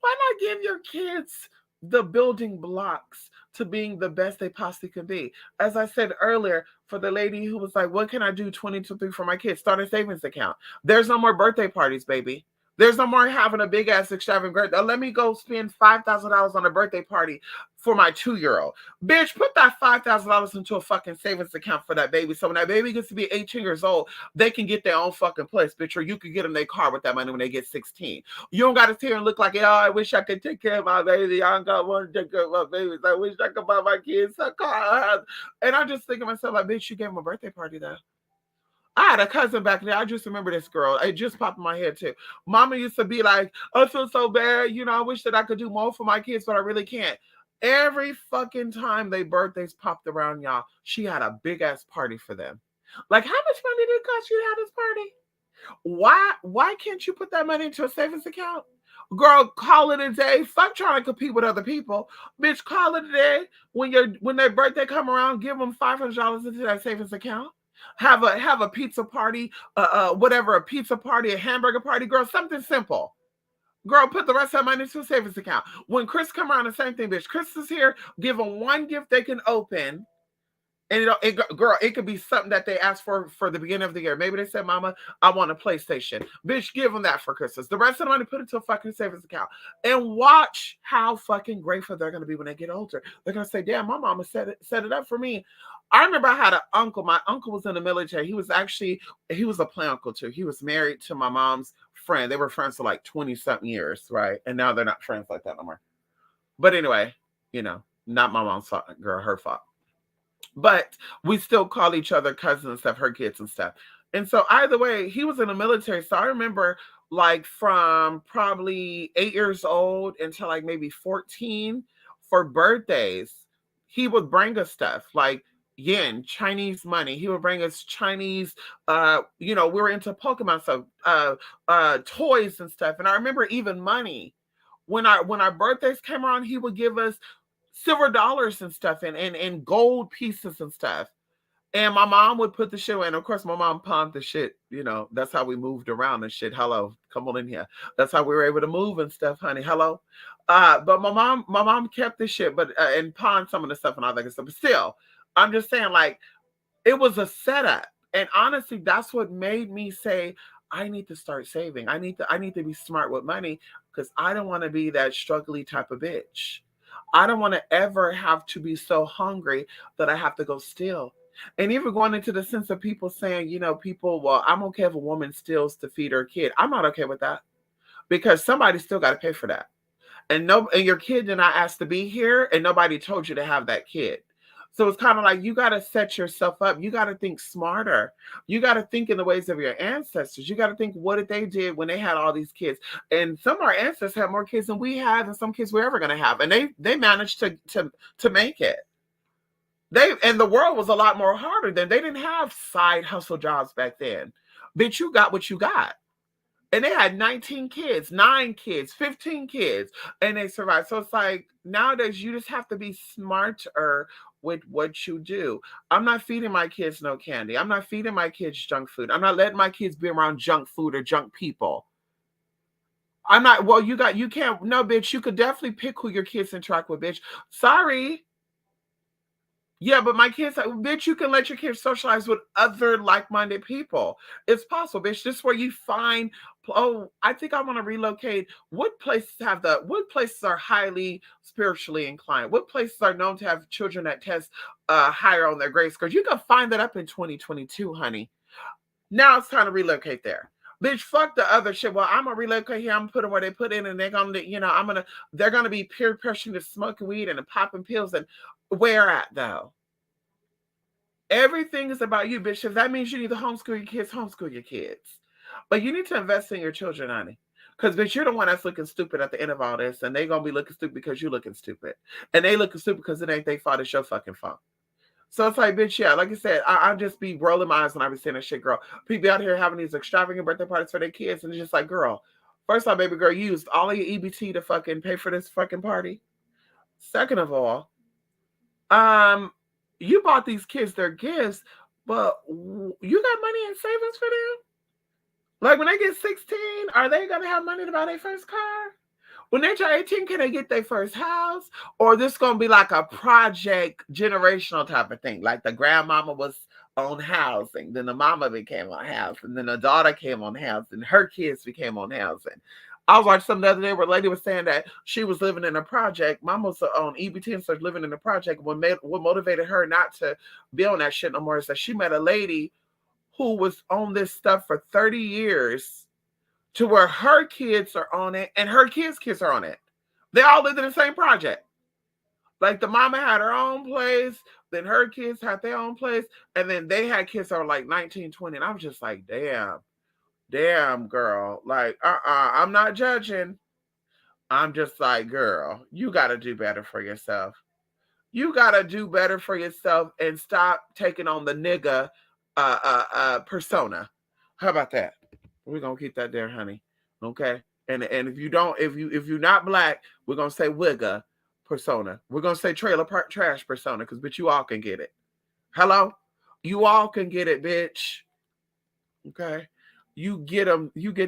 Why not give your kids the building blocks to being the best they possibly can be? As I said earlier, for the lady who was like, what can I do 2023 for my kids? Start a savings account. There's no more birthday parties, baby. There's no more having a big ass extravagant. Let me go spend $5,000 on a birthday party for my 2-year-old. Bitch, put that $5,000 into a fucking savings account for that baby. So when that baby gets to be 18 years old, they can get their own fucking place, bitch. Or you can get them their car with that money when they get 16. You don't got to sit here and look like, oh, I wish I could take care of my baby. I don't got one to take care of my babies. I wish I could buy my kids a car. And I just think to myself, like, bitch, you gave them a birthday party though. I had a cousin back there. I just remember this girl. It just popped in my head too. Mama used to be like, I feel so bad. You know, I wish that I could do more for my kids, but I really can't. Every fucking time they birthdays popped around, y'all, she had a big ass party for them. Like, how much money did it cost you to have this party? Why can't you put that money into a savings account? Girl, call it a day. Fuck trying to compete with other people. Bitch, call it a day. When their birthday come around, give them $500 into that savings account. Have a pizza party, whatever, a pizza party, a hamburger party, girl, something simple. Girl, put the rest of that money into a savings account. When Chris come around, the same thing, bitch. Chris is here. Give them one gift they can open. And girl, it could be something that they asked for the beginning of the year. Maybe they said, Mama, I want a PlayStation. Bitch, give them that for Christmas. The rest of the money, put it into a fucking savings account. And watch how fucking grateful they're going to be when they get older. They're going to say, damn, my mama set it up for me. I remember I had an uncle. My uncle was in the military. He was a play uncle too. He was married to my mom's friend. They were friends for like 20-something years, right? And now they're not friends like that no more. But anyway, not my mom's fault, girl, her fault. But we still call each other cousins and stuff, her kids and stuff. And so either way, he was in the military. So I remember like from probably 8 years old until like maybe 14 for birthdays. He would bring us stuff like yen, Chinese money. He would bring us Chinese, we were into Pokemon stuff, toys and stuff. And I remember even money. When our birthdays came around, he would give us silver dollars and stuff and gold pieces and stuff. And my mom would put the shit away. And of course, my mom pawned the shit. That's how we moved around and shit. Hello, come on in here. That's how we were able to move and stuff, honey. Hello. But my mom kept the shit, but and pawned some of the stuff and all that good stuff. But still, I'm just saying, like, it was a setup. And honestly, that's what made me say, I need to start saving. I need to be smart with money because I don't want to be that struggly type of bitch. I don't want to ever have to be so hungry that I have to go steal. And even going into the sense of people saying, people, well, I'm okay if a woman steals to feed her kid. I'm not okay with that because somebody still got to pay for that. And your kid did not ask to be here, and nobody told you to have that kid. So it's kind of like you got to set yourself up. You got to think smarter. You got to think in the ways of your ancestors. You got to think what did they did when they had all these kids. And some of our ancestors had more kids than we have, and some kids we're ever going to have. And they managed to make it. And the world was a lot more harder then. They didn't have side hustle jobs back then. Bitch, you got what you got. And they had 19 kids, 9 kids, 15 kids, and they survived. So it's like nowadays you just have to be smarter with what you do. I'm not feeding my kids no candy. I'm not feeding my kids junk food. I'm not letting my kids be around junk food or junk people. I'm not, well, you can't, no, bitch, you could definitely pick who your kids interact with, bitch. Sorry. Yeah, but my kids, bitch, you can let your kids socialize with other like-minded people. It's possible, bitch. This is where you find, oh, I think I want to relocate. What places are highly spiritually inclined? What places are known to have children that test higher on their grade scores? You can find that up in 2022, honey. Now it's time to relocate there. Bitch, fuck the other shit. Well, I'm gonna relocate here. I'm gonna put them where they put in, and they're gonna be peer pressuring to smoking weed and popping pills. And where at though? Everything is about you, bitch. If that means you need to homeschool your kids, homeschool your kids. But you need to invest in your children, honey. Because, bitch, you're the one that's looking stupid at the end of all this, and they going to be looking stupid because you're looking stupid. And they looking stupid because it ain't their fault, it's your fucking fault. So it's like, bitch, yeah, like I said, I just be rolling my eyes when I be saying that shit, girl. People out here having these extravagant birthday parties for their kids, and it's just like, girl, first of all, baby girl, you used all of your EBT to fucking pay for this fucking party. Second of all, um, you bought these kids their gifts, but you got money in savings for them? Like when they get 16, are they gonna have money to buy their first car? When they turn 18, can they get their first house? Or this gonna be like a project generational type of thing? Like the grandmama was on housing, then the mama became on housing, then the daughter came on housing, her kids became on housing. I was watching something the other day where a lady was saying that she was living in a project. Mama was on EBT and started living in a project. What motivated her not to be on that shit no more is that she met a lady who was on this stuff for 30 years to where her kids are on it and her kids are on it. They all lived in the same project. Like the mama had her own place, then her kids had their own place, and then they had kids that were like 19, 20. And I was just like, damn, girl. Like, I'm not judging. I'm just like, girl, you got to do better for yourself. You got to do better for yourself and stop taking on the nigga persona. How about that? We're gonna keep that there, honey. Okay. And if you don't, if you're not black, we're gonna say wigga persona. We're gonna say trailer park trash persona, because bitch, you all can get it. Hello? You all can get it, bitch. Okay. You get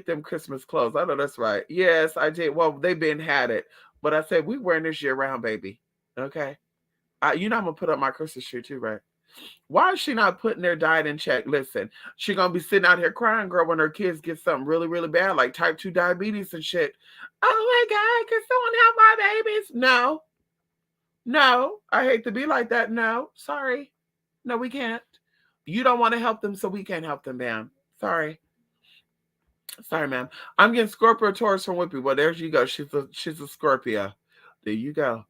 them Christmas clothes. I know that's right. Yes, I did. Well, they been had it. But I said we wearing this year round, baby. Okay. I'm gonna put up my Christmas tree too, right? Why is she not putting their diet in check? Listen, she gonna be sitting out here crying, girl, when her kids get something really, really bad, like type 2 diabetes and shit. Oh my God, can someone help my babies? No, no, I hate to be like that. No, sorry. No, we can't. You don't want to help them, so we can't help them, ma'am. Sorry. Sorry, ma'am. I'm getting Scorpio Taurus from Whippy. Well, there you go. She's a Scorpio. There you go.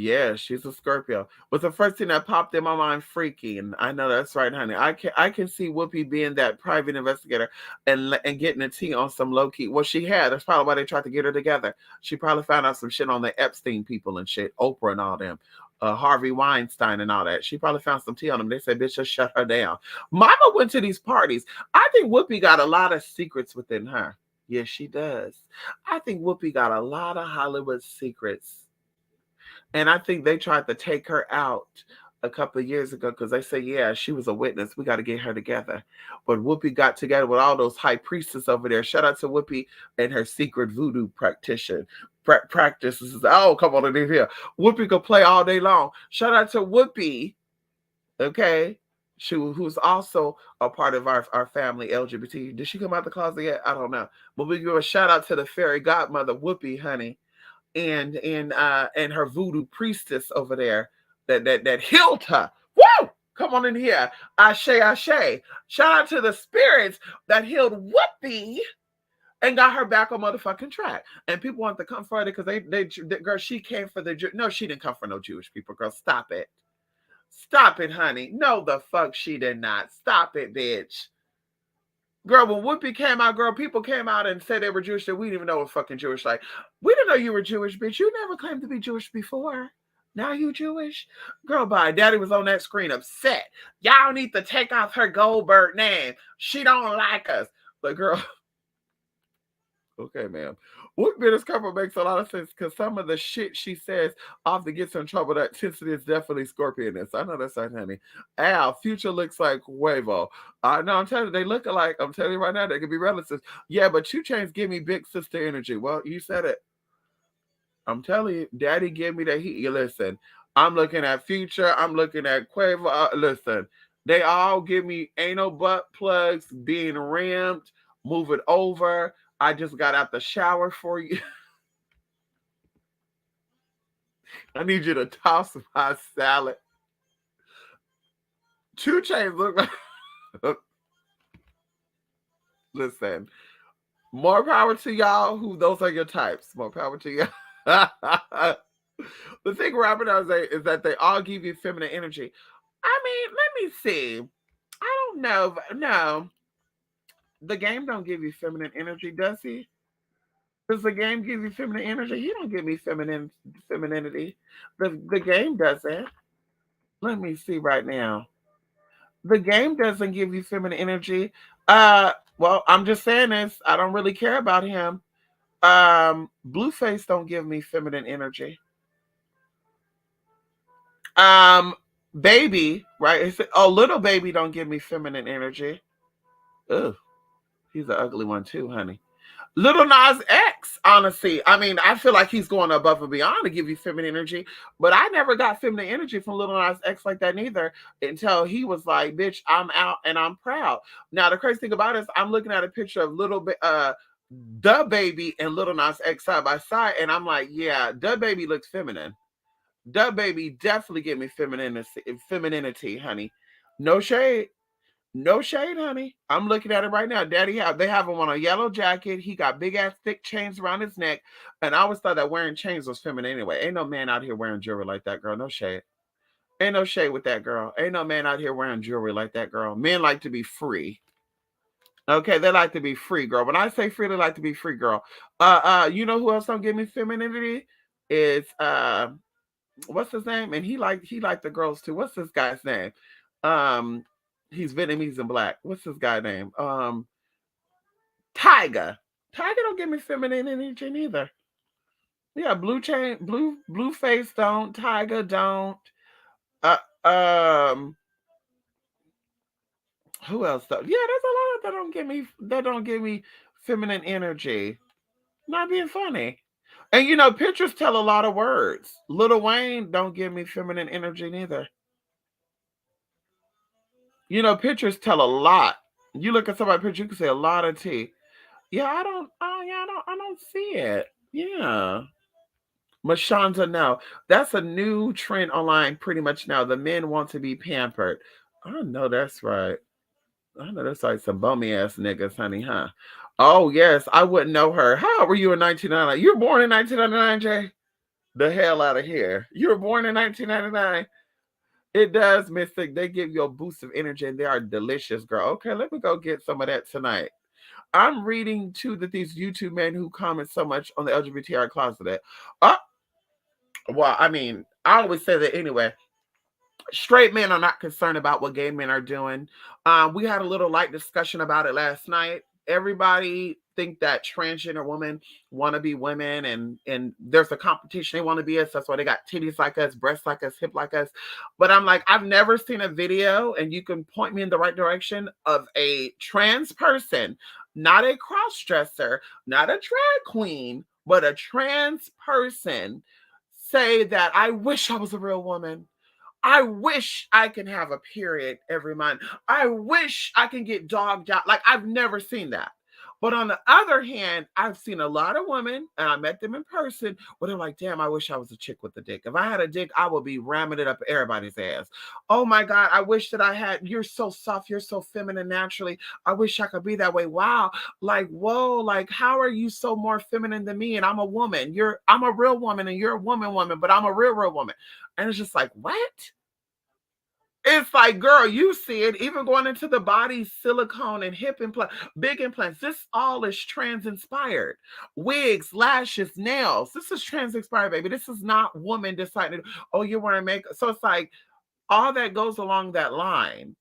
Yeah, she's a Scorpio. Was the first thing that popped in my mind freaky, and I know that's right, honey. I can see Whoopi being that private investigator and getting the tea on some low key. Well, she had. That's probably why they tried to get her together. She probably found out some shit on the Epstein people and shit, Oprah and all them, Harvey Weinstein and all that. She probably found some tea on them. They said, "Bitch, just shut her down." Mama went to these parties. I think Whoopi got a lot of secrets within her. Yes, she does. I think Whoopi got a lot of Hollywood secrets, and I think they tried to take her out a couple of years ago because they say, yeah, she was a witness. We got to get her together. But Whoopi got together with all those high priestesses over there. Shout out to Whoopi and her secret voodoo practitioner. Practices. Oh, come on in here. Whoopi could play all day long. Shout out to Whoopi, okay? Who's also a part of our family LGBT. Did she come out the closet yet? I don't know. But we give a shout out to the fairy godmother, Whoopi, honey, and her voodoo priestess over there that healed her. Woo! Come on in here. Ashe, Ashe. Shout out to the spirits that healed Whoopi and got her back on motherfucking track. And people want to come for her because girl, she came for the no, she didn't come for no Jewish people, girl. Stop it. Stop it, honey. No, the fuck she did not. Stop it, bitch. Girl, when Whoopi came out, girl, people came out and said they were Jewish that we didn't even know what fucking Jewish like. We didn't know you were Jewish, bitch. You never claimed to be Jewish before. Now you Jewish? Girl, bye. Daddy was on that screen upset. Y'all need to take off her Goldberg name. She don't like us. But girl, okay, ma'am. What Business Couple makes a lot of sense because some of the shit she says often gets her in trouble. That intensity is definitely Scorpioness. I know that's right, honey. Al, Future looks like Huevo. No, I'm telling you, they look alike. I'm telling you right now, they could be relatives. Yeah, but 2 Chainz give me big sister energy. Well, you said it. I'm telling you, Daddy give me that heat. You listen. I'm looking at Future. I'm looking at Quavo. Listen, they all give me anal butt plugs, being rammed, move it over. I just got out the shower for you. I need you to toss my salad. 2 Chainz look like. Listen, more power to y'all. Who those are your types? More power to y'all. The thing, Robert, I say is that they all give you feminine energy. I mean, let me see. I don't know. No, the game don't give you feminine energy, does he? Does the game give you feminine energy? He don't give me femininity. The game doesn't. Let me see right now. The game doesn't give you feminine energy. Well, I'm just saying this. I don't really care about him. Blueface don't give me feminine energy. Um, Baby, right? Oh, little baby don't give me feminine energy. Ugh, he's an ugly one too, honey. Little Nas X, honestly, I mean, I feel like he's going above and beyond to give you feminine energy, but I never got feminine energy from Little Nas X like that neither until he was like, "Bitch, I'm out and I'm proud." Now the crazy thing about it is, I'm looking at a picture of the baby and Little Nas X side by side, and I'm like, yeah, the baby looks feminine. The baby definitely give me femininity, honey. No shade. No shade, honey. I'm looking at it right now. They have him on a yellow jacket. He got big ass thick chains around his neck. And I always thought that wearing chains was feminine anyway. Ain't no man out here wearing jewelry like that, girl. No shade. Ain't no shade with that girl. Ain't no man out here wearing jewelry like that, girl. Men like to be free. Okay, they like to be free, girl. When I say free, they like to be free, girl. You know who else don't give me femininity? Is what's his name? And he like the girls too. What's this guy's name? Um, he's Vietnamese and black. What's this guy name? Tiger. Tiger don't give me feminine energy neither. Yeah, blue face don't. Tiger don't. Uh, um, who else though? Yeah, there's a lot of that don't give me feminine energy. Not being funny. And pictures tell a lot of words. Lil Wayne don't give me feminine energy neither. Pictures tell a lot. You look at somebody's picture, you can say a lot of tea. Yeah, I don't. Oh, yeah, I don't see it. Yeah, Mashonda, no, that's a new trend online. Pretty much now, the men want to be pampered. I know that's right. I know that's like some bummy ass niggas, honey, huh? Oh yes, I wouldn't know her. How old were you in 1999? You were born in 1999, Jay. the hell out of here. You were born in 1999. It does, Mystic. They give you a boost of energy and they are delicious, girl. Okay, let me go get some of that tonight. I'm reading too that these YouTube men who comment so much on the LGBTI closet. Uh, well, I mean, I always say that anyway. Straight men are not concerned about what gay men are doing. We had a little light discussion about it last night. Everybody think that transgender women want to be women, and there's a competition. They want to be us. That's why they got titties like us, breasts like us, hip like us. But I'm like, I've never seen a video, and you can point me in the right direction of a trans person, not a cross dresser, not a drag queen, but a trans person say that I wish I was a real woman. I wish I can have a period every month. I wish I can get dogged out. Like, I've never seen that. But on the other hand, I've seen a lot of women, and I met them in person, where they're like, damn, I wish I was a chick with a dick. If I had a dick, I would be ramming it up everybody's ass. Oh my God, I wish that I had, you're so soft, you're so feminine naturally. I wish I could be that way. Wow. Like, whoa, like, how are you so more feminine than me? And I'm a woman. I'm a real woman, and you're a woman, but I'm a real woman. And it's just like, what? It's like, girl, you see it, even going into the body, silicone and hip implant, big implants. This all is trans inspired. Wigs, lashes, nails. This is trans inspired, baby. This is not woman deciding, oh, you're wearing makeup. So it's like all that goes along that line.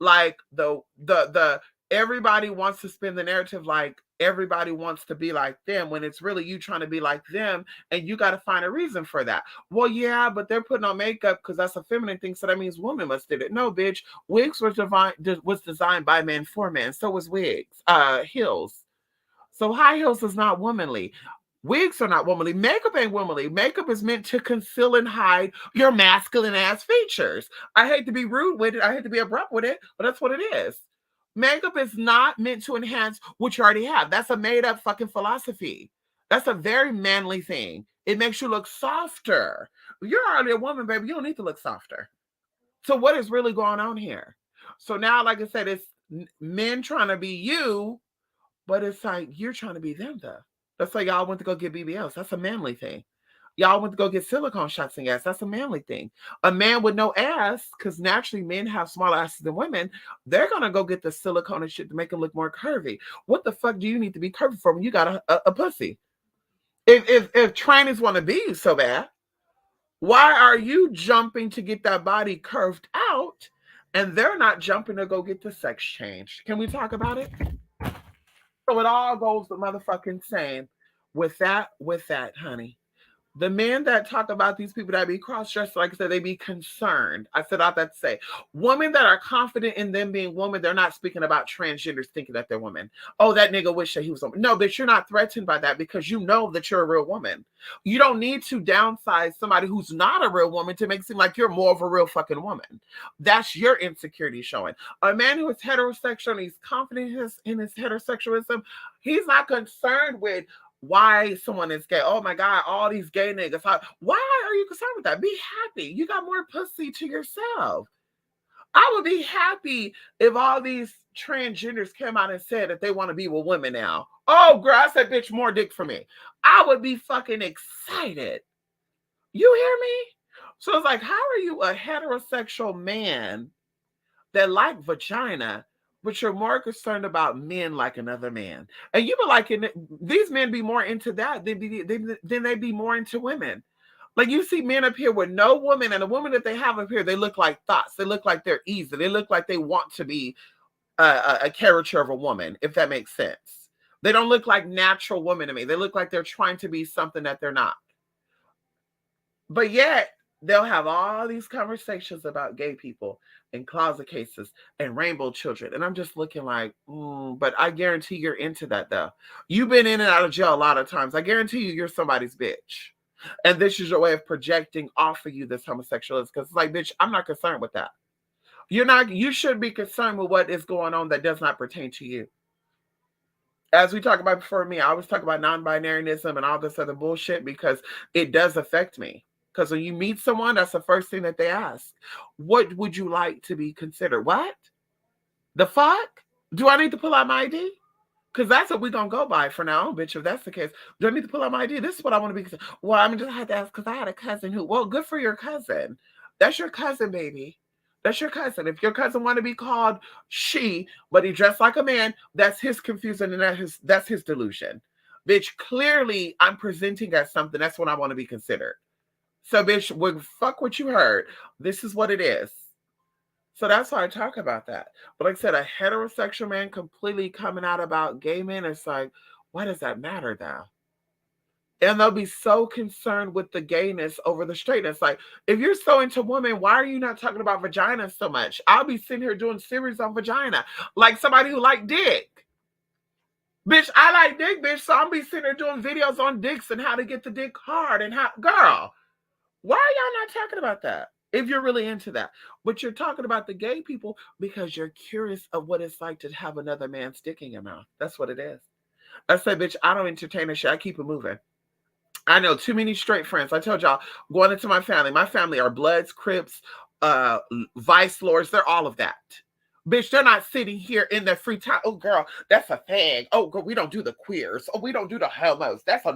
Like the everybody wants to spin the narrative like everybody wants to be like them when it's really you trying to be like them, and you got to find a reason for that. Well, yeah, but they're putting on makeup because that's a feminine thing, so that means women must did it. No, bitch, wigs was designed by men for men. So was wigs, heels. So high heels is not womanly. Wigs are not womanly. Makeup ain't womanly. Makeup is meant to conceal and hide your masculine ass features. I hate to be rude with it. I hate to be abrupt with it, but that's what it is. Makeup is not meant to enhance what you already have. That's a made up fucking philosophy. That's a very manly thing. It makes you look softer. You're already a woman, baby. You don't need to look softer. So what is really going on here? So now, like I said, it's men trying to be you, but it's like you're trying to be them though. That's like y'all went to go get BBLs. That's a manly thing. Y'all went to go get silicone shots in ass. That's a manly thing. A man with no ass, because naturally men have smaller asses than women, they're gonna go get the silicone and shit to make them look more curvy. What the fuck do you need to be curvy for when you got a pussy? If trainers want to be you so bad, why are you jumping to get that body curved out and they're not jumping to go get the sex change? Can we talk about it? So it all goes the motherfucking same. With that, honey. The men that talk about these people that be cross-dressed, like I said, they be concerned. I said all that to say. Women that are confident in them being women, they're not speaking about transgenders thinking that they're women. Oh, that nigga wish that he was a woman. No, but you're not threatened by that because you know that you're a real woman. You don't need to downsize somebody who's not a real woman to make it seem like you're more of a real fucking woman. That's your insecurity showing. A man who is heterosexual and he's confident in his heterosexualism, he's not concerned with why someone is gay. Oh my God, all these gay niggas. Why are you concerned with that? Be happy. You got more pussy to yourself. I would be happy if all these transgenders came out and said that they want to be with women now. Oh, girl, I said, bitch, more dick for me. I would be fucking excited. You hear me? So it's like, how are you a heterosexual man that like vagina, but you're more concerned about men like another man? And you be like, these men be more into that than they be more into women. Like you see men up here with no woman, and the woman that they have up here, they look like thoughts. They look like they're easy. They look like they want to be a caricature of a woman, if that makes sense. They don't look like natural women to me. They look like they're trying to be something that they're not. But yet, they'll have all these conversations about gay people and closet cases and rainbow children. And I'm just looking like, but I guarantee you're into that though. You've been in and out of jail a lot of times. I guarantee you're somebody's bitch. And this is your way of projecting off of you this homosexualism. Because it's like, bitch, I'm not concerned with that. You should be concerned with what is going on that does not pertain to you. As we talked about before me, I always talk about non-binaryism and all this other bullshit because it does affect me. Because when you meet someone, that's the first thing that they ask. What would you like to be considered? What? The fuck? Do I need to pull out my ID? Because that's what we're going to go by for now, bitch. If that's the case, do I need to pull out my ID? This is what I want to be. Well, I'm just have to ask because I had a cousin who, well, good for your cousin. That's your cousin, baby. That's your cousin. If your cousin want to be called she, but he dressed like a man, that's his confusion and that's his delusion. Bitch, clearly I'm presenting as something. That's what I want to be considered. So, bitch, well, fuck what you heard. This is what it is. So that's why I talk about that. But like I said, a heterosexual man completely coming out about gay men, it's like, why does that matter now? And they'll be so concerned with the gayness over the straightness. Like, if you're so into women, why are you not talking about vagina so much? I'll be sitting here doing series on vagina, like somebody who like dick. Bitch, I like dick, bitch. So I'll be sitting here doing videos on dicks and how to get the dick hard and how, girl, why are y'all not talking about that? If you're really into that. But you're talking about the gay people because you're curious of what it's like to have another man stick in your mouth. That's what it is. I said, bitch, I don't entertain that shit. I keep it moving. I know too many straight friends. I told y'all, going into my family. My family are Bloods, Crips, Vice Lords. They're all of that. Bitch, they're not sitting here in their free time. Oh, girl, that's a fag. Oh, girl, we don't do the queers. Oh, we don't do the homos. That's a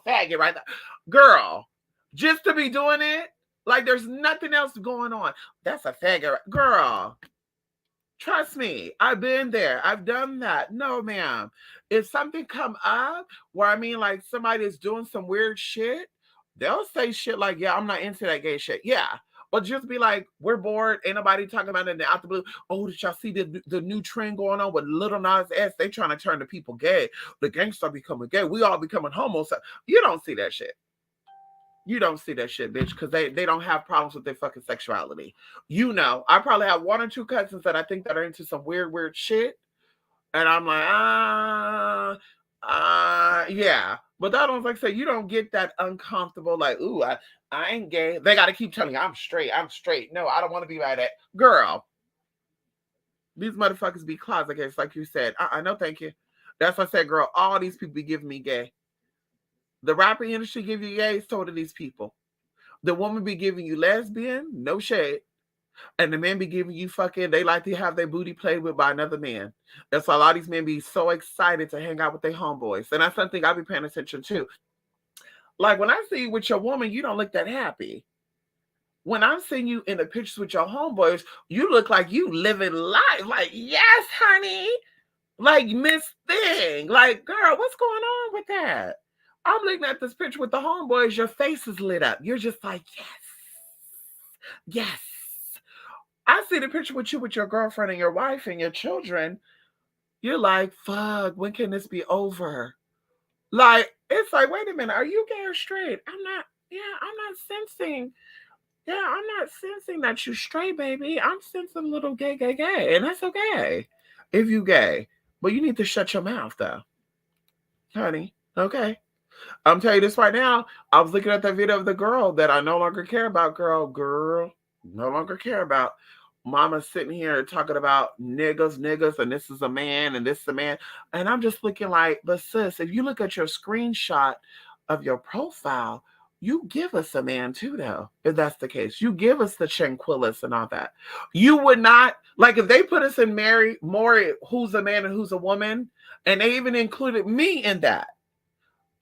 faggot right there. Girl, just to be doing it, like there's nothing else going on. That's a faggot. Girl, trust me, I've been there. I've done that. No, ma'am. If something come up where I mean like somebody is doing some weird shit, they'll say shit like, yeah, I'm not into that gay shit. Yeah. But just be like, we're bored. Ain't nobody talking about it out the blue. Oh, did y'all see the new trend going on with Little Nas X? They trying to turn the people gay. The gangster becoming gay. We all becoming homos. You don't see that shit. You don't see that shit, bitch, because they don't have problems with their fucking sexuality. You know, I probably have one or two cousins that I think that are into some weird shit, and I'm like, yeah. But that one's like say you don't get that uncomfortable, like, ooh, I ain't gay. They got to keep telling you I'm straight. I'm straight. No, I don't want to be like that, girl. These motherfuckers be closet gays, like you said. No, thank you. That's what I said, girl. All these people be giving me gay. The rapper industry give you gay, so do these people. The woman be giving you lesbian, no shade. And the men be giving you fucking, they like to have their booty played with by another man. That's why a lot of these men be so excited to hang out with their homeboys. And that's something I be paying attention to. Like when I see you with your woman, you don't look that happy. When I'm seeing you in the pictures with your homeboys, you look like you living life. Like, yes, honey. Like Miss Thing. Like, girl, what's going on with that? I'm looking at this picture with the homeboys, your face is lit up. You're just like, yes. Yes. I see the picture with you with your girlfriend and your wife and your children. You're like, fuck, when can this be over? Like, it's like, wait a minute, are you gay or straight? I'm not sensing. Yeah, I'm not sensing that you straight, baby. I'm sensing a little gay. And that's okay if you gay. But you need to shut your mouth, though. Honey, okay? I'm telling you this right now. I was looking at that video of the girl that I no longer care about. Girl, no longer care about. Mama's sitting here talking about niggas, and this is a man, and this is a man. And I'm just looking like, but sis, if you look at your screenshot of your profile, you give us a man too, though, if that's the case. You give us the Chanquillas and all that. You would not, like if they put us in Maury, who's a man and who's a woman, and they even included me in that.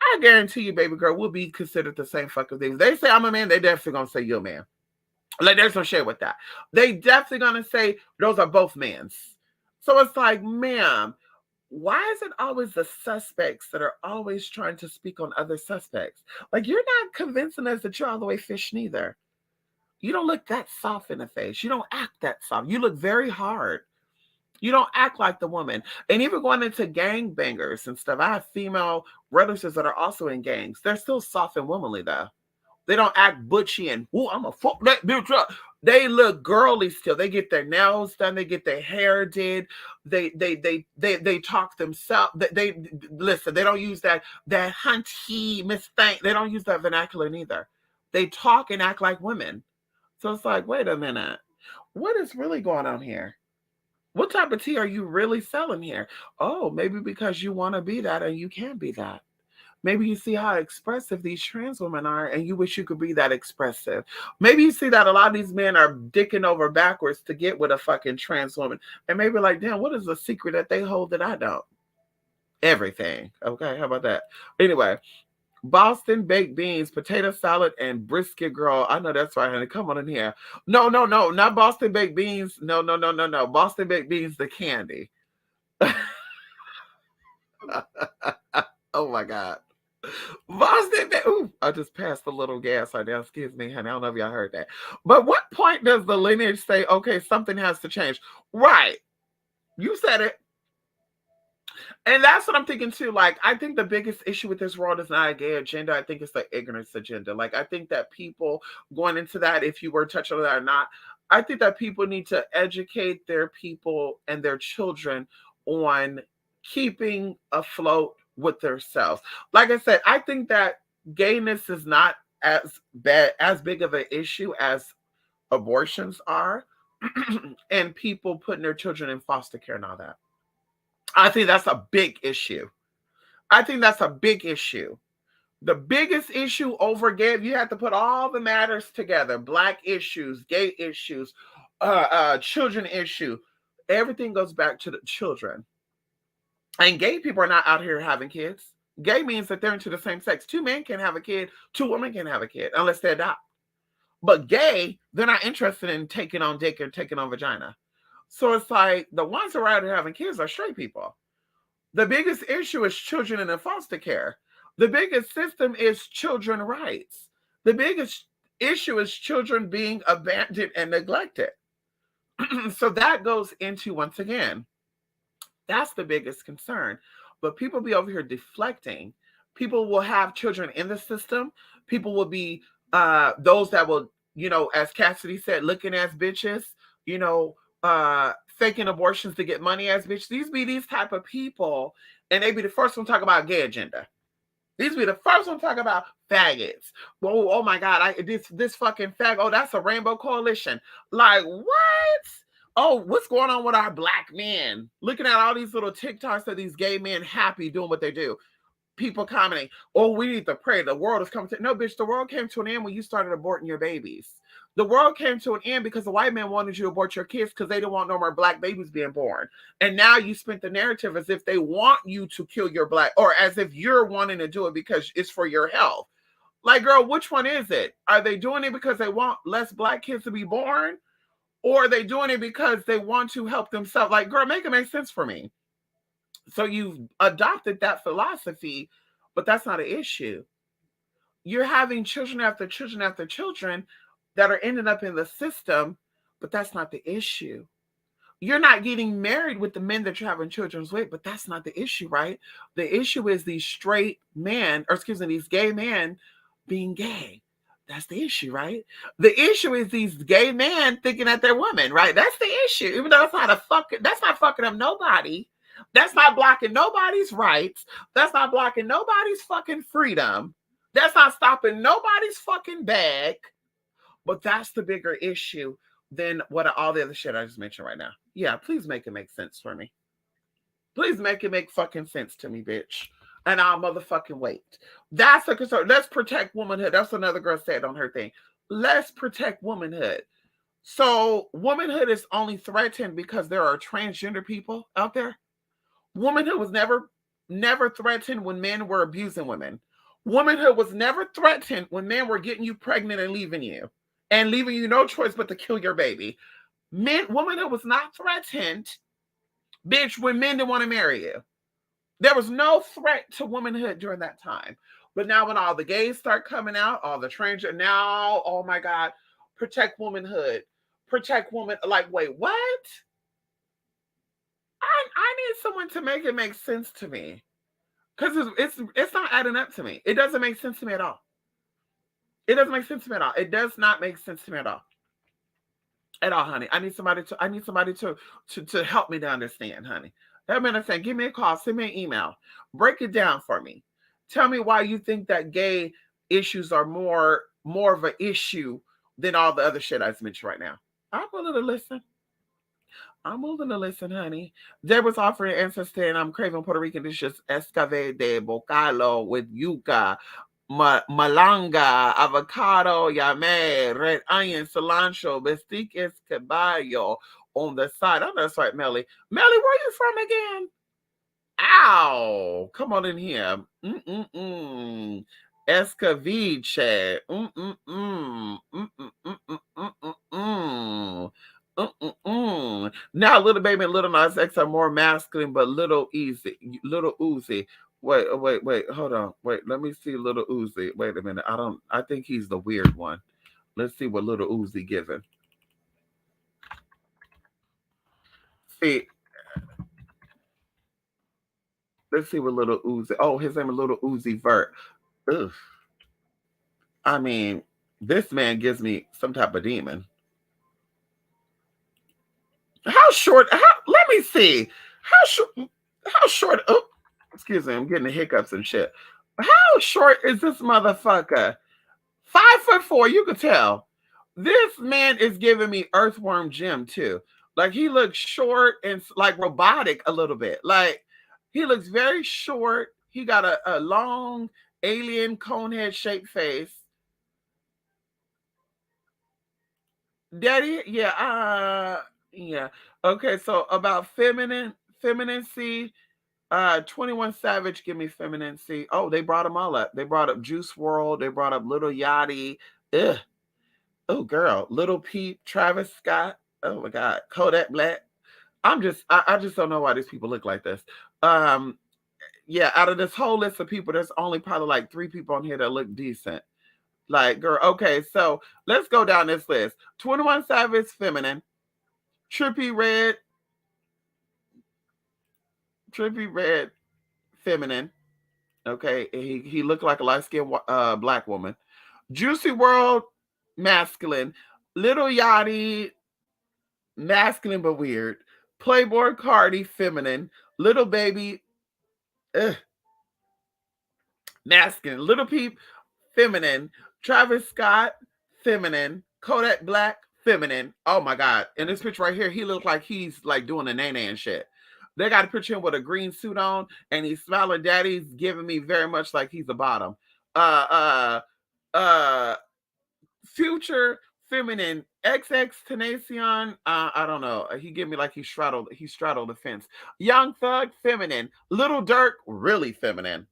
I guarantee you, baby girl, we'll be considered the same fucking things. They say I'm a man, they definitely gonna say you're a man. Like there's no shade with that. They definitely gonna say those are both men's. So it's like, ma'am, why is it always the suspects that are always trying to speak on other suspects? Like you're not convincing us that you're all the way fish neither. You don't look that soft in the face. You don't act that soft. You look very hard. You don't act like the woman. And even going into gang bangers and stuff, I have female relatives that are also in gangs. They're still soft and womanly though. They don't act butchy and I'm a fuck that bitch up. They look girly still. They get their nails done. They get their hair did. They talk themselves. They listen. They don't use that hunty Miss Thank. They don't use that vernacular neither. They talk and act like women. So it's like, wait a minute, what is really going on here? What type of tea are you really selling here? Oh, maybe because you want to be that and you can be that. Maybe you see how expressive these trans women are and you wish you could be that expressive. Maybe you see that a lot of these men are dicking over backwards to get with a fucking trans woman. And maybe like, damn, what is the secret that they hold that I don't? everything. Okay, how about that? Anyway, Boston baked beans, potato salad, and brisket. Girl, I know that's right, honey. Come on in here. No, no, no, not Boston baked beans. No, no, no, no, no. Boston baked beans, the candy. Oh my God. Boston baked. Ooh, I just passed a little gas right now. Excuse me, honey. I don't know if y'all heard that. But what point does the lineage say, okay, something has to change? Right. You said it. And that's what I'm thinking too. Like, I think the biggest issue with this world is not a gay agenda. I think it's the ignorance agenda. Like, I think that people going into that, if you were touching on that or not, I think that people need to educate their people and their children on keeping afloat with themselves. Like I said, I think that gayness is not as big of an issue as abortions are, and people putting their children in foster care and all that. I think that's a big issue. I think that's a big issue. The biggest issue over gay, you have to put all the matters together: black issues, gay issues, children issue. Everything goes back to the children. And gay people are not out here having kids. Gay means that they're into the same sex. Two men can have a kid, two women can have a kid, unless they adopt. But gay, they're not interested in taking on dick or taking on vagina. So it's like the ones who are out here having kids are straight people. The biggest issue is children in the foster care. The biggest system is children rights. The biggest issue is children being abandoned and neglected. So that goes into, once again, that's the biggest concern. But people be over here deflecting. People will have children in the system. People will be those that will, as Cassidy said, looking as bitches, you know, faking abortions to get money as bitch. These be these type of people, and they be the first one to talk about gay agenda. These be the first one to talk about faggots. Oh my God, this fucking fag. Oh, that's a rainbow coalition. Like what? Oh, what's going on with our black men? Looking at all these little TikToks of these gay men happy doing what they do. People commenting, oh, we need to pray. The world is coming to. No, bitch, the world came to an end when you started aborting your babies. The world came to an end because the white man wanted you to abort your kids because they didn't want no more black babies being born. And now you spent the narrative as if they want you to kill your black, or as if you're wanting to do it because it's for your health. Like, girl, which one is it? Are they doing it because they want less black kids to be born? Or are they doing it because they want to help themselves? Like, girl, make it make sense for me. So you've adopted that philosophy, but that's not an issue. You're having children after children after children that are ending up in the system, but that's not the issue. You're not getting married with the men that you're having children with, but that's not the issue, right? The issue is these straight men, or excuse me, these gay men being gay. That's the issue, right? The issue is these gay men thinking that they're women, right? That's the issue. Even though that's not fucking up nobody. That's not blocking nobody's rights. That's not blocking nobody's fucking freedom. That's not stopping nobody's fucking bag. But that's the bigger issue than what all the other shit I just mentioned right now. Yeah, please make it make sense for me. Please make it make fucking sense to me, bitch. And I'll motherfucking wait. That's a concern. Let's protect womanhood. That's what another girl said on her thing. Let's protect womanhood. So womanhood is only threatened because there are transgender people out there. Womanhood was never threatened when men were abusing women. Womanhood was never threatened when men were getting you pregnant and leaving you no choice but to kill your baby. Womanhood was not threatened, bitch, when men didn't want to marry you. There was no threat to womanhood during that time. But now when all the gays start coming out, all the transgender, now, oh my God, protect womanhood. Protect woman. Like, wait, what? I need someone to make it make sense to me. Because it's not adding up to me. It doesn't make sense to me at all. It doesn't make sense to me at all. It does not make sense to me at all. At all, honey. I need somebody to help me to understand, honey. Help me understand. Give me a call. Send me an email. Break it down for me. Tell me why you think that gay issues are more of an issue than all the other shit I just mentioned right now. I'm willing to listen. I'm willing to listen, honey. Deborah's offering ancestor, and I'm craving Puerto Rican dishes: escave de bocalo with yuca, malanga, avocado, yame, red onion, cilantro, bestique caballo on the side. Oh, that's right, Melly. Melly, where you from again? Ow! Come on in here. Mm-mm-mm. Escaviche. Mm-mm-mm. Mm-mm-mm-mm-mm-mm. Mm-mm-mm. Now, Little Baby and Little Nas X are more masculine, but Little Easy, Little Uzi. Wait. Hold on. Wait, let me see Little Uzi. Wait a minute. I think he's the weird one. Let's see what Little Uzi giving. See, let's see what Little Uzi. Oh, his name is Little Uzi Vert. Ugh. I mean, this man gives me some type of demon. How short? Let me see. How short? How short? Oh, excuse me. I'm getting the hiccups and shit. How short is this motherfucker? 5'4". You could tell. This man is giving me Earthworm Jim too. Like he looks short and like robotic a little bit. Like he looks very short. He got a long alien cone head shaped face. Daddy, yeah, yeah. Okay, so about femininity, 21 Savage, give me femininity. Oh, they brought them all up. They brought up Juice World, they brought up Little Yachty. Ugh. Oh girl, Little Peep, Travis Scott. Oh my god, Kodak Black. I just don't know why these people look like this. Um, yeah, out of this whole list of people, there's only probably like 3 people on here that look decent. Like, girl, okay, so let's go down this list. 21 Savage, feminine. Trippy Red, Trippy Red, feminine. Okay, he looked like a light skinned black woman. Juicy World, masculine. Little Yachty, masculine but weird. Playboy Cardi, feminine. Little Baby, ugh, masculine. Little Peep, feminine. Travis Scott, feminine. Kodak Black, feminine. Oh my god! In this picture right here, he looks like he's like doing a nana and shit. They got a picture of him with a green suit on, and he's smiling. Daddy's giving me very much like he's a bottom. Uh, uh, Future, feminine. XX Tenacion, I don't know. He gave me like he straddled the fence. Young Thug, feminine. Little Dirk, really feminine.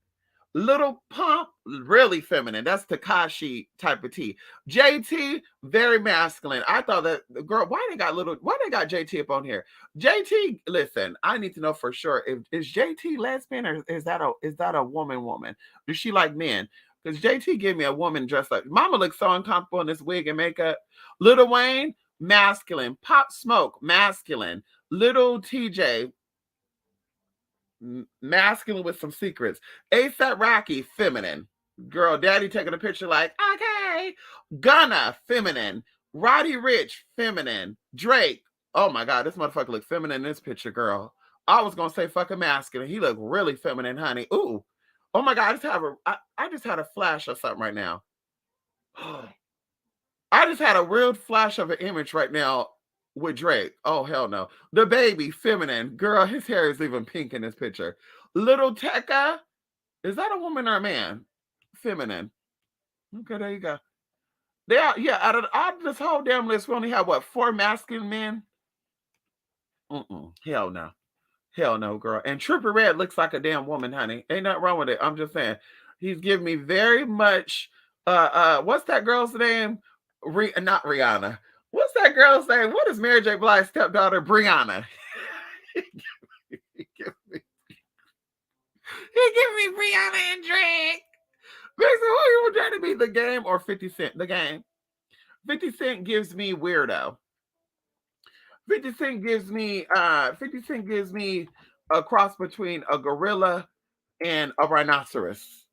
Little Pump, really feminine. That's Takashi type of T. JT, very masculine. I thought that the girl, why they got JT up on here? JT, listen, I need to know for sure if is JT lesbian or is that a woman? Does she like men? Because JT gave me a woman dressed like Mama looks so uncomfortable in this wig and makeup. Little Wayne, masculine. Pop Smoke, masculine. Little TJ, masculine with some secrets. ASAP Rocky, feminine. Girl, daddy taking a picture like, okay. Gunna, feminine. Roddy Rich, feminine. Drake, oh my God, this motherfucker look feminine in this picture, girl. I was gonna say fucking masculine. He looked really feminine, honey. Ooh. Oh my God, I just had a flash of something right now. I just had a real flash of an image right now with Drake. Oh hell no. The baby, feminine. Girl, his hair is even pink in this picture. Little Tekka, is that a woman or a man? Feminine. Okay, there you go. They are, yeah, out of this whole damn list, we only have what, 4 masculine men? Hell no. Hell no, girl. And Tripper Red looks like a damn woman, honey. Ain't nothing wrong with it. I'm just saying. He's giving me very much what's that girl's name? Not Rihanna. What's that girl's name? What is Mary J. Blige's stepdaughter? Brianna. he give me Brianna and Drake. Basically, who would try to be the game or 50 Cent? The game. 50 Cent gives me weirdo. 50 Cent gives me a cross between a gorilla and a rhinoceros.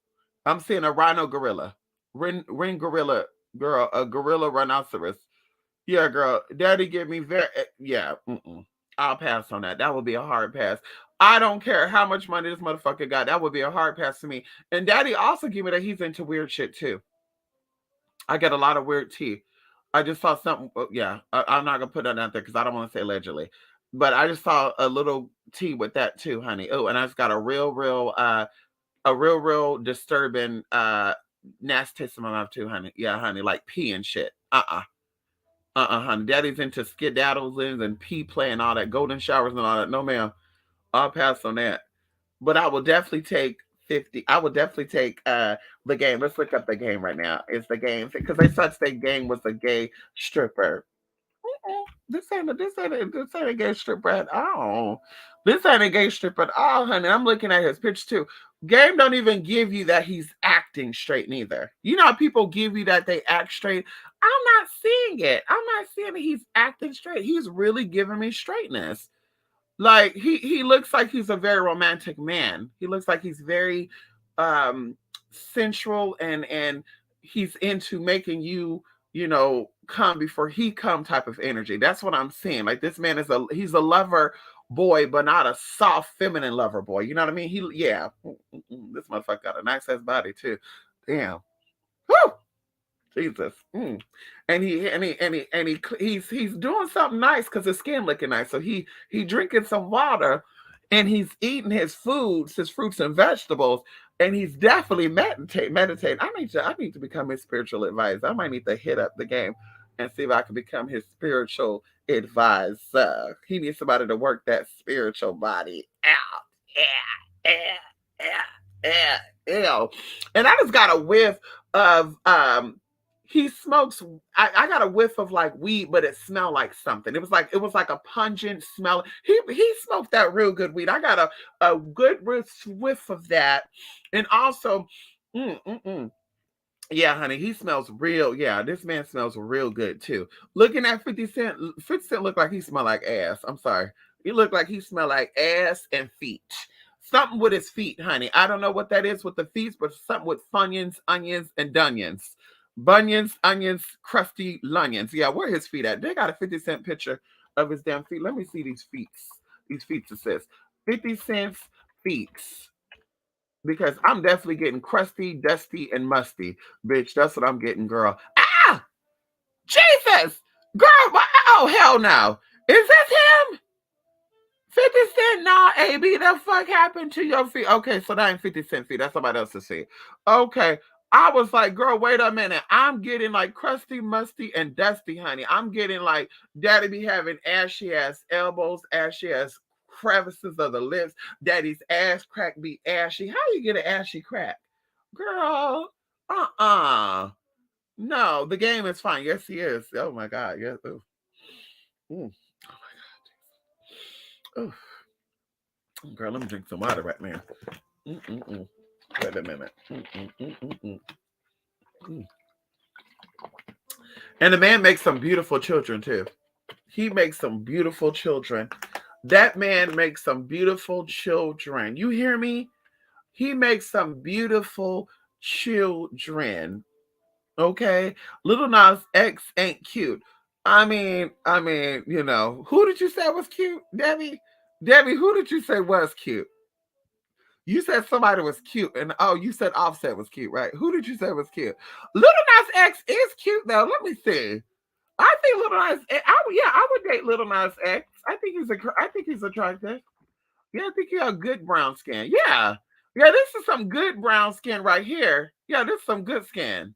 I'm seeing a rhino gorilla. Ring gorilla girl, a gorilla rhinoceros. Yeah, girl. Daddy give me yeah. I'll pass on that. That would be a hard pass. I don't care how much money this motherfucker got. That would be a hard pass to me. And daddy also give me that he's into weird shit too. I get a lot of weird tea. I just saw something. Yeah, I'm not gonna put that out there because I don't want to say allegedly, but I just saw a little tea with that too, honey. Oh, and I just got a real disturbing nasty taste in my mouth too, honey. Yeah, honey, like pee and shit. Honey. Daddy's into skedaddles and pee play and all that, golden showers and all that. No, ma'am. I'll pass on that. but I will definitely take 50. I would definitely take the game. Let's look up the game right now. It's the game because they such the game was a gay stripper. This ain't a gay stripper at all. This ain't a gay stripper at all, honey. I'm looking at his picture too. Game don't even give you that he's acting straight neither. You know how people give you that they act straight? I'm not seeing it. I'm not seeing that he's acting straight. He's really giving me straightness. Like he looks like he's a very romantic man. He looks like he's very um sensual and he's into making you, come before he come type of energy. That's what I'm seeing. Like this man he's a lover boy, but not a soft feminine lover boy. You know what I mean? This motherfucker got a nice ass body too. Damn. Whew! Jesus. And he's doing something nice because his skin looking nice. So he drinking some water, and he's eating his foods, his fruits and vegetables, and he's definitely meditate. I need to become his spiritual advisor. I might need to hit up the game and see if I can become his spiritual advisor. He needs somebody to work that spiritual body out. Yeah, yeah, yeah, yeah, ew. And I just got a whiff of he smokes. I got a whiff of like weed, but it smelled like something. It was like a pungent smell. He smoked that real good weed. I got a good whiff of that, and also, mm, mm, mm. Yeah, honey, he smells real. Yeah, this man smells real good too. Looking at 50 Cent, 50 Cent looked like he smelled like ass. I'm sorry. He looked like he smelled like ass and feet. Something with his feet, honey. I don't know what that is with the feet, but something with funyuns, onions, and dunions. Bunions, onions, crusty lunions. Yeah, where his feet at? They got a 50 Cent picture of his damn feet. Let me see these feet. These feet, it says 50 Cent's feet, because I'm definitely getting crusty, dusty, and musty. Bitch, that's what I'm getting, girl. Ah! Jesus! Girl, oh, hell no. Is this him? 50 Cent? Nah, AB, the fuck happened to your feet? Okay, so that ain't 50 Cent feet. That's somebody else's feet. Okay. I was like, girl, wait a minute. I'm getting like crusty, musty, and dusty, honey. I'm getting like daddy be having ashy ass elbows, ashy ass crevices of the lips. Daddy's ass crack be ashy. How you get an ashy crack? Girl, no, the game is fine. Yes, he is. Oh my God. Yes. Ooh. Ooh. Oh, girl, let me drink some water right now. Mm-mm-mm. Wait a minute. Mm-mm-mm-mm-mm. Mm. And the man makes some beautiful children too. He makes some beautiful children. That man makes some beautiful children. You hear me? He makes some beautiful children. Okay? Little Nas X ain't cute. Who did you say was cute, Debbie? Debbie, who did you say was cute? You said somebody was cute, and oh, you said Offset was cute, right? Who did you say was cute? Little Nas X is cute though. Let me see. I think Little Nas. I would date Little Nas X. I think he's attractive. Yeah, I think he got good brown skin. Yeah, yeah. This is some good brown skin right here. Yeah, this is some good skin.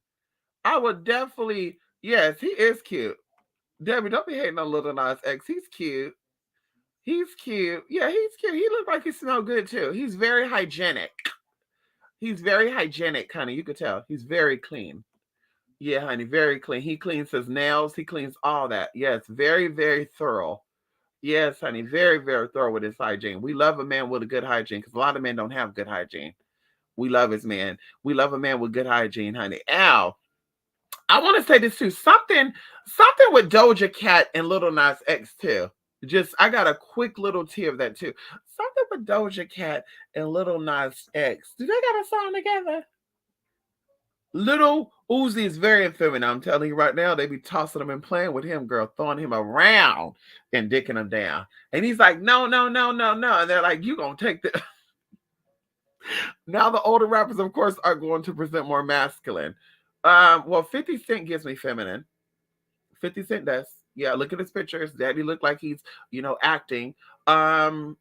I would definitely. Yes, he is cute. Debbie, don't be hating on Little Nas X. He's cute. He's cute. Yeah, he's cute. He looked like he smelled good too. He's very hygienic. He's very hygienic, honey. You could tell. He's very clean. Yeah, honey, very clean. He cleans his nails. He cleans all that. Yes, very, very thorough. Yes, honey, very, very thorough with his hygiene. We love a man with a good hygiene because a lot of men don't have good hygiene. We love his man. We love a man with good hygiene, honey. Ow. I want to say this too. Something with Doja Cat and Little Nas X too. Just I got a quick little tea of that too. Something with Doja Cat and Little Nas X. Do they got a song together? Little Uzi is very feminine. I'm telling you right now, they be tossing him and playing with him, girl, throwing him around and dicking him down. And he's like, no, no, no, no, no. And they're like, you gonna take the now the older rappers, of course, are going to present more masculine. Well, 50 Cent gives me feminine. 50 Cent does. Yeah, look at his pictures. Daddy look like he's, acting. Um,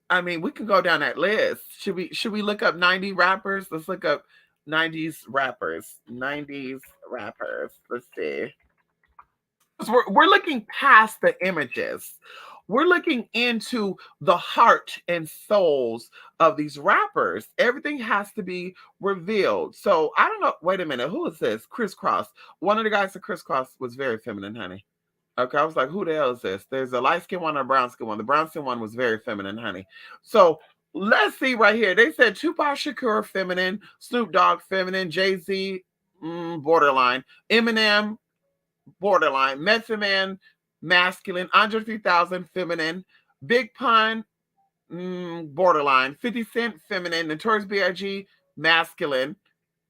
we can go down that list. Should we look up 90 rappers? Let's look up 90s rappers. 90s rappers. Let's see. We're looking past the images. We're looking into the heart and souls of these rappers. Everything has to be revealed. So I don't know. Wait a minute. Who is this? Crisscross. One of the guys at Crisscross was very feminine, honey. Okay, I was like, who the hell is this? There's a light skin one and a brown skin one. The brown skin one was very feminine, honey. So let's see right here. They said Tupac Shakur, feminine. Snoop Dogg, feminine. Jay Z, borderline. Eminem, borderline. Method Man, masculine. Andre 3000, feminine. Big Pun, borderline. 50 Cent, feminine. Notorious B.I.G., masculine.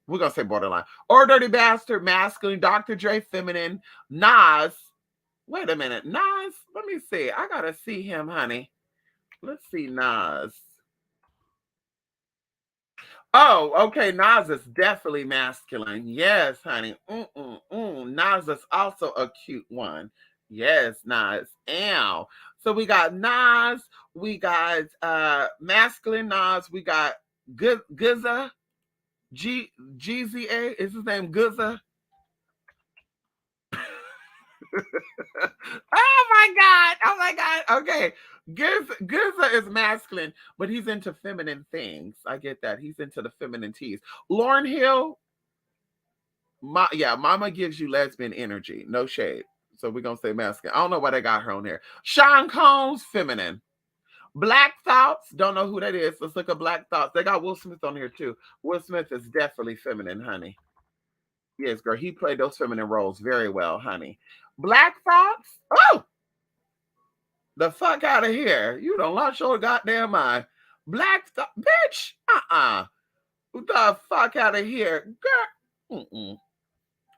We're going to say borderline. Or Dirty Bastard, masculine. Dr. Dre, feminine. Nas, wait a minute. Nas, let me see. I got to see him, honey. Let's see Nas. Oh, okay. Nas is definitely masculine. Yes, honey. Nas is also a cute one. Yes, Nas. Ow. So we got Nas, we got masculine Nas, we got Guzza, GZA. Is his name Guzza? Oh my god! Oh my god! Okay, Guzza is masculine, but he's into feminine things. I get that. He's into the feminine teas. Lauren Hill, yeah, Mama gives you lesbian energy. No shade. So we're gonna say masculine. I don't know why they got her on there. Sean Combs, feminine. Black Thoughts, don't know who that is. Let's look at Black Thoughts. They got Will Smith on here too. Will Smith is definitely feminine, honey. Yes, girl. He played those feminine roles very well, honey. Black Thoughts. Oh, the fuck out of here. You don't lost your goddamn mind. Black Thoughts, bitch. The fuck out of here. Girl.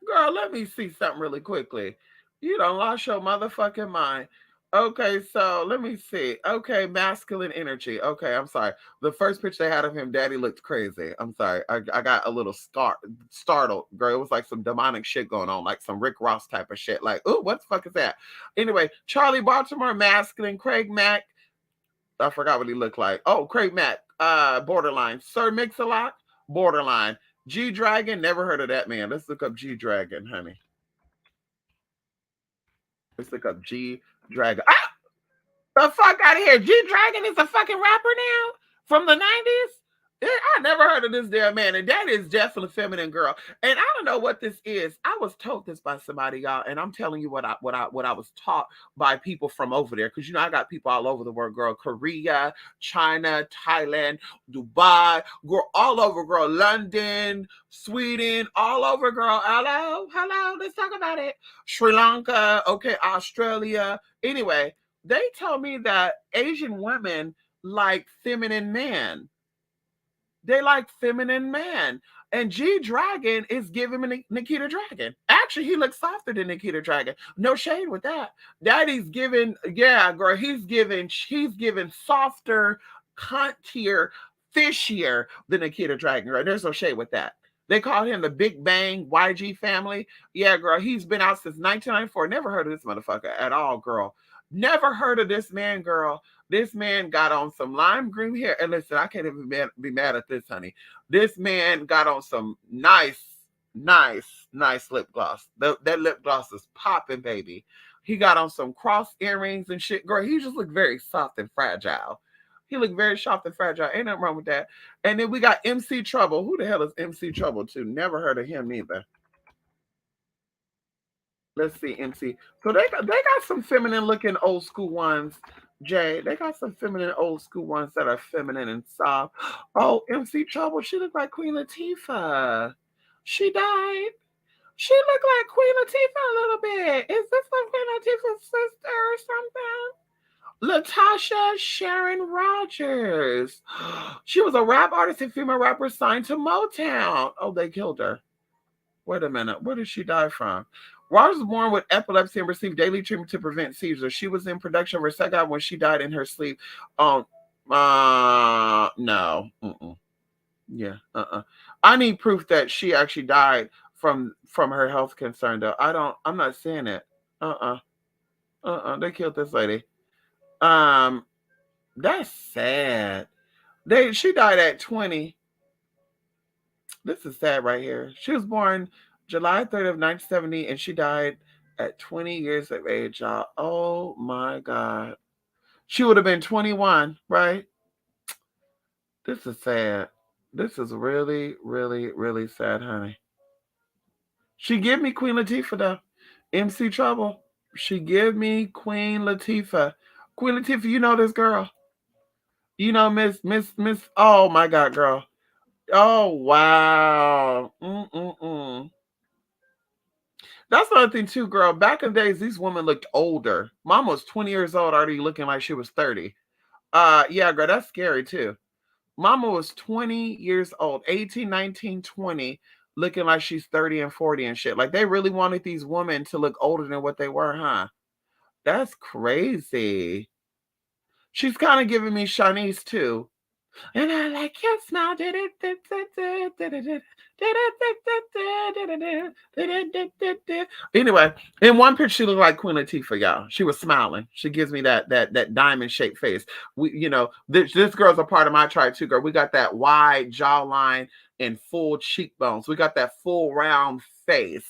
Girl, let me see something really quickly. You don't lost your motherfucking mind. Okay, so let me see. Okay, masculine energy. Okay, I'm sorry. The first picture they had of him, daddy looked crazy. I'm sorry. I got a little startled, girl. It was like some demonic shit going on, like some Rick Ross type of shit. Like, oh, what the fuck is that? Anyway, Charlie Baltimore, masculine. Craig Mack, I forgot what he looked like. Oh, Craig Mack, borderline. Sir Mix-a-Lot, borderline. G Dragon, never heard of that man. Let's look up G Dragon, honey. Let's look up G Dragon. Ah! The fuck out of here. G Dragon is a fucking rapper now from the 90s. I never heard of this damn man, and that is definitely feminine girl. And I don't know what this is. I was told this by somebody, y'all, and I'm telling you what I was taught by people from over there. Because you know I got people all over the world, girl. Korea, China, Thailand, Dubai, girl, all over, girl. London, Sweden, all over, girl. Hello, hello. Let's talk about it. Sri Lanka, okay, Australia. Anyway, they told me that Asian women like feminine men. They like feminine man. And G Dragon is giving me Nikita Dragon. Actually, he looks softer than Nikita Dragon. No shade with that. Daddy's giving, yeah, girl, he's giving softer, cuntier, fishier than Nikita Dragon, girl. There's no shade with that. They call him the Big Bang YG family. Yeah, girl, he's been out since 1994. Never heard of this motherfucker at all, girl. Never heard of this man, girl. This man got on some lime green hair. And listen, I can't even be mad at this, honey. This man got on some nice lip gloss. That lip gloss is popping, baby. He got on some cross earrings and shit. Girl, he just looked very soft and fragile. He looked very soft and fragile. Ain't nothing wrong with that. And then we got MC Trouble. Who the hell is MC Trouble, too? Never heard of him neither. Let's see, MC. So they got some feminine looking old school ones, Jay. They got some feminine old school ones that are feminine and soft. Oh, MC Trouble. She looked like Queen Latifah. She died. She looked like Queen Latifah a little bit. Is this like Queen Latifah's sister or something? Latasha Sharon Rogers. She was a rap artist and female rapper signed to Motown. Oh, they killed her. Wait a minute. Where did she die from? Rogers was born with epilepsy and received daily treatment to prevent seizures. She was in production of her second album when she died in her sleep. No. Yeah. I need proof that she actually died from her health concern, though. I'm not seeing it. They killed this lady. That's sad. She died at 20. This is sad right here. She was born July 3rd of 1970 and she died at 20 years of age, y'all. Oh my God. She would have been 21, right? This is sad. This is really, really, really sad, honey. She give me Queen Latifah though. MC Trouble. She give me Queen Latifah. Queen Latifah, you know this girl. You know Miss. Oh my God, girl. Oh wow. Mm-mm-mm. That's another thing too, girl. Back in the days, these women looked older. Mom was 20 years old, already looking like she was 30. Yeah, girl, that's scary too. Mama was 20 years old, 18, 19, 20, looking like she's 30 and 40 and shit. Like they really wanted these women to look older than what they were, huh? That's crazy. She's kind of giving me Shanice too. And I like your smile. Anyway, in one picture, she looked like Queen Latifah, y'all. She was smiling. She gives me that diamond shaped face. This girl's a part of my tribe too, girl. We got that wide jawline and full cheekbones. We got that full round face.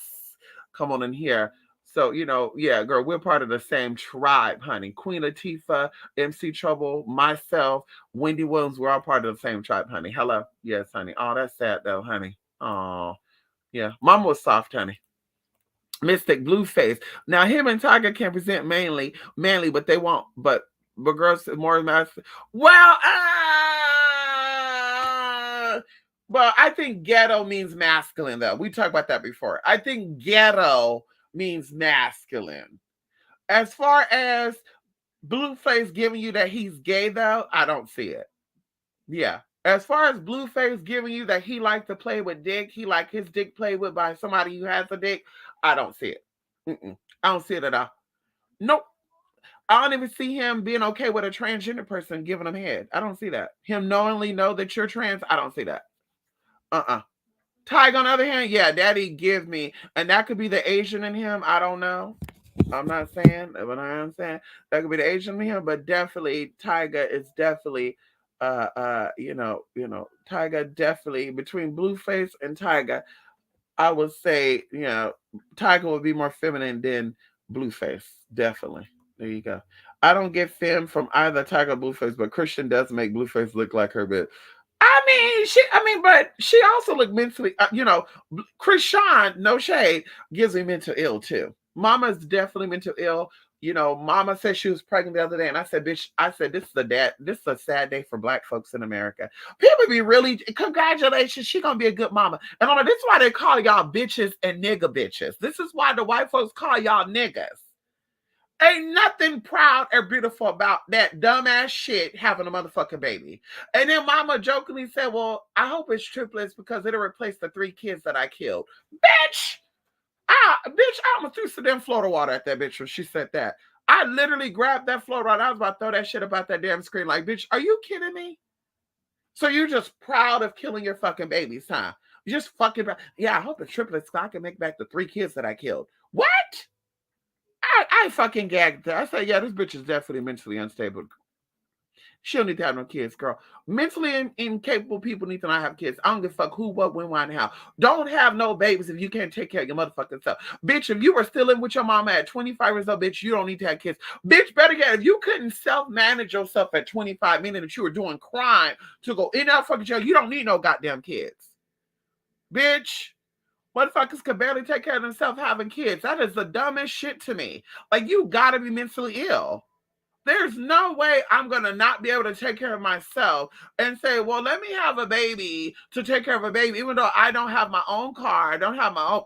Come on in here. So, yeah, girl, we're part of the same tribe, honey. Queen Latifah, MC Trouble, myself, Wendy Williams, we're all part of the same tribe, honey. Hello. Yes, honey. Oh, that's sad though, honey. Oh, yeah. Mama was soft, honey. Mystic Blueface. Now him and Tiger can present manly, but they won't. But girls more mass. Well, I think ghetto means masculine though. We talked about that before. I think ghetto means masculine. As far as Blueface giving you that he's gay though, I don't see it. Yeah. As far as Blueface giving you that he likes to play with dick, he like his dick played with by somebody who has a dick, I don't see it. I don't see it at all. Nope. I don't even see him being okay with a transgender person giving him head. I don't see that. Him knowingly know that you're trans, I don't see that. Tyga, on the other hand, yeah, daddy give me, and that could be the Asian in him. I don't know. I'm not saying, but I am saying that could be the Asian in him, but definitely Tyga is definitely Tyga definitely between Blueface and Tyga, I would say, Tyga would be more feminine than Blueface. Definitely. There you go. I don't get femme from either Tyga or Blueface, but Christian does make Blueface look like her, but but she also looked mentally, Krishan, no shade, gives me mental ill too. Mama's definitely mental ill. Mama said she was pregnant the other day, and I said, bitch, this is a sad day for black folks in America. People be really, congratulations, she gonna be a good mama. And this is why they call y'all bitches and nigga bitches. This is why the white folks call y'all niggas. Ain't nothing proud or beautiful about that dumbass shit having a motherfucking baby. And then mama jokingly said, well, I hope it's triplets because it'll replace the 3 kids that I killed. Bitch! I almost threw some damn Florida water at that bitch when she said that. I literally grabbed that Florida water. I was about to throw that shit about that damn screen like, bitch, are you kidding me? So you're just proud of killing your fucking babies, huh? You're just fucking, yeah, I hope it's triplets so I can make back the 3 kids that I killed. What? I fucking gagged her. I said, yeah, this bitch is definitely mentally unstable. She don't need to have no kids, girl. Mentally incapable people need to not have kids. I don't give a fuck who, what, when, why, and how. Don't have no babies if you can't take care of your motherfucking self. Bitch, if you were still in with your mama at 25 years old, bitch, you don't need to have kids. Bitch, better yet, if you couldn't self-manage yourself at 25, meaning that you were doing crime to go in that fucking jail, you don't need no goddamn kids. Bitch. Motherfuckers could barely take care of themselves having kids. That is the dumbest shit to me. Like, you gotta be mentally ill. There's no way I'm gonna not be able to take care of myself and say, well, let me have a baby to take care of a baby, even though I don't have my own car, I don't have my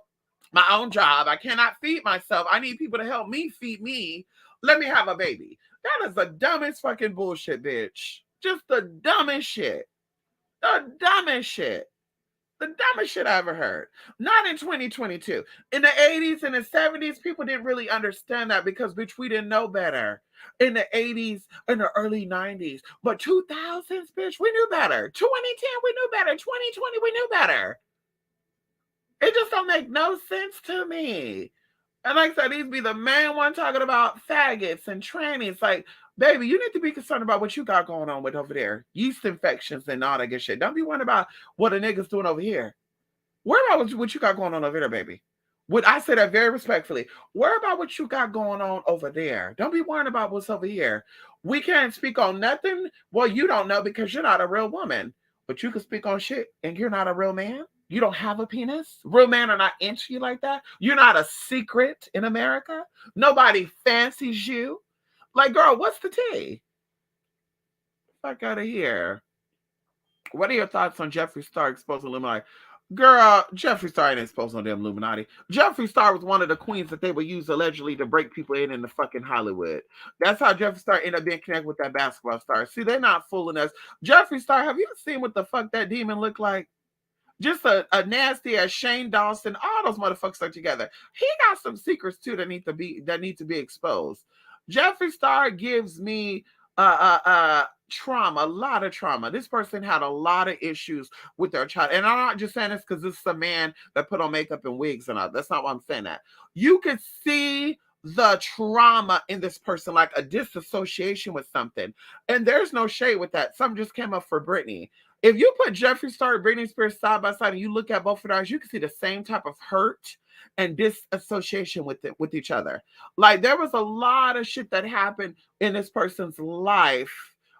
own job, I cannot feed myself. I need people to help me feed me. Let me have a baby. That is the dumbest fucking bullshit, bitch. Just the dumbest shit. The dumbest shit. The dumbest shit I ever heard. Not in 2022. In the 80s and the 70s, people didn't really understand that because, bitch, we didn't know better. In the 80s and the early 90s. But 2000s, bitch, we knew better. 2010, we knew better. 2020, we knew better. It just don't make no sense to me. And like I said, these be the main one talking about faggots and trannies. Like, baby, you need to be concerned about what you got going on with over there. Yeast infections and all that good shit. Don't be worried about what a nigga's doing over here. Worry about what you got going on over there, baby. Would I say that very respectfully? Worry about what you got going on over there. Don't be worrying about what's over here. We can't speak on nothing. Well, you don't know because you're not a real woman. But you can speak on shit and you're not a real man. You don't have a penis. Real men are not into you like that. You're not a secret in America. Nobody fancies you. Like, girl, what's the tea? Fuck out of here. What are your thoughts on Jeffree Star exposing Illuminati? Girl, Jeffree Star ain't exposed on damn Illuminati. Jeffree Star was one of the queens that they would use allegedly to break people in the fucking Hollywood. That's how Jeffree Star ended up being connected with that basketball star. See, they're not fooling us. Jeffree Star, have you seen what the fuck that demon looked like? Just a nasty as Shane Dawson. All those motherfuckers are together. He got some secrets too that need to be exposed. Jeffree Star gives me trauma, a lot of trauma. This person had a lot of issues with their child. And I'm not just saying this because this is a man that put on makeup and wigs and all. That's not why I'm saying that. You can see the trauma in this person, like a disassociation with something. And there's no shade with that. Something just came up for Britney. If you put Jeffree Star and Britney Spears side by side and you look at both of those, you can see the same type of hurt and disassociation with each other. Like there was a lot of shit that happened in this person's life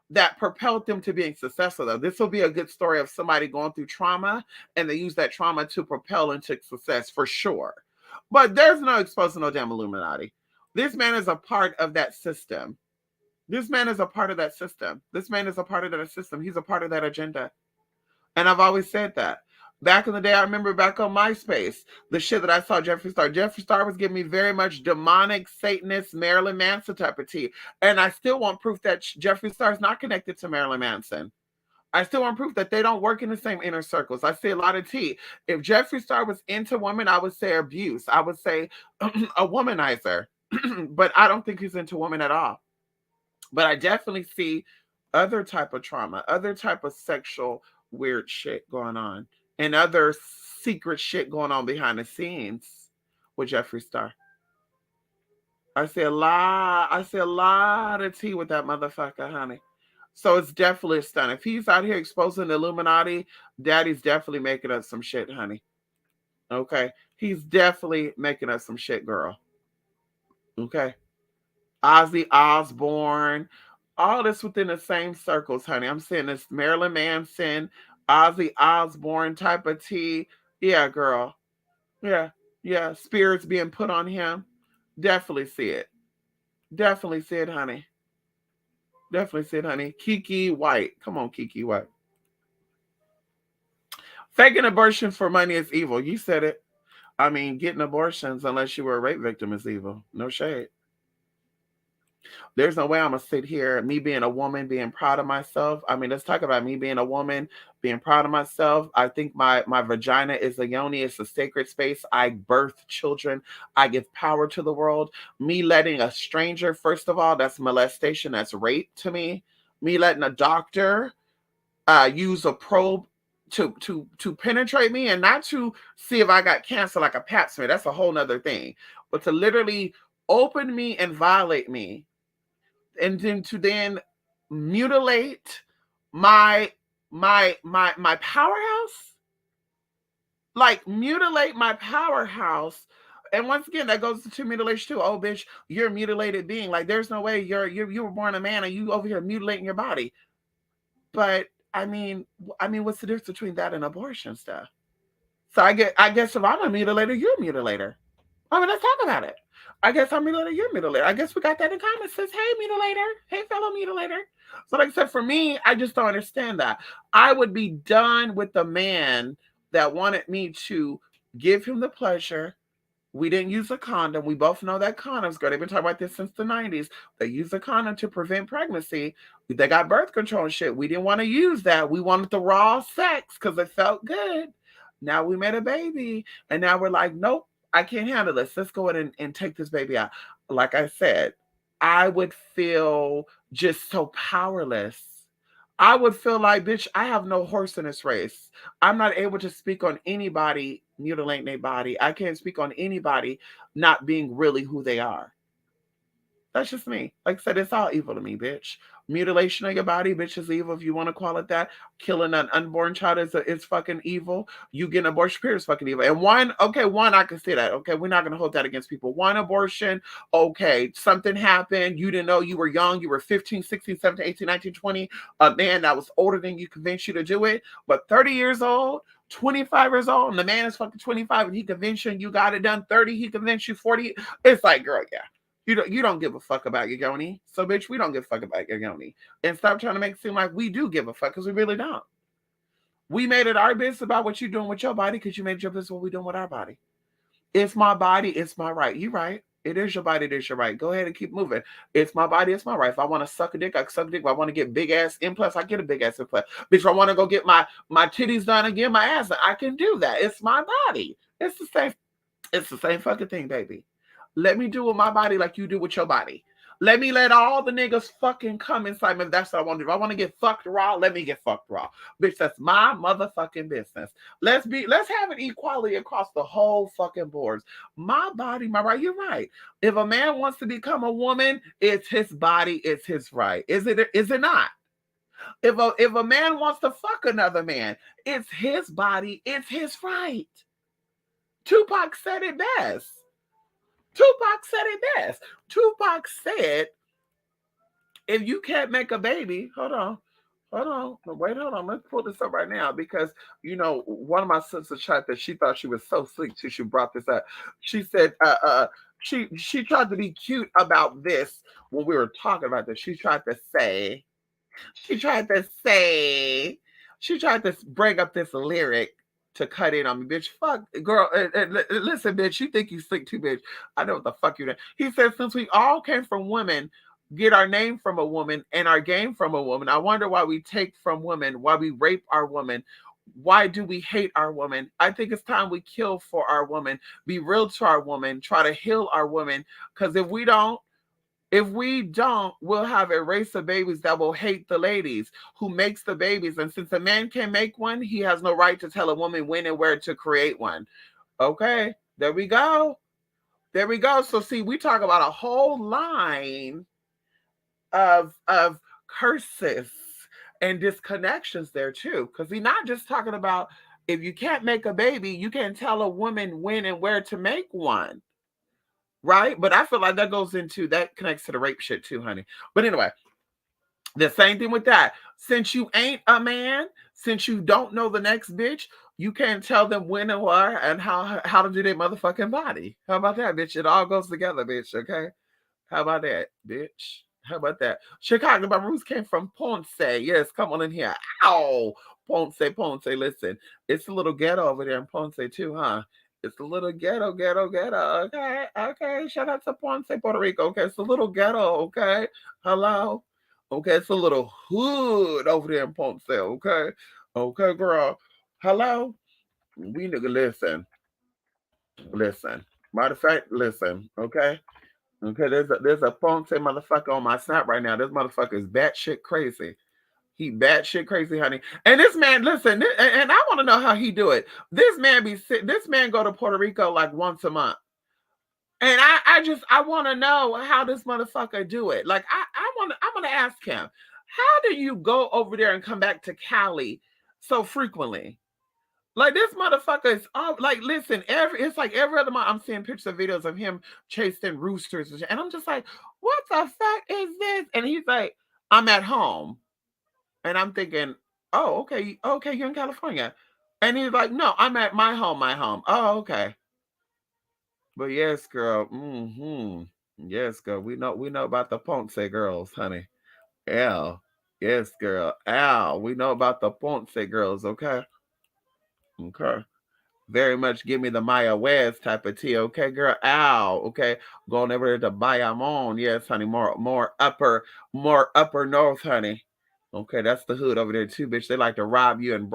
that propelled them to being successful. Though this will be a good story of somebody going through trauma and they use that trauma to propel into success for sure. But there's no exposing no damn Illuminati. This man is a part of that system. This man is a part of that system. This man is a part of that system. He's a part of that agenda. And I've always said that. Back in the day, I remember back on MySpace, the shit that I saw Jeffree Star. Jeffree Star was giving me very much demonic, Satanist, Marilyn Manson type of tea. And I still want proof that Jeffree Star is not connected to Marilyn Manson. I still want proof that they don't work in the same inner circles. I see a lot of tea. If Jeffree Star was into women, I would say abuse. I would say a womanizer. But I don't think he's into women at all. But I definitely see other type of trauma, other type of sexual weird shit going on, and other secret shit going on behind the scenes with Jeffree Star. I see a lot of tea with that motherfucker, honey. So it's definitely a stunt. If he's out here exposing the Illuminati, daddy's definitely making up some shit, honey. Okay? He's definitely making up some shit, girl. Okay? Ozzy Osbourne, all this within the same circles, honey. I'm saying this Marilyn Manson, Ozzy Osbourne type of tea. Yeah, girl. Yeah, yeah. Spirits being put on him. Definitely see it. Definitely see it, honey. Definitely see it, honey. Kiki White. Come on, Kiki White. Faking abortion for money is evil. You said it. I mean, getting abortions, unless you were a rape victim, is evil. No shade. There's no way I'm gonna sit here, me being a woman, being proud of myself. I mean, let's talk about me being a woman, being proud of myself. I think my vagina is a yoni, it's a sacred space. I birth children, I give power to the world. Me letting a stranger, first of all, that's molestation, that's rape to me. Me letting a doctor use a probe to penetrate me and not to see if I got cancer like a pap smear. That's a whole nother thing. But to literally open me and violate me and then to then mutilate my powerhouse, like mutilate my powerhouse. And once again, that goes to mutilation too. Oh, bitch, you're a mutilated being. Like, there's no way you were born a man and you over here mutilating your body. But I mean, what's the difference between that and abortion stuff? So I guess if I'm a mutilator, you're a mutilator. I mean, let's talk about it. I guess I'm mutilator, you're mutilator. I guess we got that in common. It says, hey, mutilator. Hey, fellow mutilator. So, like I said, for me, I just don't understand that. I would be done with the man that wanted me to give him the pleasure. We didn't use a condom. We both know that condoms, girl. They've been talking about this since the 90s. They use a condom to prevent pregnancy. They got birth control and shit. We didn't want to use that. We wanted the raw sex because it felt good. Now we made a baby. And now we're like, nope, I can't handle this. Let's go ahead and take this baby out. Like I said, I would feel just so powerless. I would feel like, bitch, I have no horse in this race. I'm not able to speak on anybody mutilating their body. I can't speak on anybody not being really who they are. That's just me. Like I said, it's all evil to me, bitch. Mutilation of your body, bitch, is evil if you want to call it that. Killing an unborn child is fucking evil. You getting an abortion period is fucking evil. And one, okay, one, I can see that. Okay, we're not gonna hold that against people. One abortion, okay, something happened, you didn't know, you were young, you were 15, 16, 17, 18, 19, 20. A man that was older than you convinced you to do it, but 30 years old, 25 years old, and the man is fucking 25 and he convinced you and you got it done. 30, he convinced you. 40, it's like, girl, yeah. You don't give a fuck about your yoni. So bitch, we don't give a fuck about your yoni. And stop trying to make it seem like we do give a fuck, because we really don't. We made it our business about what you're doing with your body, because you made your business what we're doing with our body. It's my body, it's my right. You right. It is your body, it is your right. Go ahead and keep moving. It's my body, it's my right. If I want to suck a dick, I can suck a dick. If I want to get big ass implants, I get a big ass implant. Bitch, if I want to go get my titties done and get my ass done, I can do that. It's my body. It's the same fucking thing, baby. Let me do with my body like you do with your body. Let all the niggas fucking come inside me if that's what I want to do. If I want to get fucked raw, let me get fucked raw. Bitch, that's my motherfucking business. Let's have an equality across the whole fucking boards. My body, my right. You're right. If a man wants to become a woman, it's his body, it's his right. Is it not? If a man wants to fuck another man, it's his body, it's his right. Tupac said it best. Tupac said, if you can't make a baby, hold on. Let's pull this up right now, because one of my sisters tried that. She thought she was so sweet. She brought this up. She said, she tried to be cute about this when we were talking about this. She tried to say, she tried to bring up this lyric to cut in on me, bitch. Fuck, girl. Listen, bitch. You think you slick too, bitch. I know what the fuck you did. He said, since we all came from women, get our name from a woman and our game from a woman, I wonder why we take from women, why we rape our woman. Why do we hate our woman? I think it's time we kill for our woman, be real to our woman, try to heal our woman. Because if we don't, we'll have a race of babies that will hate the ladies who makes the babies. And since a man can't make one, he has no right to tell a woman when and where to create one. Okay, there we go. There we go. So see, we talk about a whole line of curses and disconnections there too. Because we're not just talking about, if you can't make a baby, you can't tell a woman when and where to make one. Right? But I feel like that connects to the rape shit too, honey. But anyway, the same thing with that. Since you ain't a man, since you don't know the next bitch, you can't tell them when and where and how to do their motherfucking body. How about that, bitch? It all goes together, bitch. Okay. How about that, bitch? How about that? Chicago, my roots came from Ponce. Yes, come on in here. Ow! Ponce. Listen, it's a little ghetto over there in Ponce too, huh? It's a little ghetto. Okay. Shout out to Ponce, Puerto Rico. Okay, it's a little ghetto. Okay, hello. Okay, it's a little hood over there in Ponce. Okay, girl. Hello. We nigga, listen. Matter of fact, listen. Okay. Okay, there's a Ponce motherfucker on my snap right now. This motherfucker is batshit crazy. He batshit crazy, honey. And this man, listen, and I want to know how he do it. This man go to Puerto Rico like once a month. And I want to know how this motherfucker do it. Like I want to ask him, how do you go over there and come back to Cali so frequently? Like this motherfucker is all like, listen, it's like every other month I'm seeing pictures of videos of him chasing roosters and shit. And I'm just like, what the fuck is this? And he's like, I'm at home. And I'm thinking, oh, okay, you're in California. And he's like, no, I'm at my home. Oh, okay. But yes, girl. Yes, girl. We know about the Ponce girls, honey. Yeah. Yes, girl. Ow. We know about the Ponce girls, okay? Okay. Very much give me the Maya West type of tea, okay, girl? Ow. Okay. Going over there to Bayamon. Yes, honey. More upper north, honey. Okay, that's the hood over there too, bitch. They like to rob you and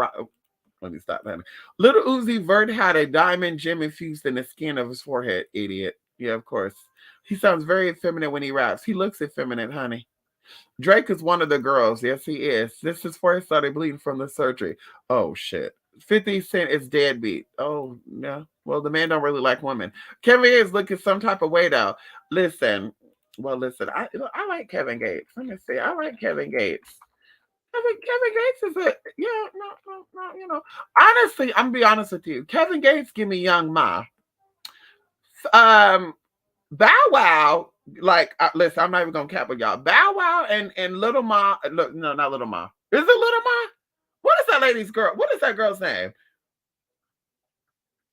let me stop that. Little Uzi Vert had a diamond gem infused in the skin of his forehead. Idiot. Yeah, of course. He sounds very effeminate when he raps. He looks effeminate, honey. Drake is one of the girls. Yes, he is. This is where he started bleeding from the surgery. Oh shit. 50 Cent is deadbeat. Oh no. Well, the man don't really like women. Kevin is looking some type of way though. Listen. Well, listen, I like Kevin Gates. Let me see. I like Kevin Gates. Kevin Gates is a yeah, no, Honestly, I'm gonna be honest with you. Kevin Gates give me Young Ma. Um, Bow Wow, like listen, I'm not even gonna cap with y'all. Bow Wow and Little Ma. Look, no, not Little Ma. Is it Little Ma? What is that lady's girl? What is that girl's name?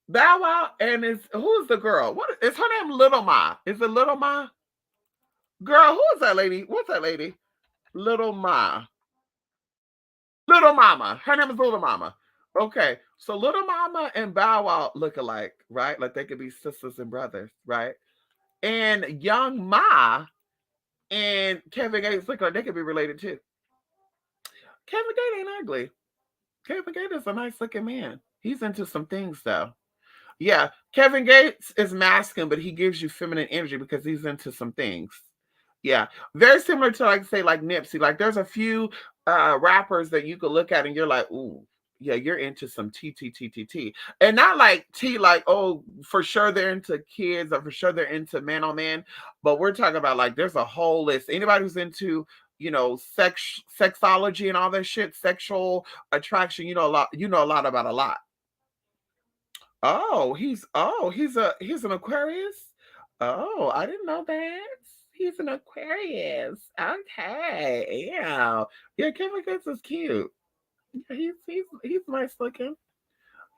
Bow Wow and is who's the girl? What is her name? Little Ma. Is it Little Ma? Girl, who is that lady? What's that lady? Little Ma. Little Mama. Her name is Little Mama. Okay, so Little Mama and Bow Wow look alike, right? Like they could be sisters and brothers, right? And Young Ma and Kevin Gates look like they could be related too. Kevin Gates ain't ugly. Kevin Gates is a nice looking man. He's into some things though. Yeah, Kevin Gates is masculine, but he gives you feminine energy because he's into some things. Yeah, very similar to like say like Nipsey. Like there's a few rappers that you could look at and you're like, ooh, yeah, you're into some T, and not like T like oh for sure they're into kids or for sure they're into man on man, but we're talking about like there's a whole list. Anybody who's into sexology and all that shit, sexual attraction, you know a lot. You know a lot about a lot. He's an Aquarius. Oh, I didn't know that. He's an Aquarius. Okay, yeah, yeah. Kevin Gates is cute. Yeah, he's nice looking.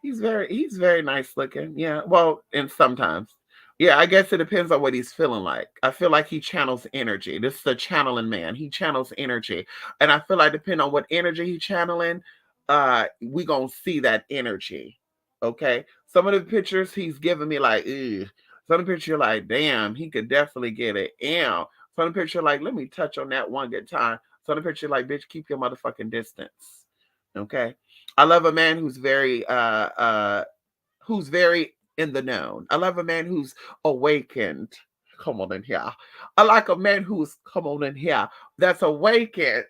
He's very nice looking. Yeah. Well, and sometimes. Yeah, I guess it depends on what he's feeling like. I feel like he channels energy. This is a channeling man. He channels energy. And I feel like depending on what energy he channeling, we gonna see that energy. Okay. Some of the pictures he's giving me like, ugh. Some of the pictures you're like, damn, he could definitely get it. Ew. Some of the picture like, let me touch on that one good time. Some of the picture like, bitch, keep your motherfucking distance. Okay. I love a man who's very in the known. I love a man who's awakened. Come on in here. I like a man who's come on in here that's awakened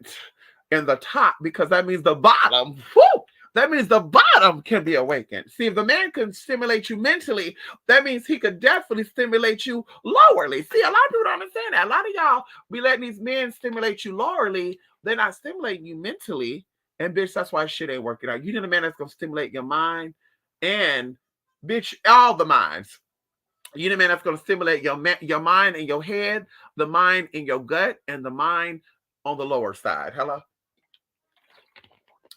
in the top because that means the bottom. Whoo, that means the bottom can be awakened. See, if the man can stimulate you mentally, that means he could definitely stimulate you lowerly. See, a lot of people don't understand that. A lot of y'all be letting these men stimulate you lowerly. They're not stimulating you mentally. And bitch, that's why shit ain't working out. You need a man that's gonna stimulate your mind and bitch, all the minds. You need a man that's gonna stimulate your mind and your head, the mind in your gut, and the mind on the lower side. Hello?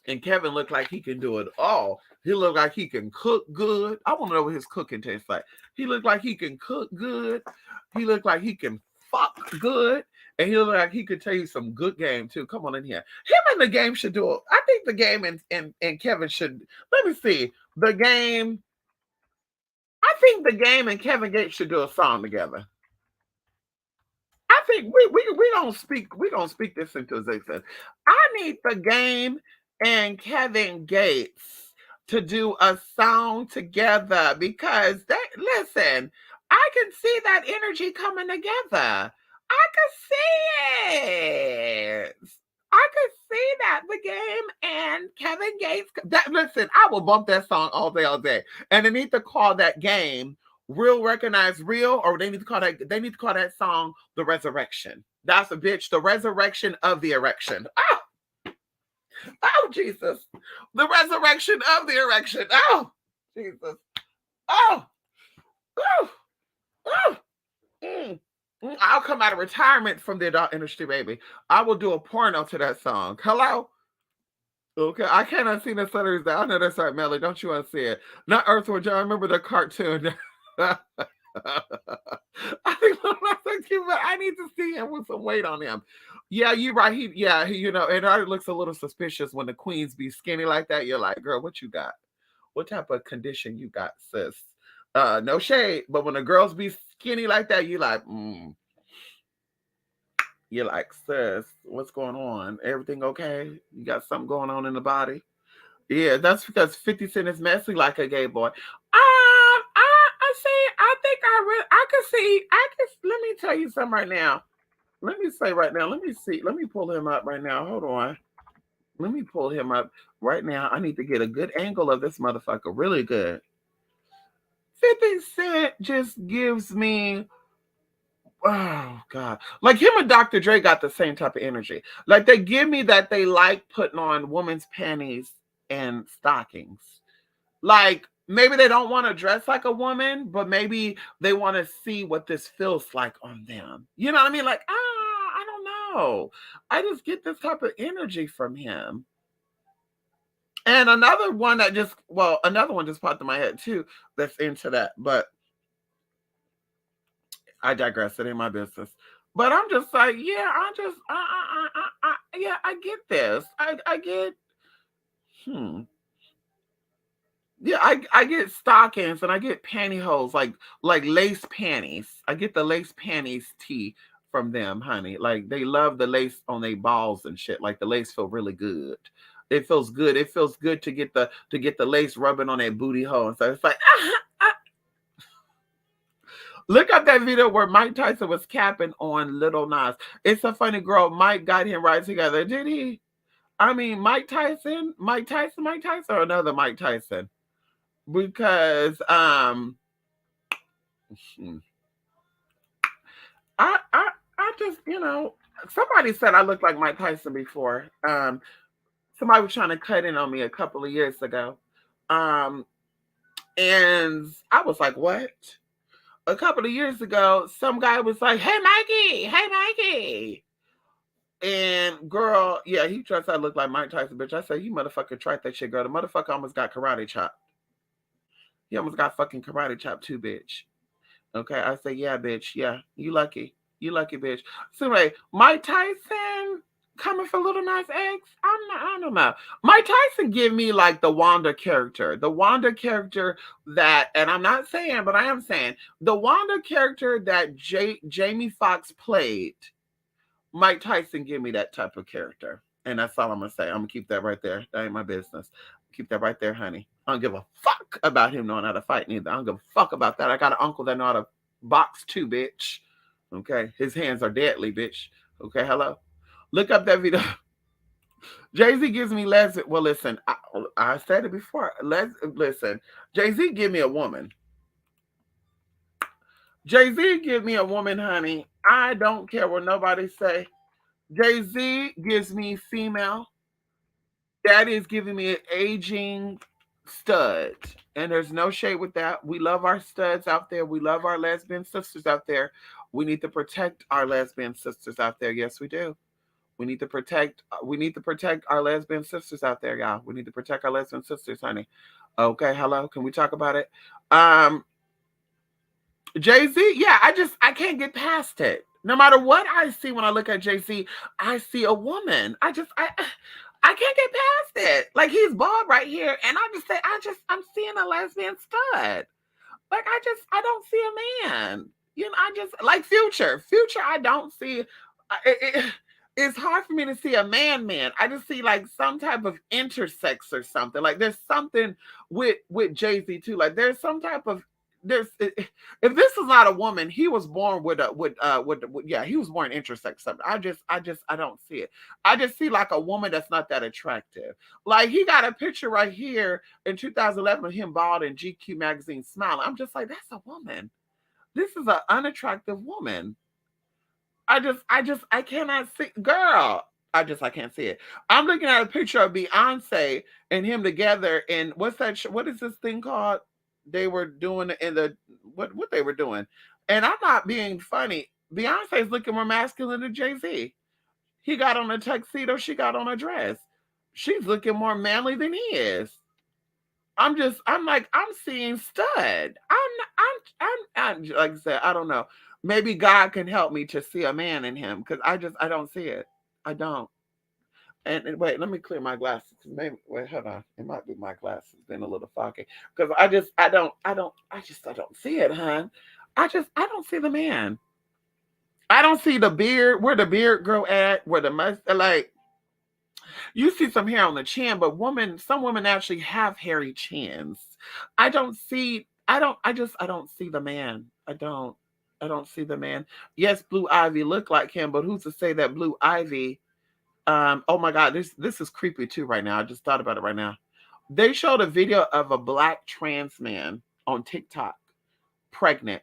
And Kevin looked like he can do it all. He looked like he can cook good. I want to know what his cooking tastes like. He looked like he can cook good. He looked like he can fuck good. And he looked like he could tell you some good game too. Come on in here. Him and the game should do it. I think the game and Kevin should. Let me see. The game. I think the game and Kevin Gates should do a song together. I think we don't speak this into existence. I need the game and Kevin Gates to do a song together because they listen, I can see that energy coming together. I can see it. I could see that the game and Kevin Gates. That listen, I will bump that song all day. And they need to call that game Real Recognize Real, or they need to call that song The Resurrection. That's a bitch, the resurrection of the erection. Oh Jesus. The resurrection of the erection. Oh Jesus. Oh, oh, oh. Mm. I'll come out of retirement from the adult industry, baby. I will do a porno to that song. Hello? Okay, I cannot see the letters. I know that's right, Melly. Don't you want to see it? Not Earthworm Jim. I remember the cartoon. I think but I need to see him with some weight on him. Yeah, you're right. It already looks a little suspicious when the queens be skinny like that. You're like, girl, what you got? What type of condition you got, sis? No shade, but when the girls be skinny like that, you're like, sis, what's going on? Everything okay? You got something going on in the body? Yeah, that's because 50 Cent is messy like a gay boy. I see. I think I can see. Let me tell you something right now. Let me say right now. Let me see. Let me pull him up right now. Hold on. Let me pull him up right now. I need to get a good angle of this motherfucker. Really good. 50 Cent just gives me Oh God. Like him and Dr. Dre got the same type of energy. Like they give me that they like putting on women's panties and stockings. Like maybe they don't want to dress like a woman, but maybe they want to see what this feels like on them. You know what I mean? Like, I don't know. I just get this type of energy from him. And another one that just, well, another one just popped in my head too that's into that. But I digress. It ain't my business. But I'm just like, yeah, yeah, I get this. I get, hmm. Yeah, I get stockings and I get pantyhose, like lace panties. I get the lace panties tee from them, honey. Like they love the lace on their balls and shit. Like the lace feel really good. It feels good. It feels good to get the lace rubbing on their booty hole. And so it's like, look at that video where Mike Tyson was capping on Little Nas. It's a funny girl. Mike got him right together, did he? I mean, Mike Tyson, or another Mike Tyson? Because hmm, I just somebody said I looked like Mike Tyson before. Somebody was trying to cut in on me a couple of years ago, um, and I was like, what? A couple of years ago, some guy was like, hey Mikey," and girl, yeah, he tries to look like Mike Tyson, bitch. I said, you motherfucker tried that shit, girl. The motherfucker almost got karate chopped. He almost got fucking karate chopped too, bitch. Okay, I say, yeah, bitch. Yeah, you lucky. You lucky, bitch. So anyway, Mike Tyson coming for Little Nas X. I don't know. Mike Tyson give me like the Wanda character. The Wanda character that, and I'm not saying, but I am saying, the Wanda character that Jamie Foxx played, Mike Tyson give me that type of character. And that's all I'm gonna say. I'm gonna keep that right there. That ain't my business. Keep that right there, honey. I don't give a fuck about him knowing how to fight neither. I don't give a fuck about that. I got an uncle that know how to box too, bitch. Okay. His hands are deadly, bitch. Okay, hello. Look up that video. Jay-Z gives me less. Well, listen, I said it before. Listen. Jay-Z give me a woman. Jay-Z give me a woman, honey. I don't care what nobody say. Jay-Z gives me female. That is giving me an aging stud. And there's no shade with that. We love our studs out there. We love our lesbian sisters out there. We need to protect our lesbian sisters out there. Yes, we do. We need to protect our lesbian sisters out there, y'all. We need to protect our lesbian sisters, honey. Okay, hello. Can we talk about it? Um, Jay-Z, yeah, I can't get past it. No matter what I see when I look at Jay-Z, I see a woman. I can't get past it. Like he's bald right here, and I just say, I'm seeing a lesbian stud. Like I don't see a man. You know, I just like Future. Future, I don't see. It's hard for me to see a man. I just see like some type of intersex or something. Like there's something with Jay Z too. Like there's some type of there's if this is not a woman, he was born with yeah, he was born intersex something. I don't see it. I just see like a woman that's not that attractive. Like he got a picture right here in 2011 of him bald in GQ magazine smiling. I'm just like, that's a woman. This is an unattractive woman. I cannot see, girl. I can't see it. I'm looking at a picture of Beyonce and him together. And what's that? What is this thing called? They were doing in the what they were doing. And I'm not being funny. Beyonce's looking more masculine than Jay Z. He got on a tuxedo. She got on a dress. She's looking more manly than he is. I'm like, I'm seeing stud. I'm like I said, I don't know. Maybe God can help me to see a man in him because I don't see it. I don't. And wait, let me clear my glasses. Maybe wait, hold on. It might be my glasses been a little foggy because I don't see it, hon. I don't see the man. I don't see the beard. Where the beard grow at? Where the must like you see some hair on the chin, but some women actually have hairy chins. I don't see the man. I don't see the man. Yes, Blue Ivy look like him, but who's to say that Blue Ivy, oh my God, this is creepy too right now. I just thought about it right now. They showed a video of a black trans man on TikTok, pregnant.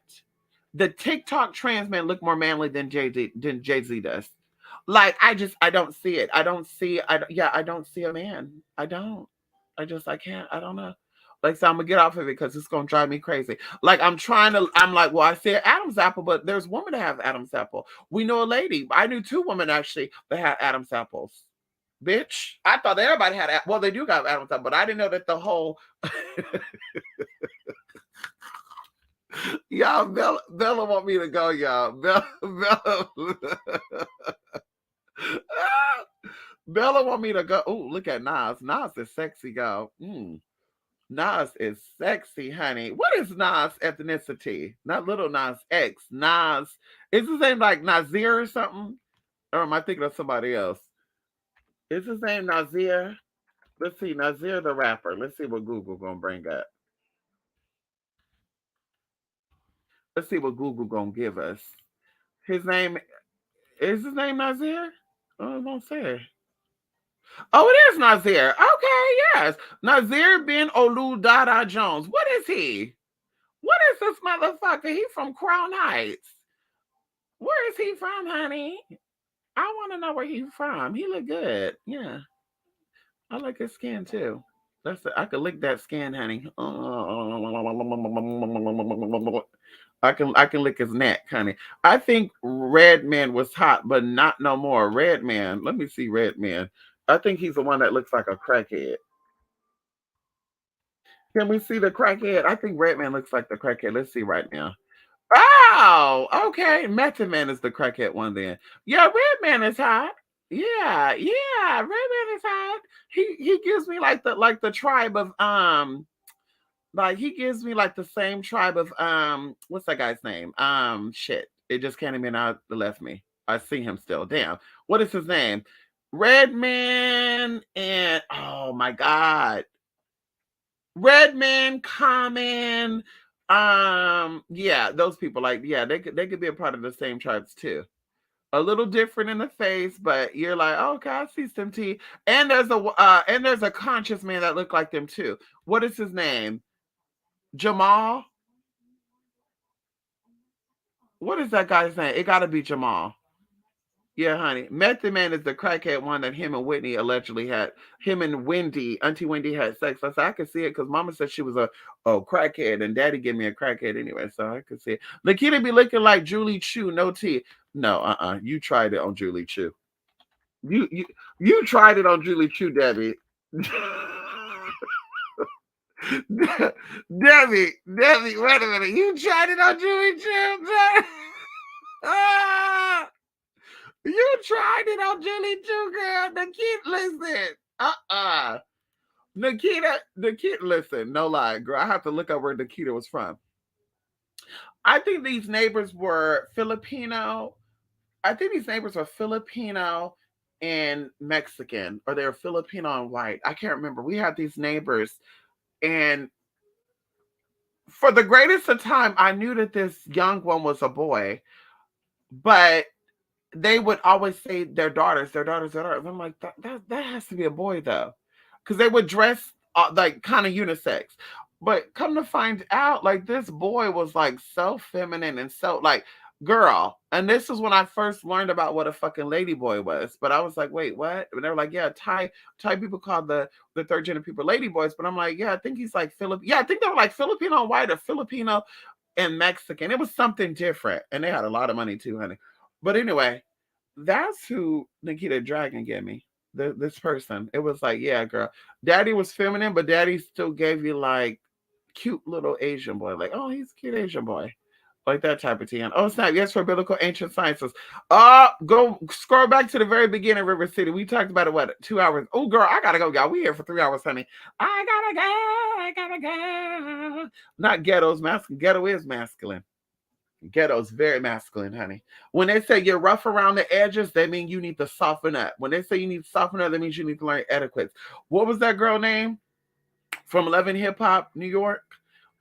The TikTok trans man look more manly than Jay Z does. Like I don't see it. I don't see yeah, I don't see a man. I don't. I can't. I don't know. Like so I'm gonna get off of it because it's gonna drive me crazy. Like I'm like, well, I said Adam's apple, but there's women that have Adam's apple. We know a lady. I knew two women actually that had Adam's apples. Bitch, I thought everybody had. Well, they do got Adam's apple, but I didn't know that the whole. Y'all, Bella want me to go, y'all. Bella, Bella want me to go. Oh, look at Nas. Nas is sexy, y'all. Nas is sexy, honey. What is Nas ethnicity? Not little Nas X. Nas. Is his name like Nazir or something? Or am I thinking of somebody else? Is his name Nazir? Let's see, Nazir the rapper. Let's see what Google gonna bring up. Let's see what Google gonna give us. His name is his name Nazir? Oh, it won't say. Oh, it is Nazir. Okay, yes. Nazir bin Olu Dada Jones. What is he? What is this motherfucker? He from Crown Heights. Where is he from, honey? I want to know where he's from. He look good. Yeah. I like his skin too. I could lick that skin, honey. I can lick his neck, honey. I think Red Man was hot, but not no more. Red Man. Let me see Red Man. I think he's the one that looks like a crackhead. Can we see the crackhead? I think Red Man looks like the crackhead. Let's see right now. Oh, okay. Method Man is the crackhead one then. Yeah, Red Man is hot. Yeah, yeah. Red Man is hot. He gives me like the tribe of like he gives me like the same tribe of what's that guy's name? Shit. It just can't even out left me. I see him still. Damn. What is his name? Redman and oh my god. Redman, Common, yeah, those people like yeah, they could be a part of the same tribes too. A little different in the face, but you're like, oh, okay, I see some T. And there's a conscious man that look like them too. What is his name? Jamal? What is that guy's name? It gotta be Jamal. Yeah, honey. Method Man is the crackhead one that him and Whitney allegedly had. Him and Wendy, Auntie Wendy had sex. I said, I could see it because Mama said she was a crackhead and Daddy gave me a crackhead anyway, so I could see it. Nikita be looking like Julie Chu, no tea. No, you tried it on Julie Chu. You you you tried it on Julie Chu, Debbie. Debbie, wait a minute. You tried it on Julie Chu? Ah! You tried it on Julie too, girl. Nikita, listen. Nikita, listen. No lie, girl. I have to look up where Nikita was from. I think these neighbors were Filipino. I think these neighbors were Filipino and Mexican, or they were Filipino and white. I can't remember. We had these neighbors, and for the greatest of time, I knew that this young one was a boy, but they would always say their daughters, their daughters, their daughters. I'm like, that has to be a boy though, because they would dress like kind of unisex. But come to find out, like this boy was like so feminine and so like girl. And this is when I first learned about what a fucking lady boy was. But I was like, wait, what? And they were like, yeah, Thai people call the third gender people lady boys. But I'm like, yeah, I think he's like Philip. Yeah, I think they were like Filipino white or Filipino and Mexican. It was something different, and they had a lot of money too, honey. But anyway, that's who Nikita Dragon gave me. This person. It was like, yeah, girl. Daddy was feminine, but daddy still gave you like cute little Asian boy. Like, oh, he's a cute Asian boy. Like that type of TN. Oh, snap. Yes, for biblical ancient sciences. Go scroll back to the very beginning, River City. We talked about it, what, 2 hours? Oh, girl, I gotta go, y'all. We here for 3 hours, honey. I gotta go. Not ghetto's masculine. Ghetto is masculine. Ghetto's very masculine, honey. When they say you're rough around the edges, they mean you need to soften up. When they say you need to soften up, that means you need to learn etiquette. What was that girl name from 11 Hip Hop, New York?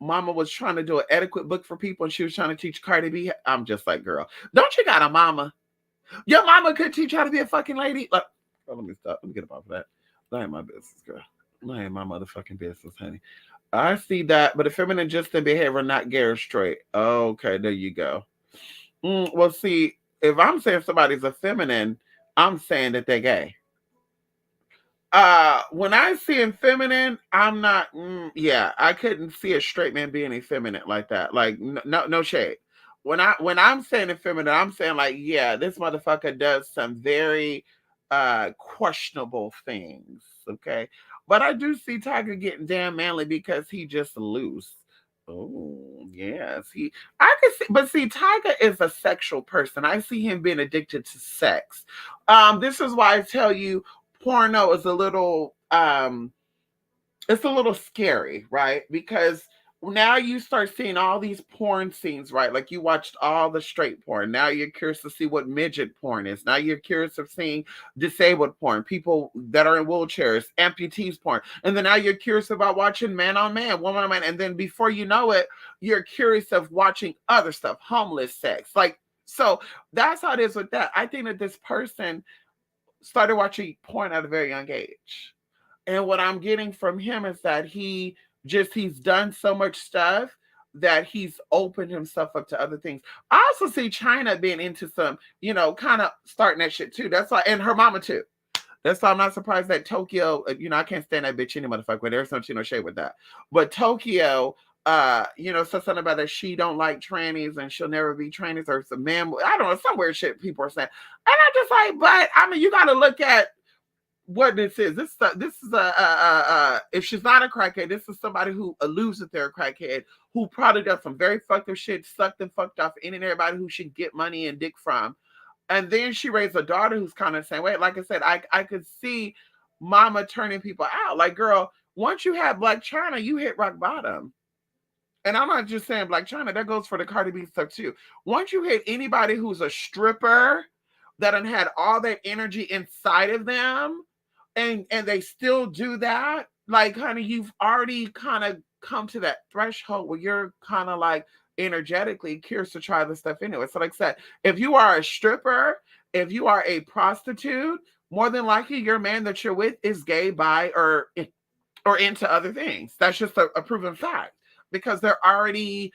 Mama was trying to do an etiquette book for people, and she was trying to teach Cardi B. I'm just like, girl, don't you got a mama? Your mama could teach you how to be a fucking lady. Like, oh, let me stop. Let me get up off of that. That ain't my business, girl. I ain't my motherfucking business, honey. I see that, but a feminine just in behavior, not Gary straight. Okay, there you go. Well, see, if I'm saying somebody's a feminine, I'm saying that they're gay. When I see him feminine, I'm not. Yeah, I couldn't see a straight man being effeminate like that. Like no shade. When I'm saying effeminate, I'm saying like, yeah, this motherfucker does some very questionable things. Okay, but I do see Tiger getting damn manly because he just loose. Oh yes, I can see, but see, Tiger is a sexual person. I see him being addicted to sex. This is why I tell you porno is a little it's a little scary, right? Because now you start seeing all these porn scenes, right? Like you watched all the straight porn. Now you're curious to see what midget porn is. Now you're curious of seeing disabled porn, people that are in wheelchairs, amputees porn. And then now you're curious about watching man on man, woman on man. And then before you know it, you're curious of watching other stuff, homeless sex. Like, so that's how it is with that. I think that this person started watching porn at a very young age. And what I'm getting from him is that he's done so much stuff that he's opened himself up to other things. I also see China being into some, kind of starting that shit too. That's why, and her mama too. That's why I'm not surprised that Tokyo, I can't stand that bitch any motherfucker, but there's no shade with that. But Tokyo, said something about that she don't like trannies and she'll never be trannies or some man. I don't know, some weird shit people are saying. And I'm just like, but I mean, you got to look at what this is. This is if she's not a crackhead, this is somebody who alludes that they're a crackhead who probably does some very fucked up shit, sucked and fucked off any and everybody who should get money and dick from. And then she raised a daughter who's kind of the same way. Like I said, I could see mama turning people out. Like, girl, once you have Black China, you hit rock bottom. And I'm not just saying Black China, that goes for the Cardi B stuff too. Once you hit anybody who's a stripper that done had all that energy inside of them, and they still do that, like, honey, you've already kind of come to that threshold where you're kind of like energetically curious to try this stuff anyway. So, like I said, if you are a stripper, if you are a prostitute, more than likely your man that you're with is gay, bi, or into other things. That's just a proven fact because they're already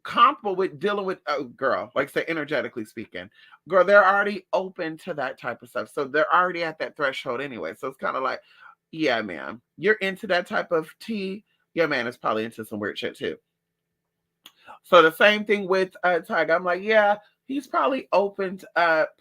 comfortable with dealing with a girl, like say energetically speaking, girl, they're already open to that type of stuff. So they're already at that threshold anyway. So it's kind of like, yeah, man, you're into that type of tea. Your man is probably into some weird shit too. So the same thing with Tiger. I'm like, yeah, he's probably opened up,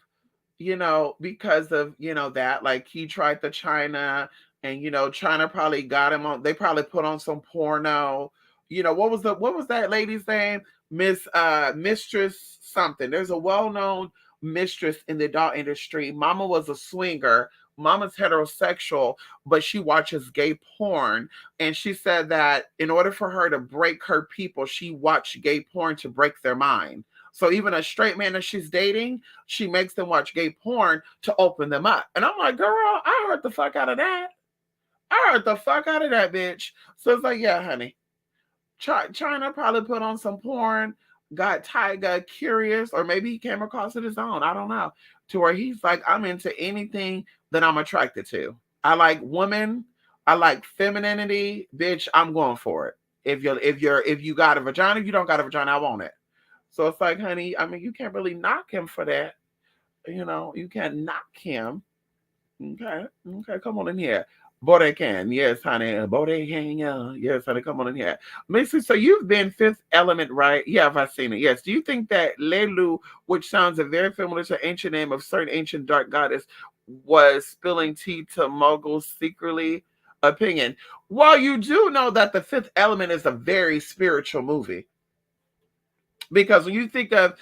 because of, that. Like he tried the China and, China probably got him on, they probably put on some porno. What was that lady's name? Mistress something. There's a well-known mistress in the adult industry. Mama was a swinger. Mama's heterosexual, but she watches gay porn. And she said that in order for her to break her people, she watched gay porn to break their mind. So even a straight man that she's dating, she makes them watch gay porn to open them up. And I'm like, girl, I heard the fuck out of that. I heard the fuck out of that, bitch. So it's like, yeah, honey. China probably put on some porn, got Tyga curious, or maybe he came across it his own. I don't know. To where he's like, I'm into anything that I'm attracted to. I like women. I like femininity. Bitch, I'm going for it. If you got a vagina, if you don't got a vagina, I want it. So it's like, honey, I mean, you can't really knock him for that. You can't knock him. Okay, okay, come on in here. Borecan, yes, honey. Borecan, yeah. Yes, honey, come on in here. Missy, so you've been Fifth Element, right? Yeah, I've seen it. Yes. Do you think that Lelu, which sounds a very familiar to ancient name of certain ancient dark goddess, was spilling tea to moguls secretly? Opinion. Well, you do know that the Fifth Element is a very spiritual movie. Because when you think of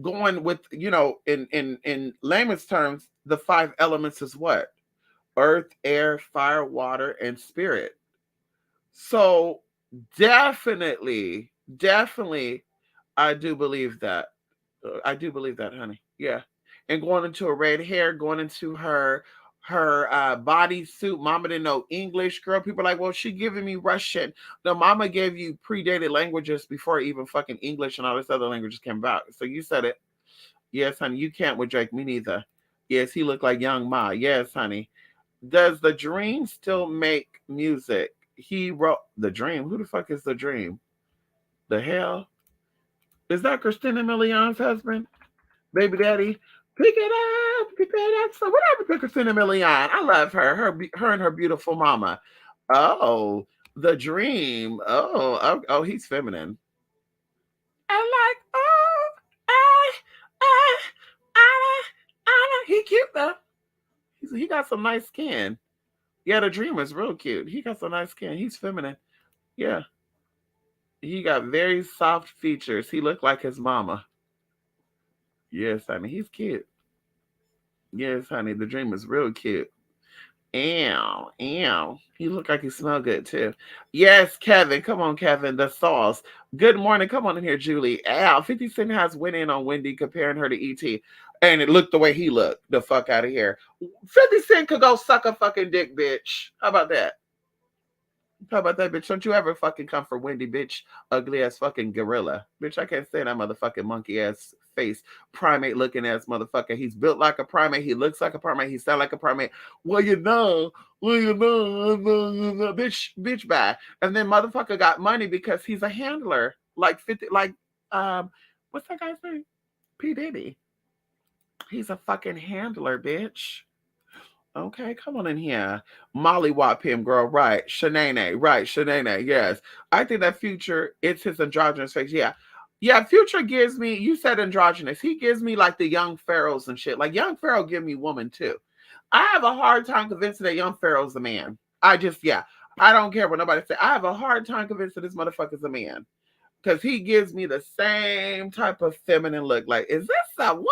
going with, in layman's terms, the five elements is what? Earth, air, fire, water, and spirit. So definitely, I do believe that. I do believe that, honey. Yeah. And going into a red hair, going into her body suit. Mama didn't know English, girl. People are like, well, she giving me Russian. No, mama gave you predated languages before even fucking English and all this other languages came about. So you said it. Yes, honey. You can't with Drake. Me neither. Yes, he looked like young Ma. Yes, honey. Does the Dream still make music? He wrote the Dream. Who the fuck is the Dream? The hell is that? Christina Milian's husband, baby daddy. Pick it up, pick it up. So what happened to Christina Milian? I love her. Her and her beautiful mama. Oh, the Dream. Oh, he's feminine. I like. Oh, I, I, He cute though. He got some nice skin. Yeah, the Dream is real cute. He got some nice skin. He's feminine. Yeah, he got very soft features. He looked like his mama. Yes, honey, he's cute. Yes, honey, the Dream is real cute. Ew, ew. He looked like he smelled good too. Yes, Kevin. Come on, Kevin. The sauce. Good morning. Come on in here, Julie. Ow. 50 Cent has went in on Wendy comparing her to E.T. And it looked the way he looked. The fuck out of here. 50 Cent could go suck a fucking dick, bitch. How about that? How about that, bitch? Don't you ever fucking come for Wendy, bitch. Ugly ass fucking gorilla. Bitch, I can't stand that motherfucking monkey ass face. Primate looking ass motherfucker. He's built like a primate. He looks like a primate. He sounds like a primate. Well, bitch, bye. And then motherfucker got money because he's a handler. Like 50, what's that guy's name? P. Diddy. He's a fucking handler, bitch. Okay, come on in here. Molly Wap him, girl. Right. Shanae. Right. Shanae. Yes. I think that Future, it's his androgynous face. Yeah. Yeah, Future gives me, you said androgynous. He gives me like the young pharaohs and shit. Like young pharaoh give me woman too. I have a hard time convincing that young pharaoh's a man. Yeah. I don't care what nobody say. I have a hard time convincing this motherfucker's a man. Because he gives me the same type of feminine look. Like, is this a woman?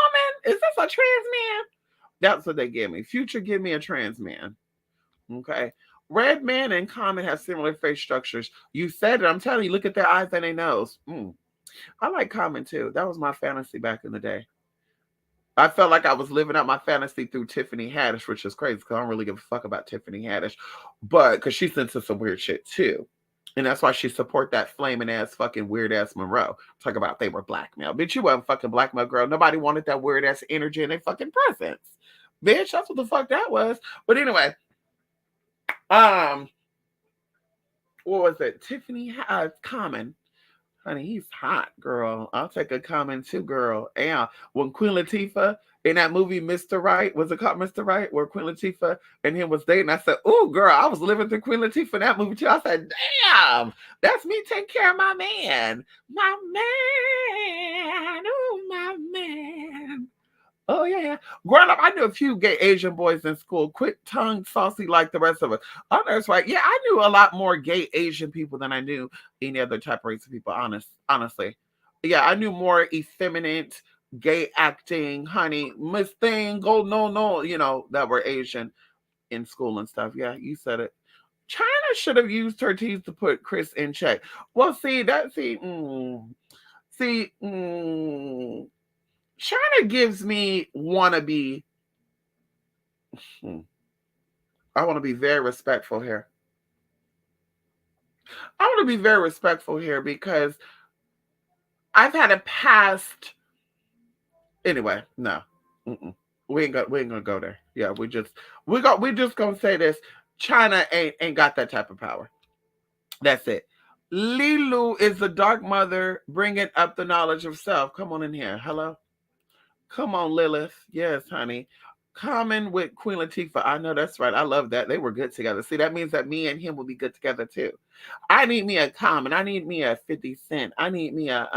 Is this a trans man? That's what they give me. Future give me a trans man. Okay. Red Man and Common have similar face structures. You said it. I'm telling you, look at their eyes and their nose. I like Common too. That was my fantasy back in the day. I felt like I was living out my fantasy through Tiffany Haddish, which is crazy because I don't really give a fuck about Tiffany Haddish. But because she's into some weird shit too. And that's why she support that flaming ass fucking weird ass Monroe. Talk about they were blackmail. Bitch, you wasn't fucking blackmail, girl. Nobody wanted that weird ass energy in their fucking presence. Bitch, that's what the fuck that was. But anyway, um, what was it? Tiffany Common. Honey, he's hot, girl. I'll take a Common too, girl. And when Queen Latifah in that movie Mr. Right, was it called Mr. Right? Where Queen Latifah and him was dating. I said, "Ooh, girl, I was living through Queen Latifah in that movie too." I said, "Damn, that's me taking care of my man. My man. Oh, my man." Oh yeah. Growing up, I knew a few gay Asian boys in school, quick tongue, saucy like the rest of us. Others, right? Yeah, I knew a lot more gay Asian people than I knew any other type of race of people. Honestly, yeah, I knew more effeminate, gay acting, honey, Miss Thing, go no, that were Asian in school and stuff. Yeah, you said it. China should have used her teeth to put Chris in check. Well, see, China gives me wannabe. Hmm, I want to be very respectful here. I want to be very respectful here because I've had a past. Anyway, no, we ain't gonna go there. Yeah, we just gonna say this. China ain't got that type of power. That's it. Lilu is the dark mother bringing up the knowledge of self. Come on in here. Hello. Come on, Lilith. Yes, honey. Common with Queen Latifah. I know that's right. I love that. They were good together. See, that means that me and him will be good together too. I need me a Common. I need me a 50 Cent. I need me a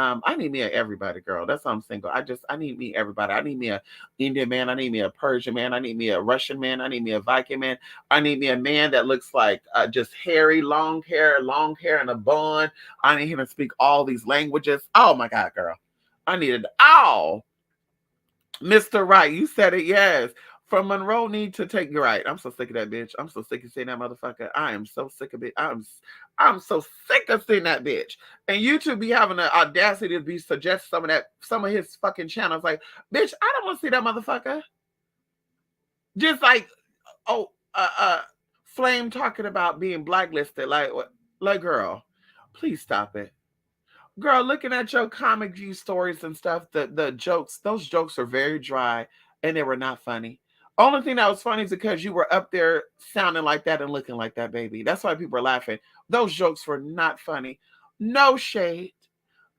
everybody girl. That's why I'm single. I need me everybody. I need me a Indian man. I need me a Persian man. I need me a Russian man. I need me a Viking man. I need me a man that looks like just hairy, long hair and a bun. I need him to speak all these languages. Oh my God, girl. I need it all. Mr. Right, you said it, yes. From Monroe need to take you right. I'm so sick of that bitch. I'm so sick of seeing that motherfucker. I am so sick of it. I'm so sick of seeing that bitch. And YouTube be having the audacity to be suggest some of his fucking channels. Like, bitch, I don't want to see that motherfucker. Just like, oh, Flame talking about being blacklisted. Like, girl, please stop it. Girl, looking at your comic view stories and stuff, the jokes, those jokes are very dry and they were not funny. Only thing that was funny is because you were up there sounding like that and looking like that, baby. That's why people are laughing. Those jokes were not funny. No shade.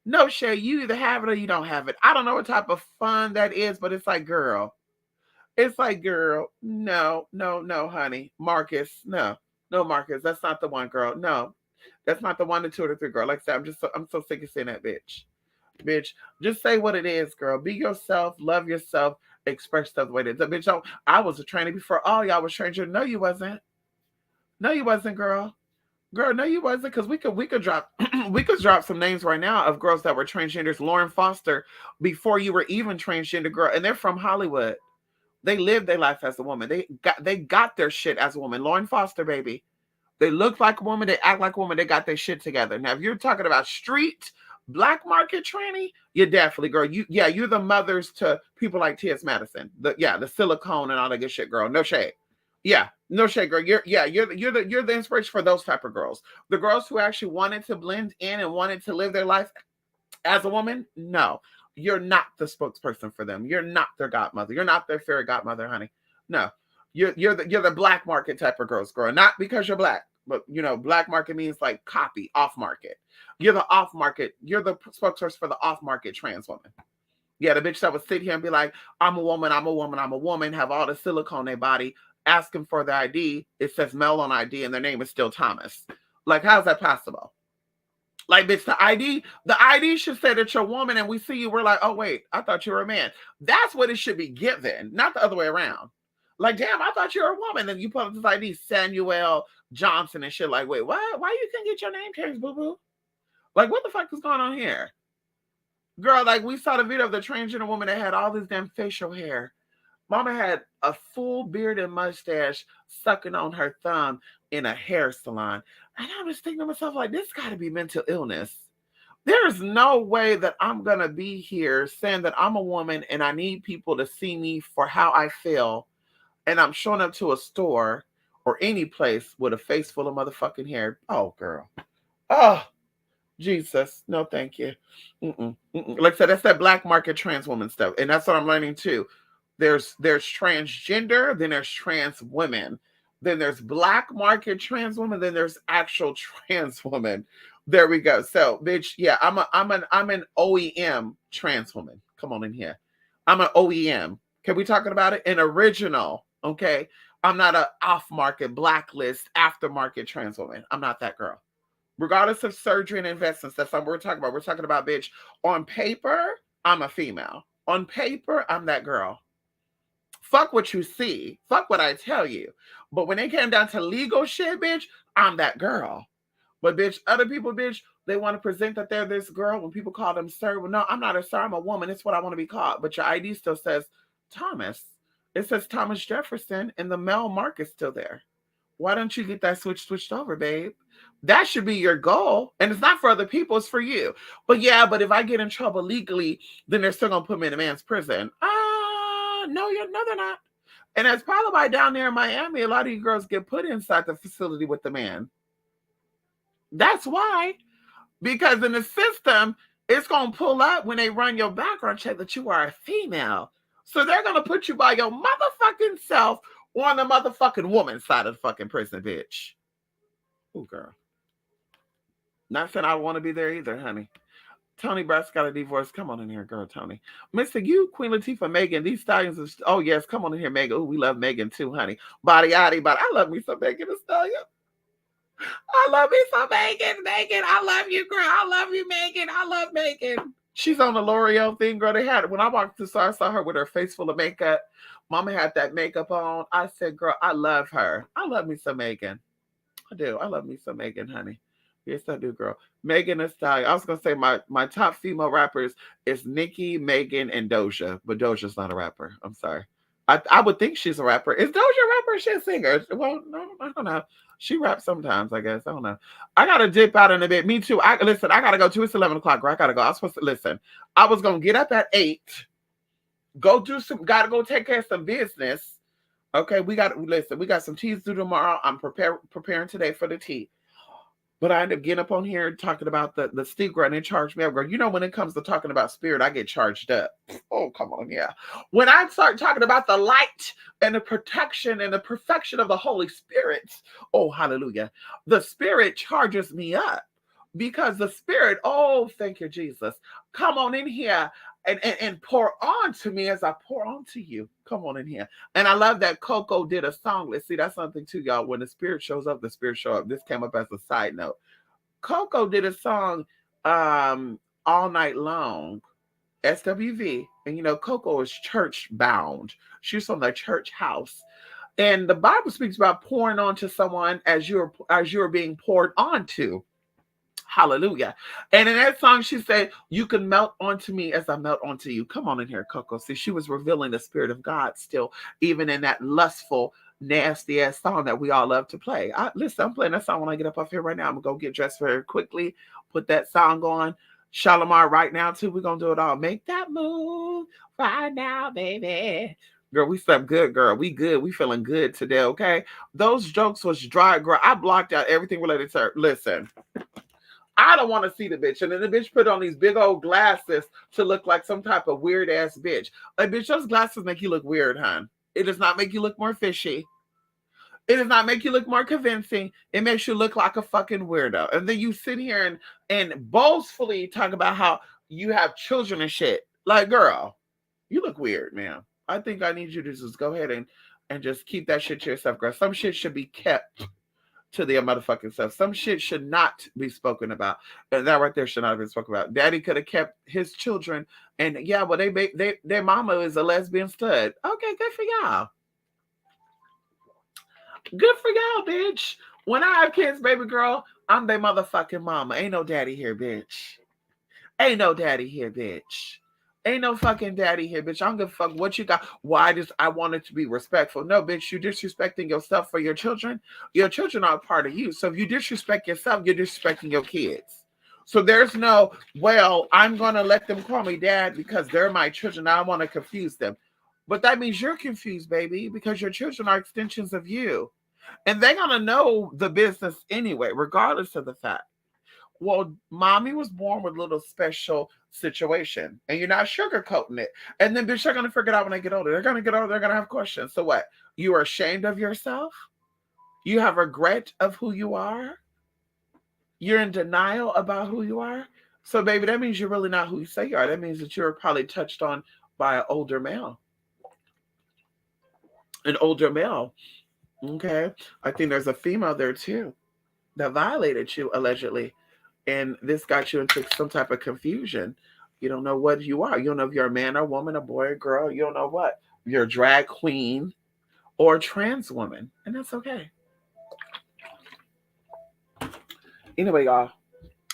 No shade. You either have it or you don't have it. I don't know what type of fun that is, but it's like, girl. It's like, girl, no, no, no, honey. Marcus, no. No, Marcus. That's not the one, girl. No. That's not the one, the two, or the three, girl. Like I said, I'm so sick of seeing that bitch. Bitch, just say what it is, girl. Be yourself, love yourself, express stuff the way it is. Bitch, I was a trainer before all y'all was trainers. No, you wasn't. No, you wasn't, girl. Girl, no, you wasn't, because we could drop we could drop some names right now of girls that were transgenders. Lauren Foster, before you were even transgender, girl, and they're from Hollywood. They lived their life as a woman. They got their shit as a woman. Lauren Foster, baby. They look like a woman. They act like a woman. They got their shit together. Now, if you're talking about street black market tranny, you're definitely, girl. You're the mothers to people like T.S. Madison. The silicone and all that good shit, girl. No shade. Yeah, no shade, girl. You're the inspiration for those type of girls. The girls who actually wanted to blend in and wanted to live their life as a woman, no, you're not the spokesperson for them. You're not their godmother. You're not their fairy godmother, honey. No, you're the black market type of girls, girl. Not because you're black, but black market means like copy, off market. You're the off market. You're the spokesperson for the off market trans woman. Yeah, the bitch that would sit here and be like, I'm a woman, I'm a woman, I'm a woman, have all the silicone in their body, asking for the ID. It says male on ID and their name is still Thomas. Like, how's that possible? Like, bitch, the ID should say that you're a woman and we see you, we're like, oh, wait, I thought you were a man. That's what it should be given, not the other way around. Like, damn, I thought you were a woman. And you put up this ID, Samuel Johnson and shit. Like, wait, what? Why you can't get your name changed, boo-boo? Like, what the fuck is going on here? Girl, like, we saw the video of the transgender woman that had all this damn facial hair. Mama had a full beard and mustache sucking on her thumb in a hair salon. And I was thinking to myself, like, this got to be mental illness. There's no way that I'm going to be here saying that I'm a woman and I need people to see me for how I feel. And I'm showing up to a store or any place with a face full of motherfucking hair. Oh, girl. Oh, Jesus. No, thank you. Like I said, that's that black market trans woman stuff. And that's what I'm learning too. There's transgender, then there's trans women, then there's black market trans women, then there's actual trans woman. There we go. So, bitch, yeah, I'm an OEM trans woman. Come on in here. I'm an OEM. Can we talking about it? An original, okay? I'm not an off-market, blacklist, aftermarket trans woman. I'm not that girl. Regardless of surgery and investments, that's what we're talking about. We're talking about, bitch, on paper, I'm a female. On paper, I'm that girl. Fuck what you see. Fuck what I tell you. But when it came down to legal shit, bitch, I'm that girl. But, bitch, other people, bitch, they want to present that they're this girl when people call them sir. Well, no, I'm not a sir. I'm a woman. It's what I want to be called. But your ID still says Thomas. It says Thomas Jefferson, and the male mark is still there. Why don't you get that switched over, babe? That should be your goal. And it's not for other people, it's for you. But yeah, but if I get in trouble legally, then they're still going to put me in a man's prison. No, they're not. And that's probably why down there in Miami, a lot of you girls get put inside the facility with the man. That's why. Because in the system, it's going to pull up when they run your background check that you are a female. So they're going to put you by your motherfucking self on the motherfucking woman side of the fucking prison, bitch. Oh, girl. Not saying I want to be there either, honey. Tony Brass got a divorce. Come on in here, girl, Tony. Mr. You, Queen Latifah, Megan, these stallions are... Oh, yes, come on in here, Megan. Oh, we love Megan too, honey. Body, yaddy, but I love me some Megan Thee Stallion. I love me some Megan. Megan, I love you, girl. I love you, Megan. I love Megan. She's on the L'Oreal thing, girl. They had, when I walked through, I saw her with her face full of makeup. Mama had that makeup on. I said, girl, I love her. I love me some Megan. I do. I love me some Megan, honey. Yes, I do, girl. Megan Thee Stallion. I was going to say my top female rappers is Nicki, Megan, and Doja. But Doja's not a rapper. I'm sorry. I would think she's a rapper. Is Doja a rapper or is she a singer? Well, no, I don't know. She raps sometimes, I guess. I don't know. I got to dip out in a bit. Me too. Listen, I got to go too. It's 11 o'clock, girl. I got to go. I was supposed to listen. I was going to get up at 8. Got to go take care of some business. Okay, we got some tea to do tomorrow. I'm preparing today for the tea. But I end up getting up on here talking about the secret and they charge me up. Girl, you know, when it comes to talking about spirit, I get charged up. Oh, come on, yeah. When I start talking about the light and the protection and the perfection of the Holy Spirit, oh, hallelujah. The Spirit charges me up because the Spirit, oh, thank you, Jesus. Come on in here and pour on to me as I pour on to you. Come on in here. And I love that Coco did a song. Let's see, that's something too, y'all. When the Spirit shows up, the Spirit show up. This came up as a side note. Coco did a song all night long, SWV. And you know, Coco is church bound. She's from the church house. And the Bible speaks about pouring onto someone as you're being poured onto. Hallelujah. And in that song, she said, "You can melt onto me as I melt onto you." Come on in here, Coco. See, she was revealing the Spirit of God still, even in that lustful, nasty ass song that we all love to play. Listen, I'm playing that song when I get up off here right now. I'm going to go get dressed very quickly, put that song on. Shalimar right now, too. We're going to do it all. Make that move right now, baby. Girl, we slept good, girl. We good. We feeling good today, okay? Those jokes was dry, girl. I blocked out everything related to her. Listen. I don't want to see the bitch. And then the bitch put on these big old glasses to look like some type of weird ass bitch. Like, bitch, those glasses make you look weird, hon. It does not make you look more fishy. It does not make you look more convincing. It makes you look like a fucking weirdo. And then you sit here and boastfully talk about how you have children and shit. Like, girl, you look weird, man. I think I need you to just go ahead and just keep that shit to yourself, girl. Some shit should be kept to their motherfucking self. Some shit should not be spoken about. And that right there should not have been spoken about. Daddy could have kept his children. And yeah, well, their mama is a lesbian stud. Okay, good for y'all. Good for y'all, bitch. When I have kids, baby girl, I'm their motherfucking mama. Ain't no daddy here, bitch. Ain't no daddy here, bitch. Ain't no fucking daddy here, bitch. I don't give a fuck what you got. Why just I wanted to be respectful? No, bitch, you disrespecting yourself for your children. Your children are a part of you. So if you disrespect yourself, you're disrespecting your kids. So there's no, well, I'm gonna let them call me dad because they're my children. I don't want to confuse them. But that means you're confused, baby, because your children are extensions of you. And they're gonna know the business anyway, regardless of the fact. Well, mommy was born with a little special situation, and you're not sugarcoating it. And then bitch, they're gonna figure it out when they get older. They're gonna get older, they're gonna have questions. So what? You are ashamed of yourself? You have regret of who you are? You're in denial about who you are? So, baby, that means you're really not who you say you are. That means that you're probably touched on by an older male. An older male. Okay. I think there's a female there too that violated you allegedly. And this got you into some type of confusion. You don't know what you are. You don't know if you're a man or woman, a boy or girl. You don't know what. You're a drag queen or a trans woman. And that's okay. Anyway, y'all,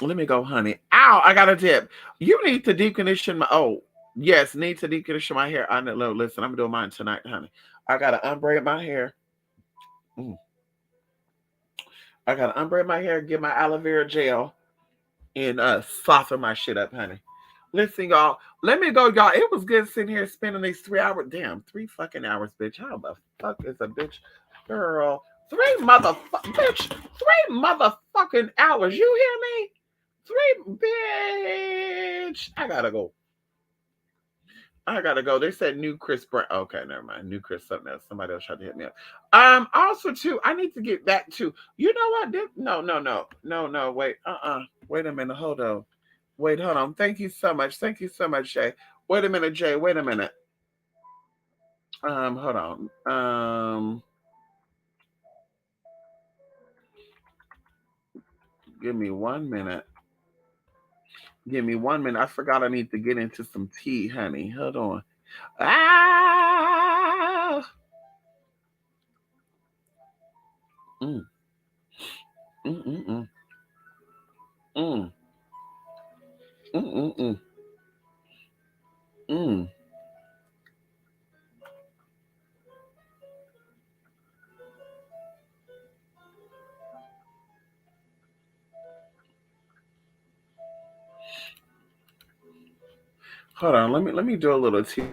let me go, honey. Ow, I got a dip. You need to deep condition my, oh, yes, need to deep condition my hair. I know, listen, I'm doing mine tonight, honey. I got to unbraid my hair. Mm. I got to unbraid my hair, get my aloe vera gel, and soften my shit up, honey. Listen, y'all. Let me go, y'all. It was good sitting here spending these 3 hours. Damn, 3 fucking hours, bitch. How the fuck is a bitch, girl? Bitch. 3 motherfucking hours. You hear me? Bitch. I gotta go. I gotta go. They said new Chris Brown. Okay, never mind. New Chris something else. Somebody else tried to hit me up. Also too, I need to get back to. You know what? No. Wait. Wait a minute. Hold on. Wait. Hold on. Thank you so much. Thank you so much, Jay. Wait a minute, Jay. Wait a minute. Hold on. Give me 1 minute. Give me 1 minute. I forgot I need to get into some tea, honey. Hold on. Ah. Mm. Mm. Mm. Mm. Mm. Mm. Mm. Mm. Mm. Hold on. Let me do a little tea.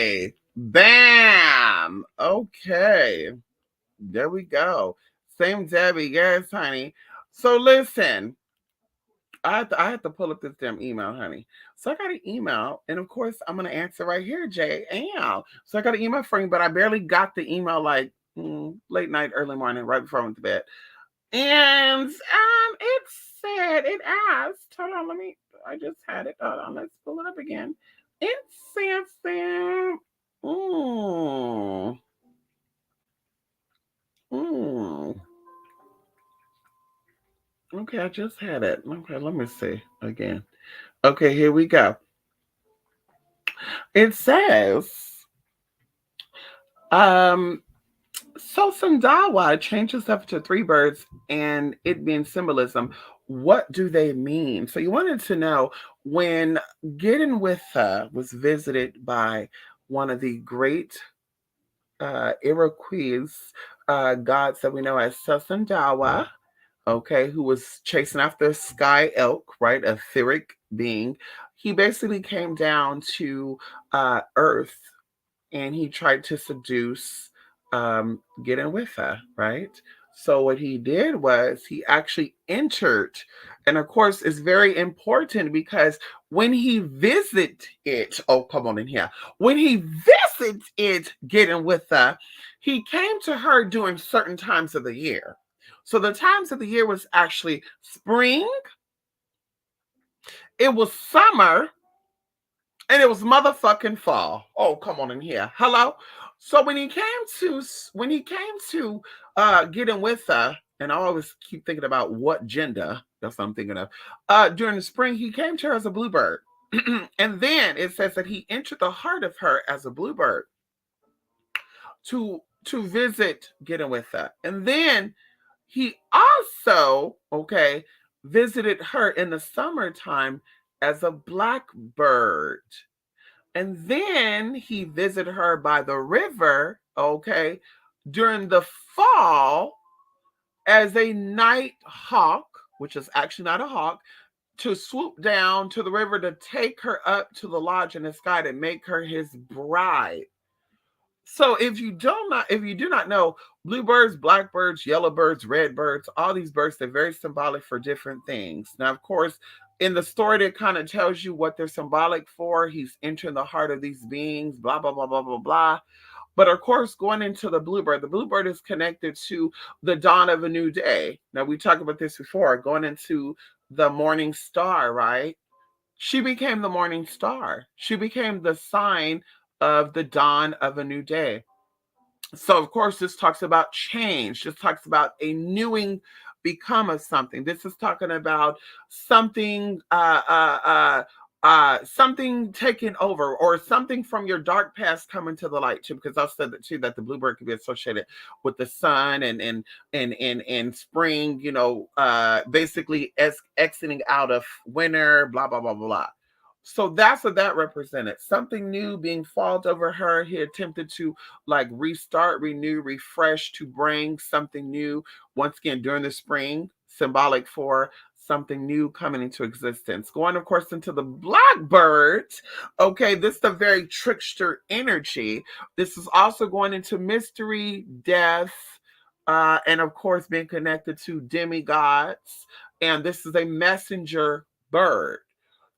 Okay. Bam. Okay. There we go. Same Debbie. Yes, honey. So listen, I had to pull up this damn email, honey. So I got an email, and of course I'm gonna answer right here, Jay. Am. So I got an email from you, but I barely got the email like late night, early morning, right before I went to bed. And it said it asked. Hold on, let me. I just had it. Hold on, let's pull it up again. It says, mm, mm. Okay, I just had it. Okay, let me see again. Okay, here we go. It says, um, so Sandawa changes up to three birds and it being symbolism. What do they mean? So you wanted to know when Getting with was visited by one of the great Iroquois gods that we know as Sasandawa, okay, who was chasing after a sky elk, right, a etheric being. He basically came down to Earth and he tried to seduce Getting with her, right? So what he did was he actually entered, and of course it's very important because when he visit it, oh come on in here, when he visits it, Getting with her, he came to her during certain times of the year. So the times of the year was actually spring, it was summer, and it was motherfucking fall. Oh, come on in here. Hello. So when he came to getting with her, and I always keep thinking about what gender, that's what I'm thinking of. During the spring, he came to her as a bluebird. And then it says that he entered the heart of her as a bluebird to visit getting with her. And then he also, okay, visited her in the summertime as a blackbird. And then he visited her by the river, okay, during the fall as a night hawk, which is actually not a hawk, to swoop down to the river to take her up to the lodge in the sky to make her his bride. So if you do not know, bluebirds, blackbirds, yellowbirds, redbirds, all these birds, they're very symbolic for different things. Now, of course, in the story that kind of tells you what they're symbolic for, he's entering the heart of these beings, blah, blah, blah, blah, blah, blah. But of course, going into the bluebird is connected to the dawn of a new day. Now, we talked about this before, going into the morning star, right? She became the morning star. She became the sign of the dawn of a new day. So, of course, this talks about change. This talks about a newing become of something. This is talking about something, something taken over, or something from your dark past coming to the light too. Because I've said that too, that the bluebird could be associated with the sun and spring. Basically as exiting out of winter. Blah blah blah blah blah. So that's what that represented. Something new being falled over her. He attempted to like restart, renew, refresh to bring something new once again during the spring, symbolic for something new coming into existence. Going, of course, into the blackbird. Okay, this is a very trickster energy. This is also going into mystery, death, and of course, being connected to demigods. And this is a messenger bird.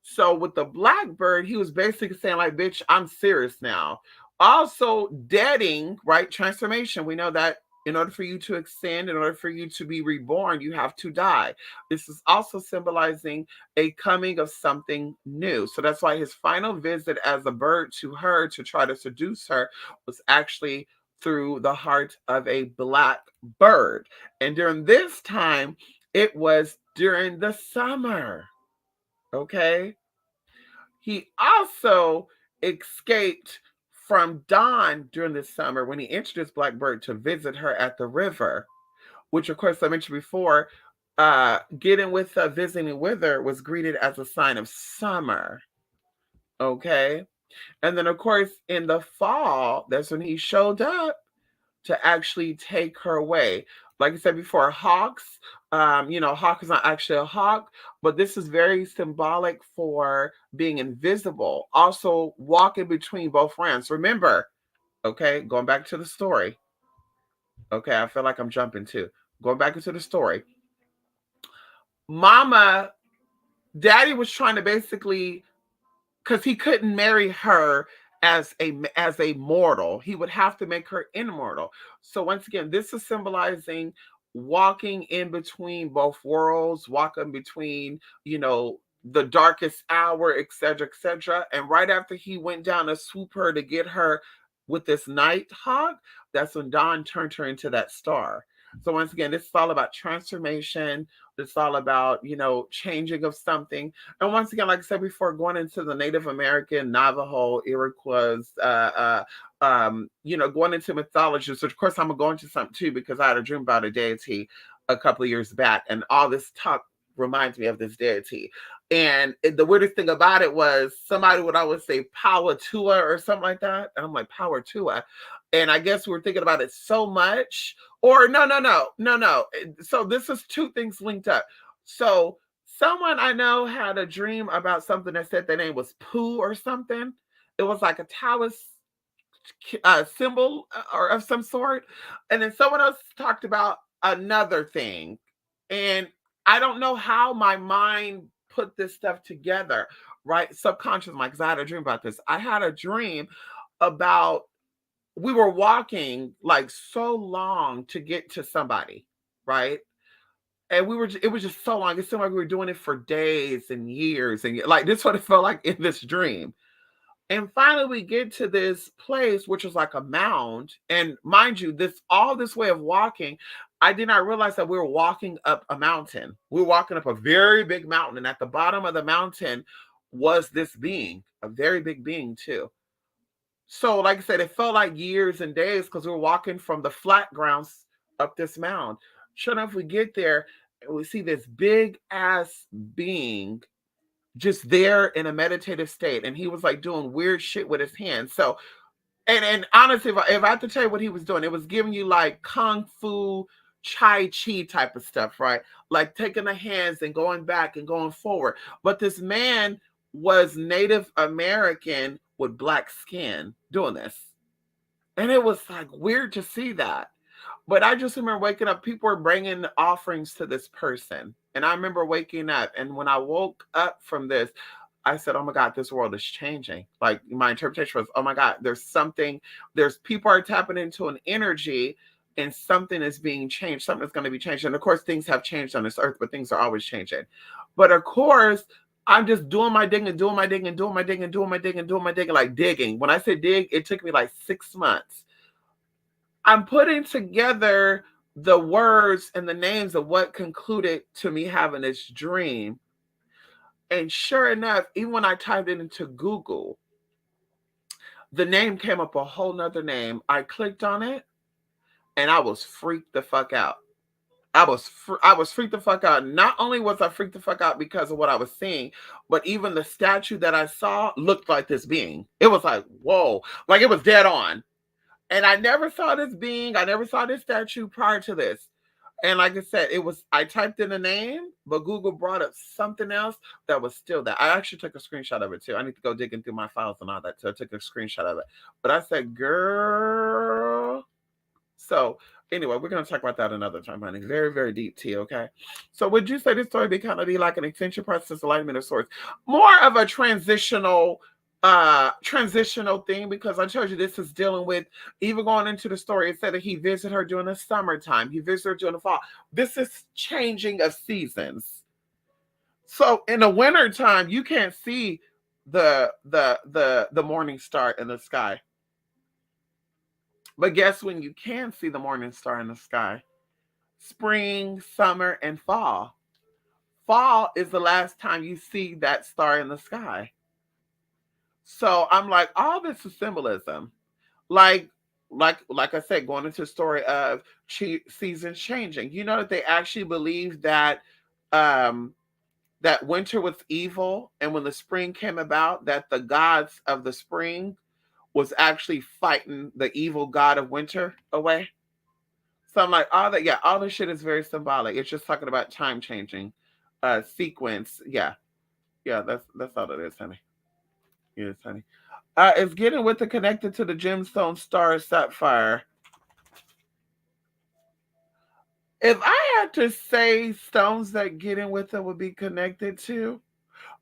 So with the blackbird, he was basically saying, like, bitch, I'm serious now. Also, deading, right? Transformation. We know that in order for you to ascend, in order for you to be reborn, you have to die. This is also symbolizing a coming of something new. So that's why his final visit as a bird to her to try to seduce her was actually through the heart of a black bird. And during this time, it was during the summer. Okay. He also escaped from Dawn during the summer when he introduced Blackbird to visit her at the river, which, of course, I mentioned before. Getting with her, visiting with her was greeted as a sign of summer. Okay. And then, of course, in the fall, that's when he showed up to actually take her away. Like I said before, hawks, hawk is not actually a hawk, but this is very symbolic for being invisible. Also, walking between both realms. Remember, okay, going back to the story. Okay, I feel like I'm jumping too. Going back into the story. Mama, daddy was trying to basically, because he couldn't marry her as a mortal. He would have to make her immortal. So once again, this is symbolizing walking in between both worlds, walking between, the darkest hour, etc., etc. And right after he went down to swoop her to get her with this night hawk, that's when Dawn turned her into that star. So once again, this is all about transformation. It's all about, changing of something. And once again, like I said before, going into the Native American, Navajo, Iroquois, going into mythology, which of course I'm going to some too, because I had a dream about a deity a couple of years back, and all this talk reminds me of this deity. And the weirdest thing about it was somebody would always say Power Tua or something like that. And I'm like, Power Tua. And I guess we're thinking about it so much. Or no, no, no, no, no. So this is two things linked up. So someone I know had a dream about something that said their name was Pooh or something. It was like a Taoist symbol or of some sort. And then someone else talked about another thing. And I don't know how my mind put this stuff together, right? Subconscious mind, because I had a dream about this. I had a dream about we were walking like so long to get to somebody, right? And it was just so long. It seemed like we were doing it for days and years. And like, this is what it felt like in this dream. And finally, we get to this place, which was like a mound. And mind you, all this way of walking, I did not realize that we were walking up a mountain. We were walking up a very big mountain. And at the bottom of the mountain was this being, a very big being, too. So, like I said, it felt like years and days because we were walking from the flat grounds up this mound. Sure enough, we get there and we see this big ass being just there in a meditative state. And he was like doing weird shit with his hands. So, and honestly, if I have to tell you what he was doing, it was giving you like kung fu, chai chi type of stuff, right? Like taking the hands and going back and going forward. But this man was Native American with black skin doing this. And it was like weird to see that. But I just remember waking up, people were bringing offerings to this person. And I remember waking up. And when I woke up from this, I said, oh my God, this world is changing. Like my interpretation was, oh my God, there's people are tapping into an energy and something is being changed. Something is going to be changed. And of course, things have changed on this earth, but things are always changing. But of course, I'm just doing my digging, doing my digging, doing my digging, doing my digging, doing my digging, like digging. When I say dig, it took me like 6 months. I'm putting together the words and the names of what concluded to me having this dream. And sure enough, even when I typed it into Google, the name came up a whole nother name. I clicked on it and I was freaked the fuck out. I was freaked the fuck out. Not only was I freaked the fuck out because of what I was seeing, but even the statue that I saw looked like this being. It was like, whoa, like it was dead on. And I never saw this being, I never saw this statue prior to this. And like I said, I typed in a name, but Google brought up something else that was still that. I actually took a screenshot of it too. I need to go digging through my files and all that. So I took a screenshot of it. But I said, girl. So anyway, we're gonna talk about that another time, honey. Very, very deep tea, okay? So would you say this story be kind of be like an extension process alignment of sorts? More of a transitional thing, because I told you this is dealing with, even going into the story, it said that he visited her during the summertime, he visited her during the fall. This is changing of seasons. So in the winter time, you can't see the morning star in the sky. But guess when you can see the morning star in the sky? Spring, summer, and fall. Fall is the last time you see that star in the sky. So I'm like, all this is symbolism. Like, like I said, going into the story of seasons changing. You know that they actually believe um that winter was evil, and when the spring came about, that the gods of the spring was actually fighting the evil god of winter away. So I'm like, all that, yeah, all this shit is very symbolic. It's just talking about time changing, sequence. Yeah, yeah, that's all it is, honey. Yes, honey. Is getting with the connected to the gemstone star sapphire. If I had to say stones that getting with it would be connected to,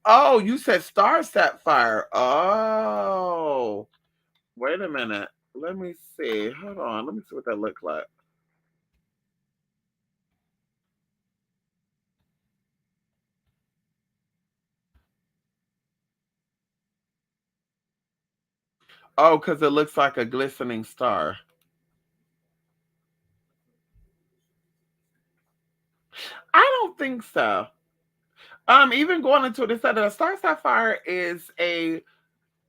oh, you said star sapphire. Oh, wait a minute. Let me see. Hold on. Let me see what that looked like. Oh, because it looks like a glistening star. I don't think so. Even going into it, it said that a star sapphire is a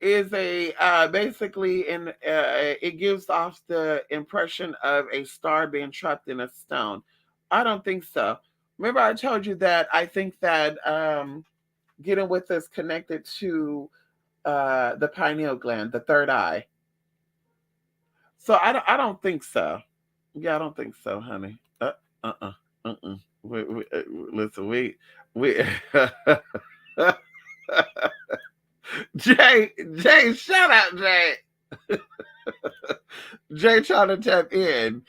basically in it gives off the impression of a star being trapped in a stone. I don't think so. Remember, I told you that I think that getting with is connected to the pineal gland, the third eye. So I don't think so. Yeah, I don't think so, honey. Uh, uh. Listen, we. Jay, shut up, Jay. Jay trying to tap in.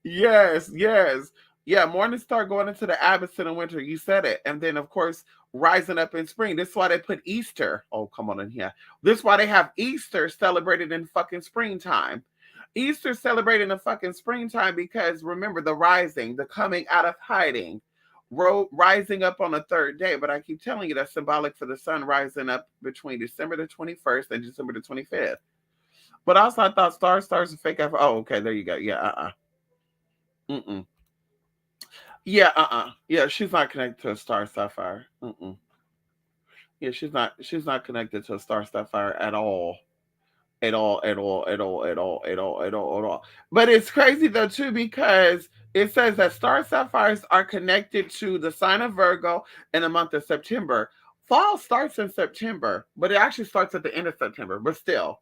Yes, yes. Yeah, morning star going into the abyss in the winter. You said it. And then, of course, rising up in spring. This is why they put Easter. Oh, come on in here. This is why they have Easter celebrated in fucking springtime. Easter celebrated in fucking springtime because remember the rising, the coming out of hiding, rising up on the third day. But I keep telling you that's symbolic for the sun rising up between December the 21st and December the 25th. But also, I thought stars are fake. Oh, okay, there you go. Yeah, mm-mm. Yeah, yeah. She's not connected to a star sapphire. Mm-mm. Yeah, she's not. She's not connected to a star sapphire at all. At all. At all. At all. At all. At all. At all. At all. But it's crazy though too because it says that star sapphires are connected to the sign of Virgo in the month of September. Fall starts in September, but it actually starts at the end of September. But still,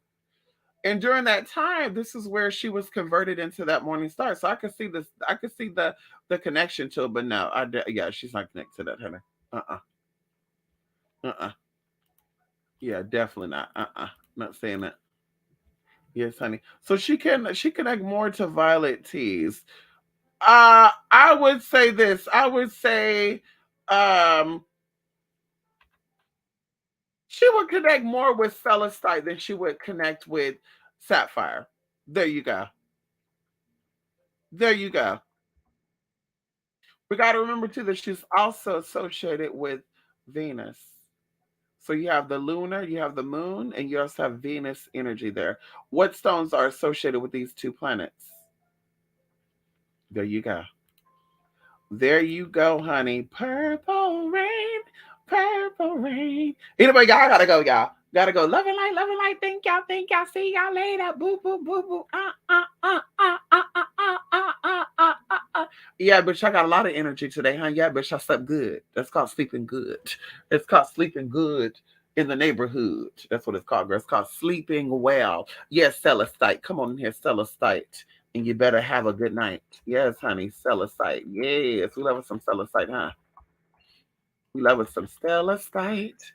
and during that time, this is where she was converted into that morning star. So I could see this. I could see the connection to it. But no, yeah, she's not connected to that, honey. Uh. Yeah, definitely not. Not saying that. Yes, honey. So she connect more to violet teas. I would say this. I would say, um, she would connect more with celestite than she would connect with sapphire. There you go. There you go. We got to remember too that she's also associated with Venus. So you have the lunar, you have the moon, and you also have Venus energy there. What stones are associated with these two planets? There you go. There you go, honey. Purple rain, purple rain. Anyway, y'all gotta go, y'all. Gotta go. Love and light, love and light. Thank y'all, thank y'all. See y'all later. Boo, boo, boo, boo. Yeah, bitch, I got a lot of energy today, huh? Yeah, bitch, I slept good. That's called sleeping good. It's called sleeping good in the neighborhood. That's what it's called, girl. It's called sleeping well. Yes, Celestite. Come on in here, Celestite. And you better have a good night. Yes, honey, Celestite. Yes, we love us some Celestite, huh? We love us some Celestite.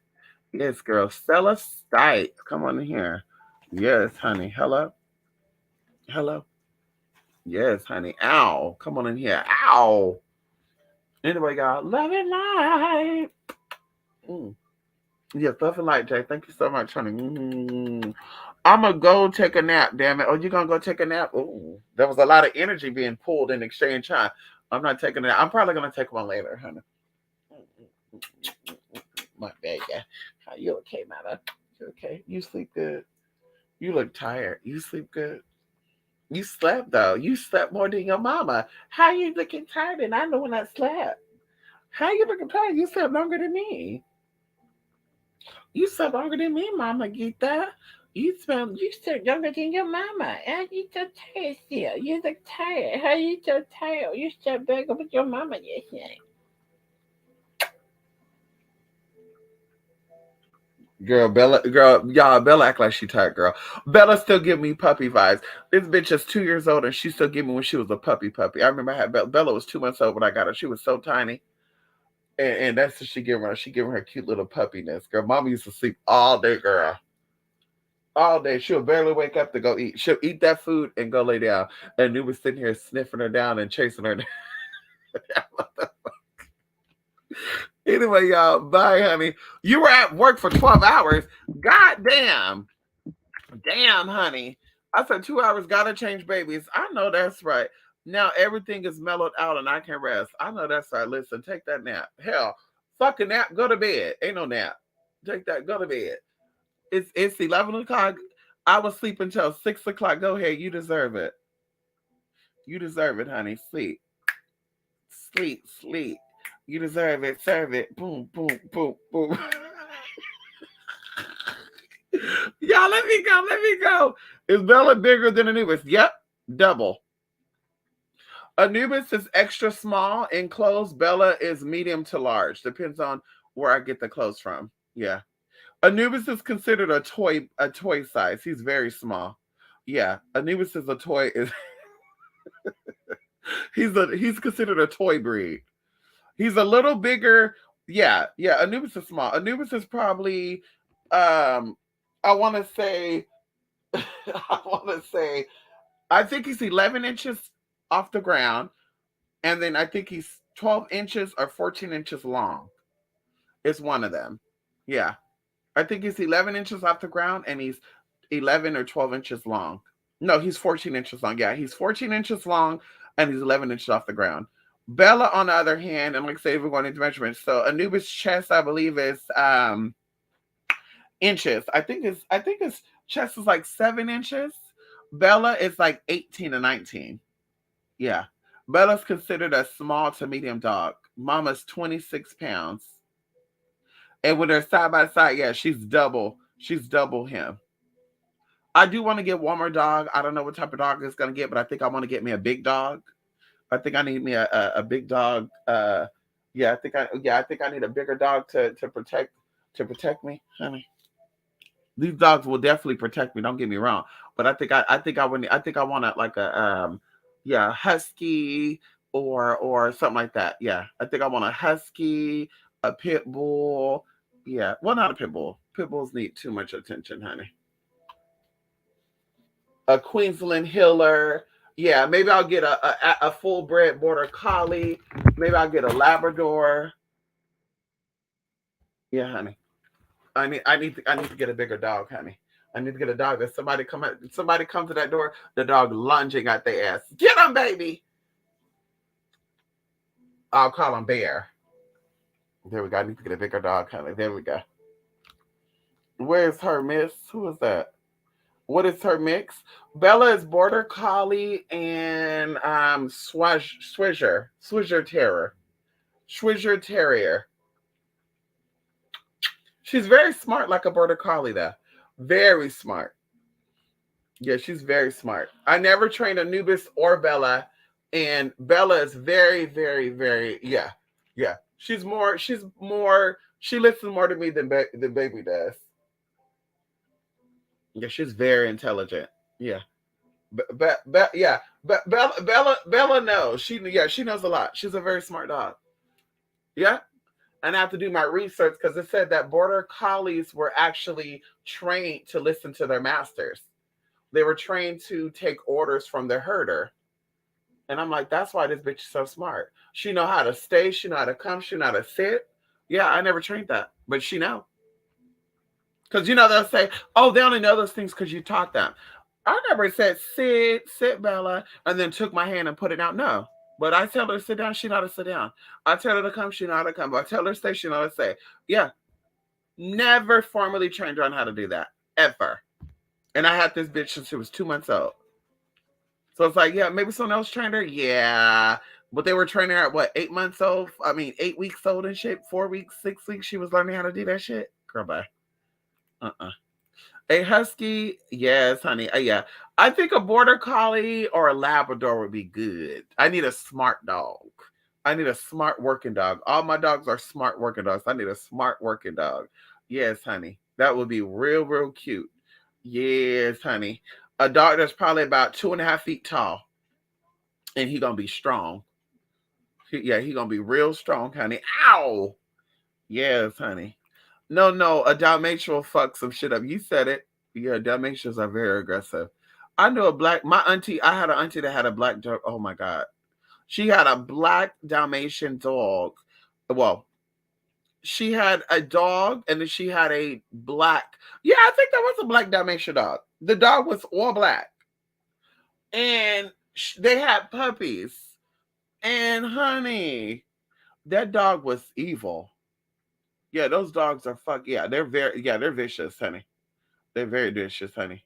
Yes, girl, Celestite. Come on in here. Yes, honey. Hello. Hello. Yes, honey. Ow. Come on in here. Ow. Anyway, y'all, love and light. Mm. Yes, love and light, Jay. Thank you so much, honey. I'm gonna go take a nap, damn it. Oh, you gonna go take a nap? Oh, there was a lot of energy being pulled in exchange, huh? I'm not taking it. I'm probably gonna take one later, honey. My bad, yeah. Are you okay, mother? You okay? You sleep good. You look tired. You sleep good. You slept though. You slept more than your mama. How you looking tired? And I know when I slept. How you looking tired? You slept longer than me. You slept longer than me, Mama Gita. You slept younger than your mama. And you so tired still. You look tired. How you so tired? You slept back up with your mama yesterday. Girl, girl, y'all, Bella act like she tired, girl. Bella still give me puppy vibes. This bitch is 2 years old and she still give me when she was a puppy. I remember I had Bella was 2 months old when I got her. She was so tiny. And that's what she giving her. She giving her cute little puppiness. Girl, mama used to sleep all day, girl. All day. She'll barely wake up to go eat. She'll eat that food and go lay down. And we was sitting here sniffing her down and chasing her down. Anyway, y'all, bye, honey. You were at work for 12 hours. God damn. Damn, honey. I said 2 hours, gotta change babies. I know that's right. Now everything is mellowed out and I can rest. I know that's right. Listen, take that nap. Hell, fucking nap, go to bed. Ain't no nap. Take that, go to bed. It's 11 o'clock. I was sleeping until 6 o'clock. Go ahead, you deserve it. You deserve it, honey. Sleep. Sleep, sleep. You deserve it. Serve it. Boom, boom, boom, boom. Y'all, let me go. Let me go. Is Bella bigger than Anubis? Yep, double. Anubis is extra small in clothes. Bella is medium to large. Depends on where I get the clothes from. Yeah. Anubis is considered a toy size. He's very small. Yeah. Anubis is a toy is he's considered a toy breed. He's a little bigger. Yeah, yeah. Anubis is small. Anubis is probably um I wanna say I wanna say I think he's 11 inches off the ground, and then I think he's 12 inches or 14 inches long. It's one of them. Yeah. I think he's 11 inches off the ground and he's 11 or 12 inches long. No, he's 14 inches long. Yeah, he's 14 inches long and he's 11 inches off the ground. Bella, on the other hand, and like I say, we're going into measurements. So Anubis' chest, I believe, is inches. I think his chest is like 7 inches. Bella is like 18 to 19. Yeah. Bella's considered a small to medium dog. Mama's 26 pounds. And when they're side by side, yeah, she's double. She's double him. I do want to get one more dog. I don't know what type of dog it's gonna get, but I think I want to get me a big dog. I think I need me a big dog. I think I need a bigger dog to protect me, honey. These dogs will definitely protect me. Don't get me wrong, but I want to like a husky or something like that. Yeah, I think I want a husky, a pit bull. Yeah, well, not a pit bull. Pit bulls need too much attention, honey. A Queensland Hiller. Yeah, maybe I'll get a full bred border collie. Maybe I'll get a Labrador. Yeah, honey. I need to get a bigger dog, honey. I need to get a dog that somebody come to that door, the dog lunging at their ass. Get him, baby. I'll call him Bear. There we go. I need to get a bigger dog, honey. There we go. Where's her miss? Who is that? What is her mix? Bella is border collie and Swisher terrier. She's very smart, like a border collie, though. Very smart. Yeah, she's very smart. I never trained Anubis or Bella, and Bella is very, very, very. Yeah, yeah. She's more. She's more. She listens more to me than baby does. Yeah, she's very intelligent. Yeah, yeah. But Bella knows. She knows a lot. She's a very smart dog. Yeah, and I have to do my research because it said that border collies were actually trained to listen to their masters. They were trained to take orders from the herder. And I'm like, that's why this bitch is so smart. She know how to stay, she know how to come, she know how to sit. Yeah, I never trained that, but she know. Because they'll say, oh, they only know those things because you taught them. I never said sit, Bella, and then took my hand and put it out. No. But I tell her to sit down, she know how to sit down. I tell her to come, she know how to come. But I tell her to stay, she know how to stay. Yeah. Never formally trained her on how to do that. Ever. And I had this bitch since she was 2 months old. So it's like, yeah, maybe someone else trained her. Yeah. But they were training her at what, 8 months old? I mean, 8 weeks old and shit, 4 weeks, 6 weeks. She was learning how to do that shit. Girl, bye. Uh-uh. A husky, yes, honey. Yeah. I think a border collie or a Labrador would be good. I need a smart dog. I need a smart working dog. All my dogs are smart working dogs. I need a smart working dog. Yes, honey. That would be real, real cute. Yes, honey. A dog that's probably about 2.5 feet tall, and he gonna be strong. Yeah, he gonna be real strong, honey. Ow. Yes, honey. No, no, a Dalmatian will fuck some shit up. You said it. Yeah, Dalmatians are very aggressive. I knew a black. My auntie. I had an auntie that had a black dog. Oh my god, she had a black Dalmatian dog. Well, she had a dog, and then she had a black. Yeah, I think that was a black Dalmatian dog. The dog was all black, and they had puppies. And honey, that dog was evil. Yeah, those dogs are fuck. Yeah, they're very. Yeah, they're vicious, honey. They're very vicious, honey.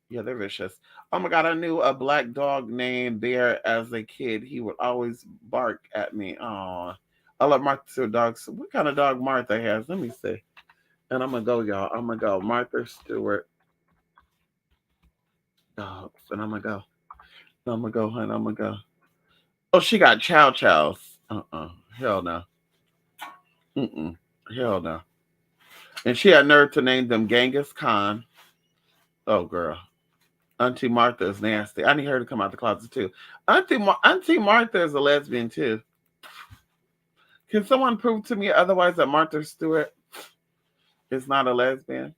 Yeah, they're vicious. Oh my god, I knew a black dog named Bear as a kid. He would always bark at me. Oh, I love Martha dogs. What kind of dog Martha has? Let me see. And I'm gonna go, y'all. I'm gonna go. Martha Stewart dogs. And I'm gonna go. I'm gonna go, honey. I'm gonna go. Oh, she got Chow Chows. Hell no. Mm-mm. Hell no. And she had nerve to name them Genghis Khan. Oh, girl. Auntie Martha is nasty. I need her to come out the closet too. Auntie Martha is a lesbian too. Can someone prove to me otherwise that Martha Stewart is not a lesbian?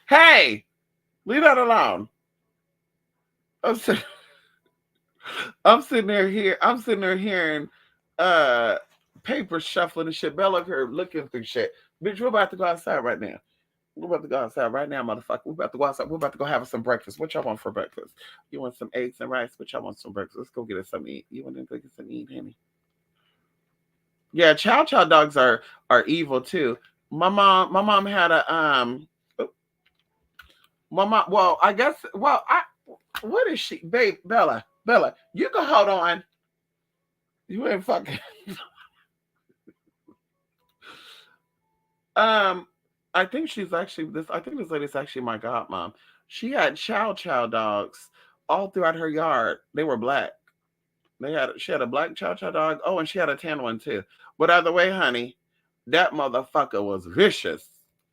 Hey, leave that alone. I'm, sit- I'm sitting there here. I'm sitting there hearing uh paper shuffling and shit. Bella up here looking through shit. Bitch, we're about to go outside right now. We're about to go outside right now, motherfucker. We're about to go outside. We're about to go have some breakfast. What y'all want for breakfast? You want some eggs and rice? What y'all want some breakfast? Let's go get us some eat. You want to go get some eat, honey? Yeah, Chow Chow dogs are evil too. My mom had a my mom. Well, I guess. Well, I what is she, babe? Bella, you can hold on. You ain't fucking. Um, I think she's actually this. I think this lady's actually my godmom. She had Chow Chow dogs all throughout her yard. They were black. She had a black Chow Chow dog. Oh, and she had a tan one too. But either way, honey, that motherfucker was vicious,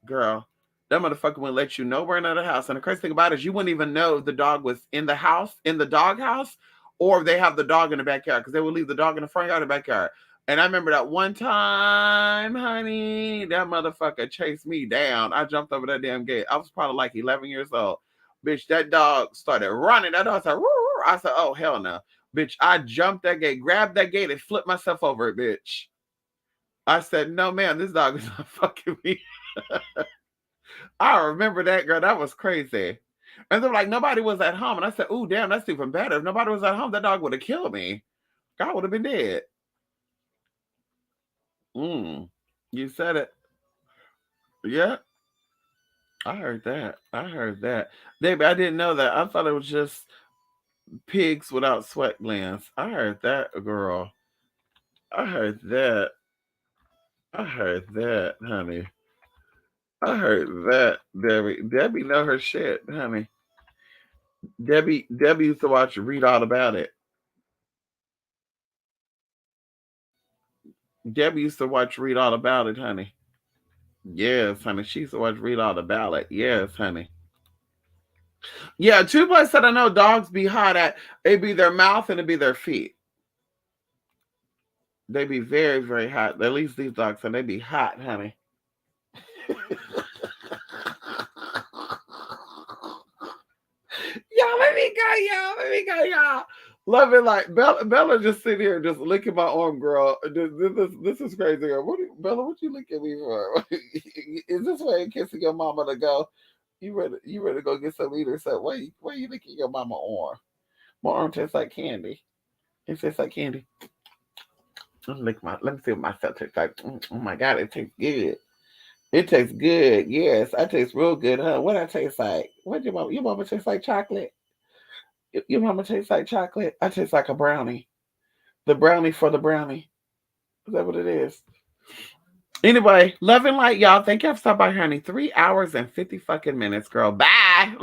girl. That motherfucker wouldn't let you nowhere in the house. And the crazy thing about it is you wouldn't even know the dog was in the house, in the dog house, or they have the dog in the backyard because they would leave the dog in the front yard or the backyard. And I remember that one time, honey, that motherfucker chased me down. I jumped over that damn gate. I was probably like 11 years old. Bitch, that dog started running. That dog started, woo, woo. I said, oh, hell no. Bitch, I jumped that gate, grabbed that gate, and flipped myself over it, bitch. I said, no, man, this dog is not fucking me. I remember that, girl. That was crazy. And they're like, nobody was at home. And I said, ooh, damn, that's even better. If nobody was at home, that dog would have killed me. God would have been dead. Mm. You said it. Yeah, I heard that. I heard that. Baby, I didn't know that. I thought it was just pigs without sweat glands. I heard that, girl. I heard that. I heard that, honey. I heard that, Debbie. Debbie know her shit, honey. Debbie used to watch read all about it. Debbie used to watch read all about it, honey. Yes, honey. She used to watch read all about it. Yes, honey. Yeah, two places that I know dogs be hot at. It be their mouth and it be their feet. They be very, very hot. At least these dogs, and they be hot, honey. Y'all, let me go, y'all. Let me go, y'all. Love it like Bella just sitting here just licking my arm, girl. This is crazy, girl. Bella, what you licking me for? Is this way you kissing your mama to go? You ready to go get some eat or something? Why you licking your mama arm? My arm tastes like candy. It tastes like candy. Let me see what my stuff tastes like. Oh my god, it tastes good. It tastes good. Yes, I taste real good, huh? What I taste like? What your mama taste like chocolate? Your mama tastes like chocolate. I taste like a brownie. The brownie for the brownie. Is that what it is? Anyway, love and light, y'all. Thank y'all for stopping by, honey. 3 hours and 50 fucking minutes, girl. Bye.